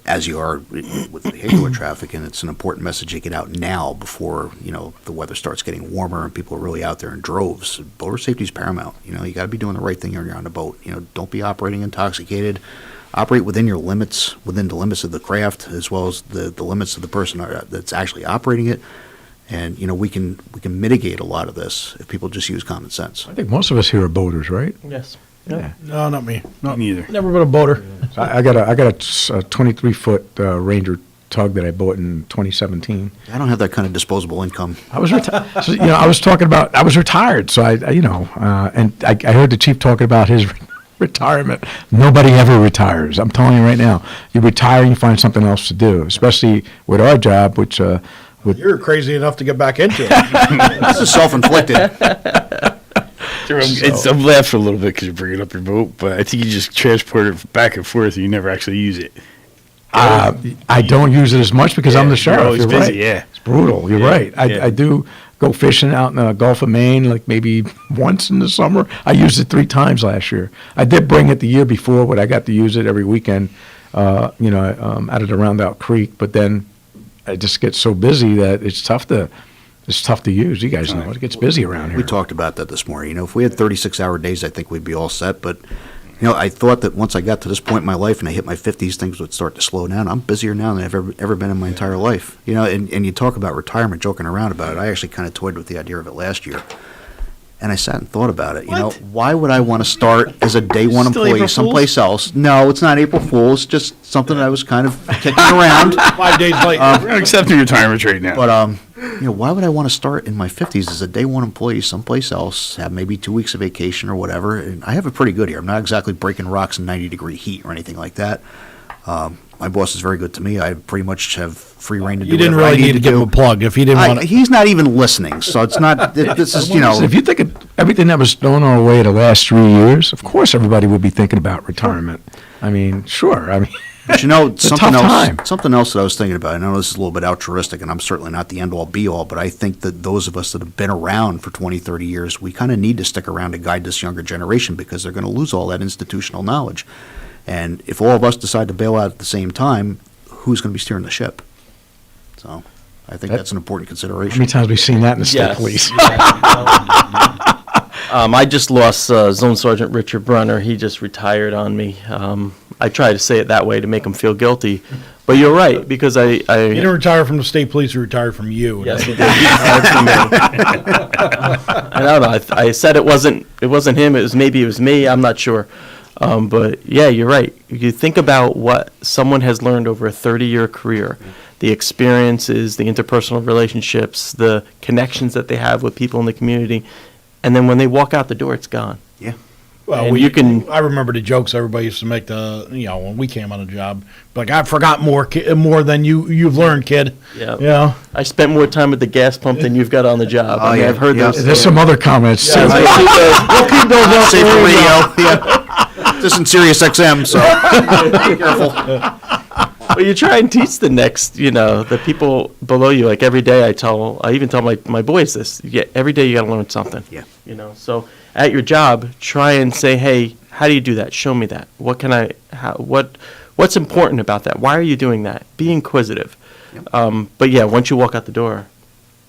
as you are with vehicular traffic. And it's an important message to get out now before, the weather starts getting warmer and people are really out there in droves. Boater safety is paramount. You got to be doing the right thing when you're on the boat. Don't be operating intoxicated. Operate within your limits, within the limits of the craft, as well as the limits of the person that's actually operating it. And, we can mitigate a lot of this if people just use common sense. I think most of us here are boaters, right? Yes. Yeah. No, not me. Not neither. Never been a boater. So I got a 23-foot Ranger tug that I bought in 2017. I don't have that kind of disposable income. I was retired. So, I was retired. So and I heard the chief talking about his retirement. Nobody ever retires. I'm telling you right now. You retire and you find something else to do, especially with our job, which. You're crazy enough to get back into it. This is self-inflicted. I'm laughing a little bit because you're bringing up your boat, but I think you just transport it back and forth and you never actually use it. I don't use it as much because I'm the sheriff. You're You're busy, right. yeah. It's brutal. You're right. I do go fishing out in the Gulf of Maine, like maybe once in the summer. I used it 3 times last year. I did bring it the year before, but I got to use it every weekend, out of the Rondeau Creek. But then I just get so busy that it's tough to use. You guys know it gets busy around here. We talked about that this morning. If we had 36-hour days, I think we'd be all set. But, I thought that once I got to this point in my life and I hit my 50s, things would start to slow down. I'm busier now than I've ever been in my entire life. And you talk about retirement, joking around about it. I actually kind of toyed with the idea of it last year. And I sat and thought about it. Why would I want to start as a day one employee someplace else? No, it's not April Fool's. Just something that I was kind of kicking around. 5 days late. We're accepting retirement right now. But why would I want to start in my 50s as a day one employee someplace else? Have maybe 2 weeks of vacation or whatever. And I have it pretty good here. I'm not exactly breaking rocks in 90-degree heat or anything like that. My boss is very good to me. I pretty much have free reign to do whatever I need to do. You didn't really need to give him a plug if he didn't want to. He's not even listening, so it's not. This is, If you think of everything that was thrown our way the last 3 years, of course everybody would be thinking about retirement. I mean, sure. I mean, but it's a something tough else. time. Something else that I was thinking about. I know this is a little bit altruistic, and I'm certainly not the end-all, be-all. But I think that those of us that have been around for 20, 30 years, we kind of need to stick around to guide this younger generation because they're going to lose all that institutional knowledge. And if all of us decide to bail out at the same time, who's going to be steering the ship? So I think that's an important consideration. How many times have we seen that in the state police? I just lost Zone Sergeant Richard Brunner. He just retired on me. I try to say it that way to make him feel guilty. But you're right, because He didn't retire from the state police, he retired from you. Yes, he did. He retired from me. I don't know. I said it wasn't him. Maybe it was me. I'm not sure. But yeah, you're right. You think about what someone has learned over a 30-year career, the experiences, the interpersonal relationships, the connections that they have with people in the community, and then when they walk out the door, it's gone. Yeah. Well, I remember the jokes everybody used to make when we came on the job. Like, I forgot more than you've learned, kid. Yeah. I spent more time at the gas pump than you've got on the job. Oh, yeah. I've heard those. There's some other comments too. We'll keep those up for radio. Yeah. This is Sirius XM, so be careful. Well, you try and teach the next, the people below you. Like every day, I even tell my boys this. Every day you got to learn something. Yeah. So at your job, try and say, hey, how do you do that? Show me that. What's important about that? Why are you doing that? Be inquisitive. Yep. But yeah, once you walk out the door,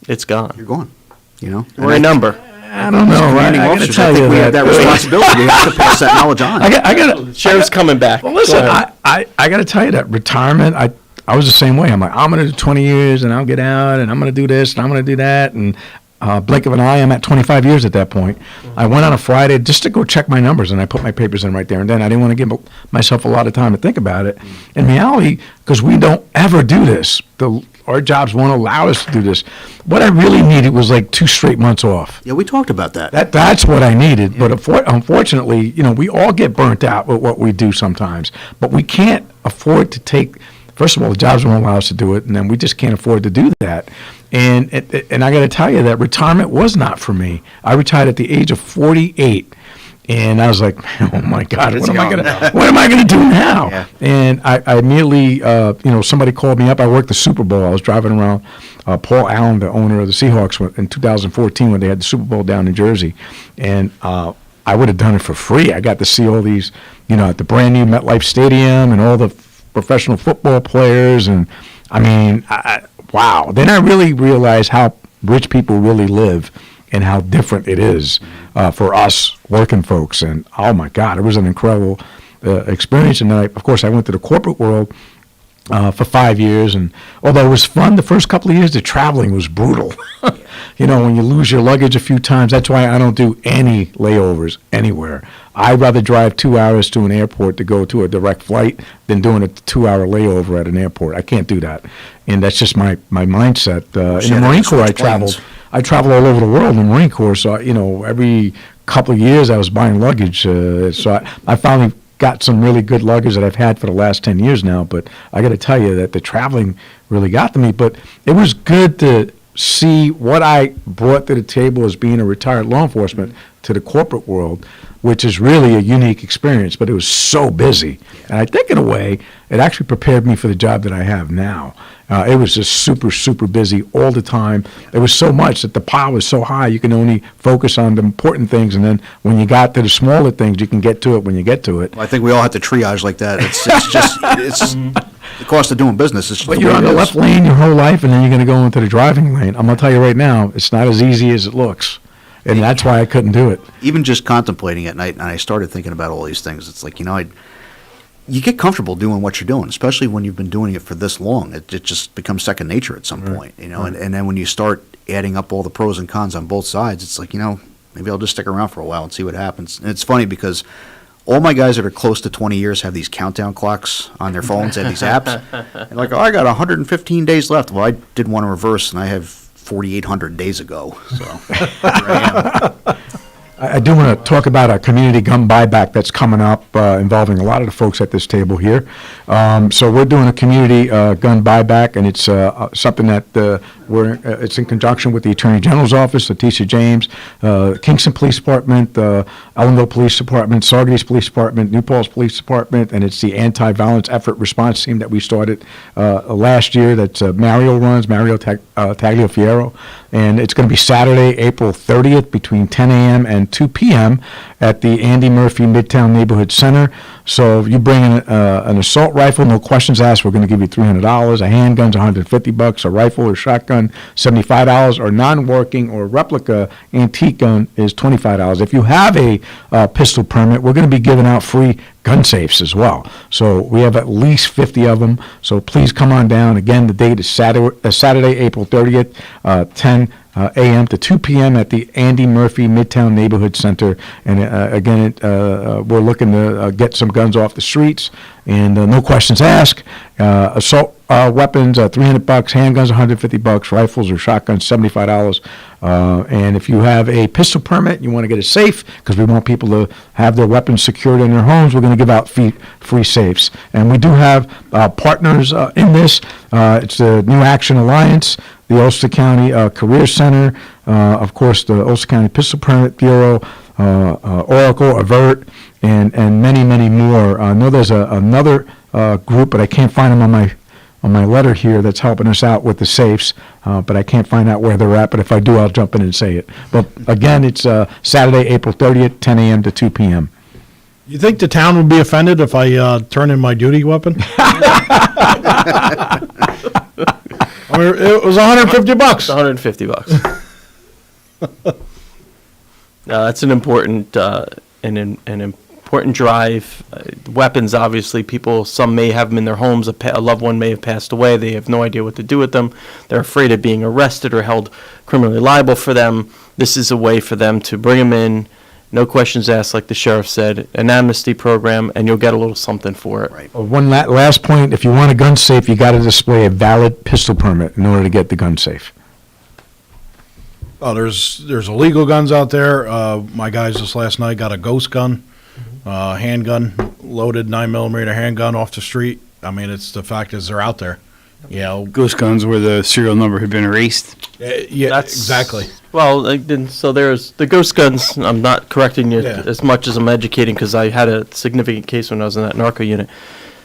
it's gone. You're gone. We're a number. I don't know. I got to tell you we have that responsibility. We have to pass that knowledge on. I got Sheriff's coming back. Well, listen, I got to tell you that retirement. I was the same way. I'm like, I'm going to do 20 years and I'll get out and I'm going to do this and I'm going to do that. And blink of an eye, I'm at 25 years at that point. I went on a Friday just to go check my numbers, and I put my papers in right there and then. I didn't want to give myself a lot of time to think about it. In reality, because we don't ever do this, our jobs won't allow us to do this. What I really needed was like 2 straight months off. Yeah, we talked about that. That's what I needed. Yeah. But unfortunately, we all get burnt out with what we do sometimes. But we can't afford to take. First of all, the jobs won't allow us to do it, and then we just can't afford to do that. And I got to tell you that retirement was not for me. I retired at the age of 48, and I was like, oh my God, what am I gonna do now? Yeah. And I immediately, somebody called me up. I worked the Super Bowl. I was driving around. Paul Allen, the owner of the Seahawks, in 2014 when they had the Super Bowl down in Jersey, and I would have done it for free. I got to see all these, at the brand new MetLife Stadium and all the professional football players, and I mean, wow. Then I really realized how rich people really live and how different it is for us working folks. And oh my God, it was an incredible experience. And then, of course, I went to the corporate world for 5 years, and although it was fun the first couple of years, the traveling was brutal. When you lose your luggage a few times, that's why I don't do any layovers anywhere. I'd rather drive 2 hours to an airport to go to a direct flight than doing a 2-hour layover at an airport. I can't do that, and that's just my mindset. In the Marine Corps, I traveled all over the world in the Marine Corps, so every couple of years I was buying luggage. So I finally got some really good luggage that I've had for the last 10 years now, but I got to tell you that the traveling really got to me. But it was good to see what I brought to the table as being a retired law enforcement to the corporate world, which is really a unique experience, but it was so busy. And I think in a way, it actually prepared me for the job that I have now. It was just super, super busy all the time. There was so much that the pile was so high, you can only focus on the important things, and then when you got to the smaller things, you can get to it when you get to it. Well, I think we all have to triage like that. It's the cost of doing business. It's just but you're on the left lane your whole life, and then you're going to go into the driving lane. I'm going to tell you right now, it's not as easy as it looks. And that's why I couldn't do it. Even just contemplating it, and I started thinking about all these things. It's like, you get comfortable doing what you're doing, especially when you've been doing it for this long. It just becomes second nature at some point, Right. And then when you start adding up all the pros and cons on both sides, it's like, maybe I'll just stick around for a while and see what happens. And it's funny because all my guys that are close to 20 years have these countdown clocks on their phones, have these apps. And like, I got 115 days left. Well, I did one in reverse, and I have 4,800 days ago. So here I am. I do want to talk about a community gun buyback that's coming up involving a lot of the folks at this table here. So we're doing a community gun buyback, and it's something that it's in conjunction with the Attorney General's office, Letitia James, Kingston Police Department, Ellendale Police Department, Saugerties Police Department, New Paltz Police Department, and it's the Anti-Violence Effort Response Team that we started last year. That's Mario Tagliafiero, and it's going to be Saturday, April 30th, between 10 a.m. and 2 p.m. at the Andy Murphy Midtown Neighborhood Center. So if you bring in an assault rifle, no questions asked, we're going to give you $300. A handgun's $150. A rifle or shotgun, $75. Or non-working or replica antique gun is $25. If you have a pistol permit, we're going to be giving out free gun safes as well. So we have at least 50 of them. So please come on down. Again, the date is Saturday, April 30th, 10 a.m. to 2 p.m. at the Andy Murphy Midtown Neighborhood Center. And again, we're looking to get some guns off the streets, and no questions asked. Assault weapons, $300. Handguns, $150. Rifles or shotguns, $75. And if you have a pistol permit, you want to get a safe, because we want people to have their weapons secured in their homes, we're going to give out free safes. And we do have partners in this. It's the New Action Alliance, the Ulster County Career Center, of course, the Ulster County Pistol Permit Bureau, Oracle, Avert, and many, many more. I know there's another group, but I can't find them on my letter here, that's helping us out with the safes, but I can't find out where they're at. But if I do, I'll jump in and say it. But again, it's Saturday, April 30th, 10 a.m. to 2 p.m. You think the town would be offended if I turn in my duty weapon? I mean, it was $150. $150. That's an important important drive. Weapons, obviously, some may have them in their homes. A loved one may have passed away. They have no idea what to do with them. They're afraid of being arrested or held criminally liable for them. This is a way for them to bring them in, no questions asked, like the sheriff said, an amnesty program, and you'll get a little something for it. Right. One last point, if you want a gun safe, you got to display a valid pistol permit in order to get the gun safe. Oh, there's illegal guns out there. My guys just last night got a ghost gun, handgun, loaded 9mm handgun off the street. I mean, it's the fact is they're out there. You know, Ghost guns where the serial number had been erased. yeah, exactly. Well, so there's the ghost guns. I'm not correcting you as much as I'm educating, because I had a significant case when I was in that narco unit.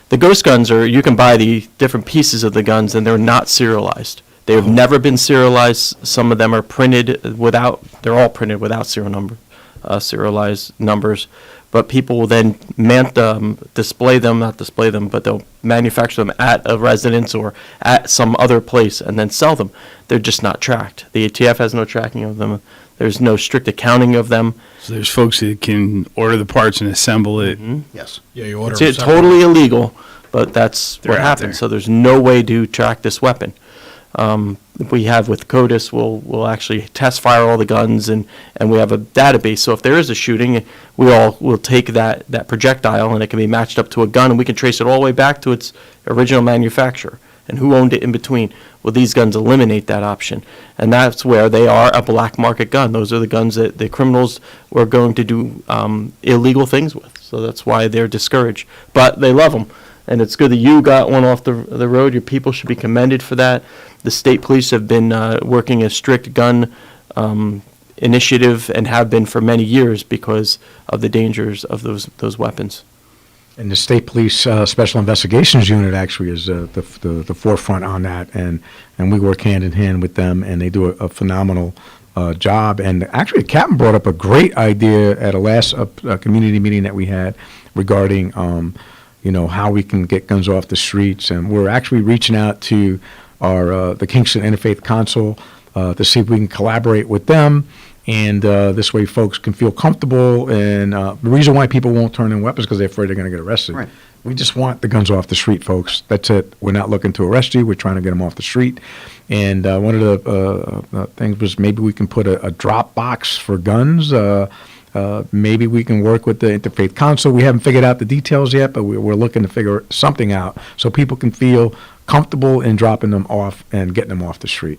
The ghost guns you can buy the different pieces of the guns, and they're not serialized. They have never been serialized. Some of them are printed without, they're all printed without serialized numbers. But people will then display them, not display them, but they'll manufacture them at a residence or at some other place and then sell them. They're just not tracked. The ATF has no tracking of them. There's no strict accounting of them. So there's folks that can order the parts and assemble it. Yes. Yeah, you order It's them totally illegal, but that's They're what out happens. there. So there's no way to track this weapon. We have with CODIS, we'll actually test fire all the guns, and we have a database. So if there is a shooting, we'll take that projectile, and it can be matched up to a gun, and we can trace it all the way back to its original manufacturer and who owned it in between. Well, these guns eliminate that option, and that's where they are a black market gun. Those are the guns that the criminals were going to do illegal things with. So that's why they're discouraged. But they love them, and it's good that you got one off the road. Your people should be commended for that. The state police have been working a strict gun initiative and have been for many years because of the dangers of those weapons. And the State Police Special Investigations Unit actually is the forefront on that, and we work hand in hand with them, and they do a phenomenal job. And actually, the captain brought up a great idea at a last community meeting that we had regarding, how we can get guns off the streets. And we're actually reaching out to the Kingston Interfaith Council to see if we can collaborate with them. And this way folks can feel comfortable. And the reason why people won't turn in weapons is because they're afraid they're going to get arrested. Right. We just want the guns off the street, folks. That's it. We're not looking to arrest you. We're trying to get them off the street. And one of the things was maybe we can put a drop box for guns. Maybe we can work with the Interfaith Council. We haven't figured out the details yet, but we're looking to figure something out so people can feel comfortable in dropping them off and getting them off the street.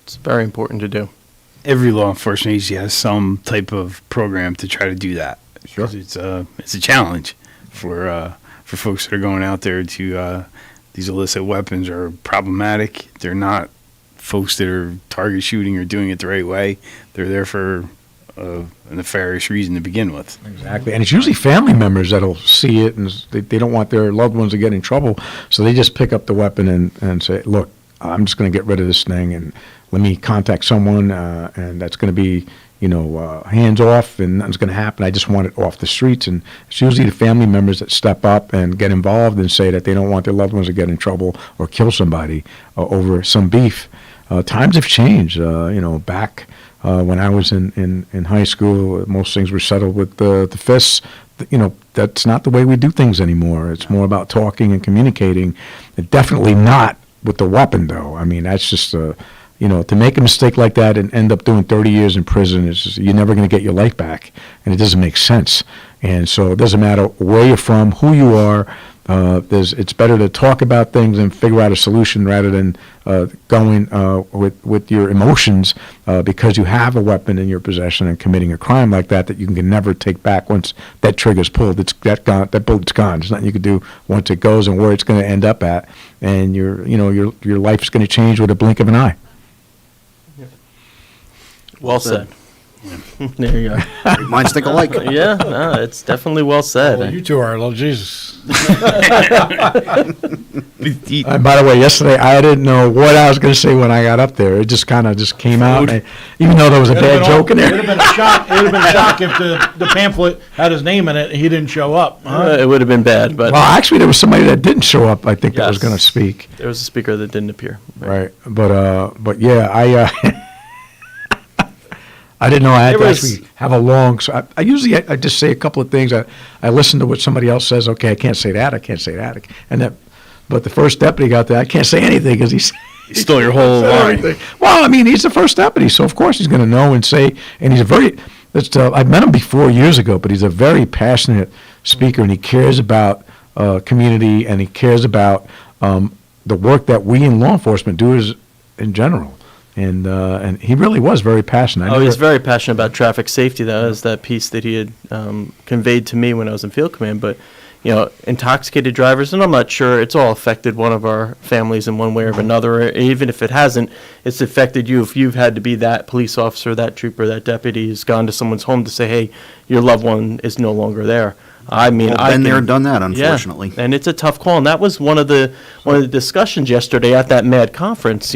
It's very important to do. Every law enforcement agency has some type of program to try to do that. Sure. It's a challenge for folks that are going out there to these illicit weapons are problematic. They're not folks that are target shooting or doing it the right way. They're there for a nefarious reason to begin with. Exactly. And it's usually family members that'll see it, and they don't want their loved ones to get in trouble, so they just pick up the weapon and say, look, I'm just going to get rid of this thing, and let me contact someone, and that's going to be, hands off, and nothing's going to happen. I just want it off the streets. And it's usually the family members that step up and get involved and say that they don't want their loved ones to get in trouble or kill somebody over some beef. Times have changed. Back when I was in high school, most things were settled with the fists. That's not the way we do things anymore. It's more about talking and communicating, and definitely not with the weapon, though. I mean, that's just to make a mistake like that and end up doing 30 years in prison is just, you're never going to get your life back, and it doesn't make sense. And so it doesn't matter where you're from, who you are. It's better to talk about things and figure out a solution rather than going with your emotions because you have a weapon in your possession and committing a crime like that you can never take back once that trigger's pulled. That bullet's gone. There's nothing you can do once it goes and where it's going to end up at, and your life's going to change with a blink of an eye. Well said. There you go. Minds think alike. Yeah, no, it's definitely well said. Well, you two are, Lord Jesus. And by the way, yesterday I didn't know what I was going to say when I got up there. It just kind of came out, even though there was a bad joke in there. It would have been a shock. It would have been a shock if the pamphlet had his name in it and he didn't show up. Huh? It would have been bad, but well, actually, there was somebody that didn't show up. I think that was going to speak. There was a speaker that didn't appear. Right, but yeah, I didn't know I had It to was- actually have a long, so I usually, I just say a couple of things. I listen to what somebody else says, okay, I can't say that, I can't say that. But the first deputy got that, I can't say anything because He stole your whole line. Well, I mean, he's the first deputy, so of course he's going to know and say, and he's a very, I've met him before years ago, but he's a very passionate speaker, and he cares about community, and he cares about the work that we in law enforcement do in general. And he really was very passionate. He's very passionate about traffic safety. That was that piece that he had conveyed to me when I was in field command. But, intoxicated drivers, and I'm not sure it's all affected one of our families in one way or another. Or even if it hasn't, it's affected you. If you've had to be that police officer, that trooper, that deputy who's gone to someone's home to say, hey, your loved one is no longer there. I mean, Well, been there and done that, unfortunately. Yeah, and it's a tough call. And that was one of the discussions yesterday at that MAD conference,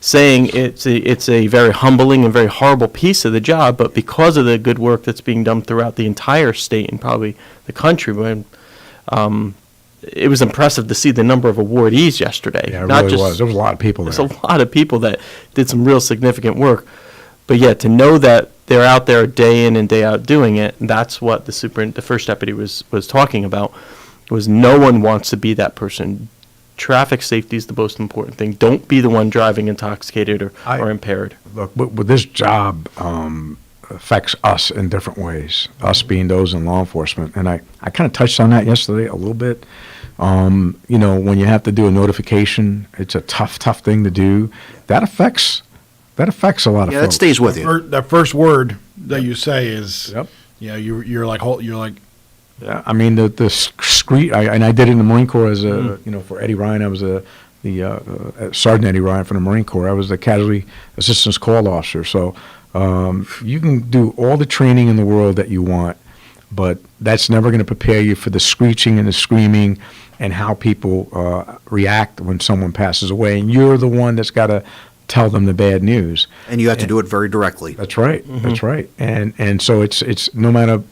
saying it's a very humbling and very horrible piece of the job, but because of the good work that's being done throughout the entire state and probably the country, it was impressive to see the number of awardees yesterday. Yeah, it really was. There was a lot of people there. There's a lot of people that did some real significant work. But yeah, to know that they're out there day in and day out doing it, that's what the first deputy was talking about, was no one wants to be that person. Traffic safety is the most important thing. Don't be the one driving intoxicated or impaired. Look, with this job affects us in different ways, us being those in law enforcement. And I kind of touched on that yesterday a little bit. When you have to do a notification, it's a tough thing to do. That affects a lot of folks. Yeah, that stays with you. That first word that you say is, you're like. Yeah, I mean the screech, and I did it in the Marine Corps as for Eddie Ryan. I was the Sergeant Eddie Ryan from the Marine Corps. I was the Casualty Assistance Call Officer. So you can do all the training in the world that you want, but that's never going to prepare you for the screeching and the screaming and how people react when someone passes away. And you're the one that's got to tell them the bad news. And you have to do it very directly. That's right. Mm-hmm. That's right. And so it's no matter,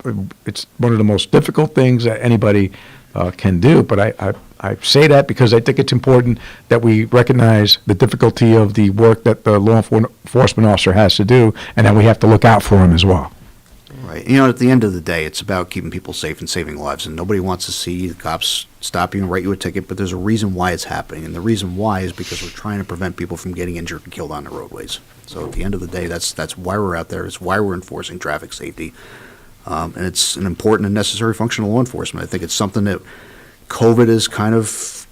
it's one of the most difficult things that anybody can do. But I say that because I think it's important that we recognize the difficulty of the work that the law enforcement officer has to do, and that we have to look out for him as well. Right. At the end of the day, it's about keeping people safe and saving lives. And nobody wants to see the cops stop you and write you a ticket, but there's a reason why it's happening. And the reason why is because we're trying to prevent people from getting injured and killed on the roadways. So at the end of the day, that's why we're out there. It's why we're enforcing traffic safety. And it's an important and necessary function of law enforcement. I think it's something that COVID has kind of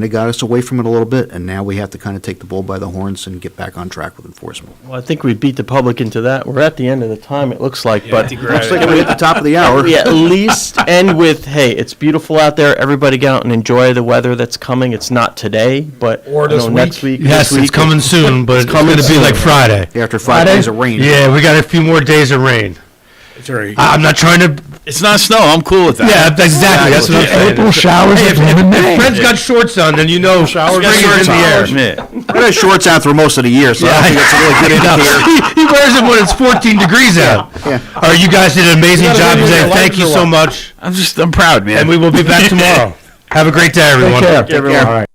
got us away from it a little bit, and now we have to kind of take the bull by the horns and get back on track with enforcement. Well, I think we beat the public into that. We're at the end of the time, it looks like, but looks like we're at the top of the hour. Yeah, at least end with, hey, it's beautiful out there. Everybody get out and enjoy the weather that's coming. It's not today, but next week. Yes, it's coming soon, but it's going to be like Friday. After 5 days of rain. Yeah, we got a few more days of rain. I'm not trying to. It's not snow. I'm cool with that. Yeah, exactly. That's what I'm saying. April showers. Hey, if Fred's got shorts on, then you know spring is in the air. I got shorts on for most of the year, so I don't think it's a really good indicator. He wears them when it's 14 degrees out. Yeah. All right, you guys did an amazing job today. Thank you so much. I'm proud, man. And we will be back tomorrow. Have a great day, everyone. Take care. All right.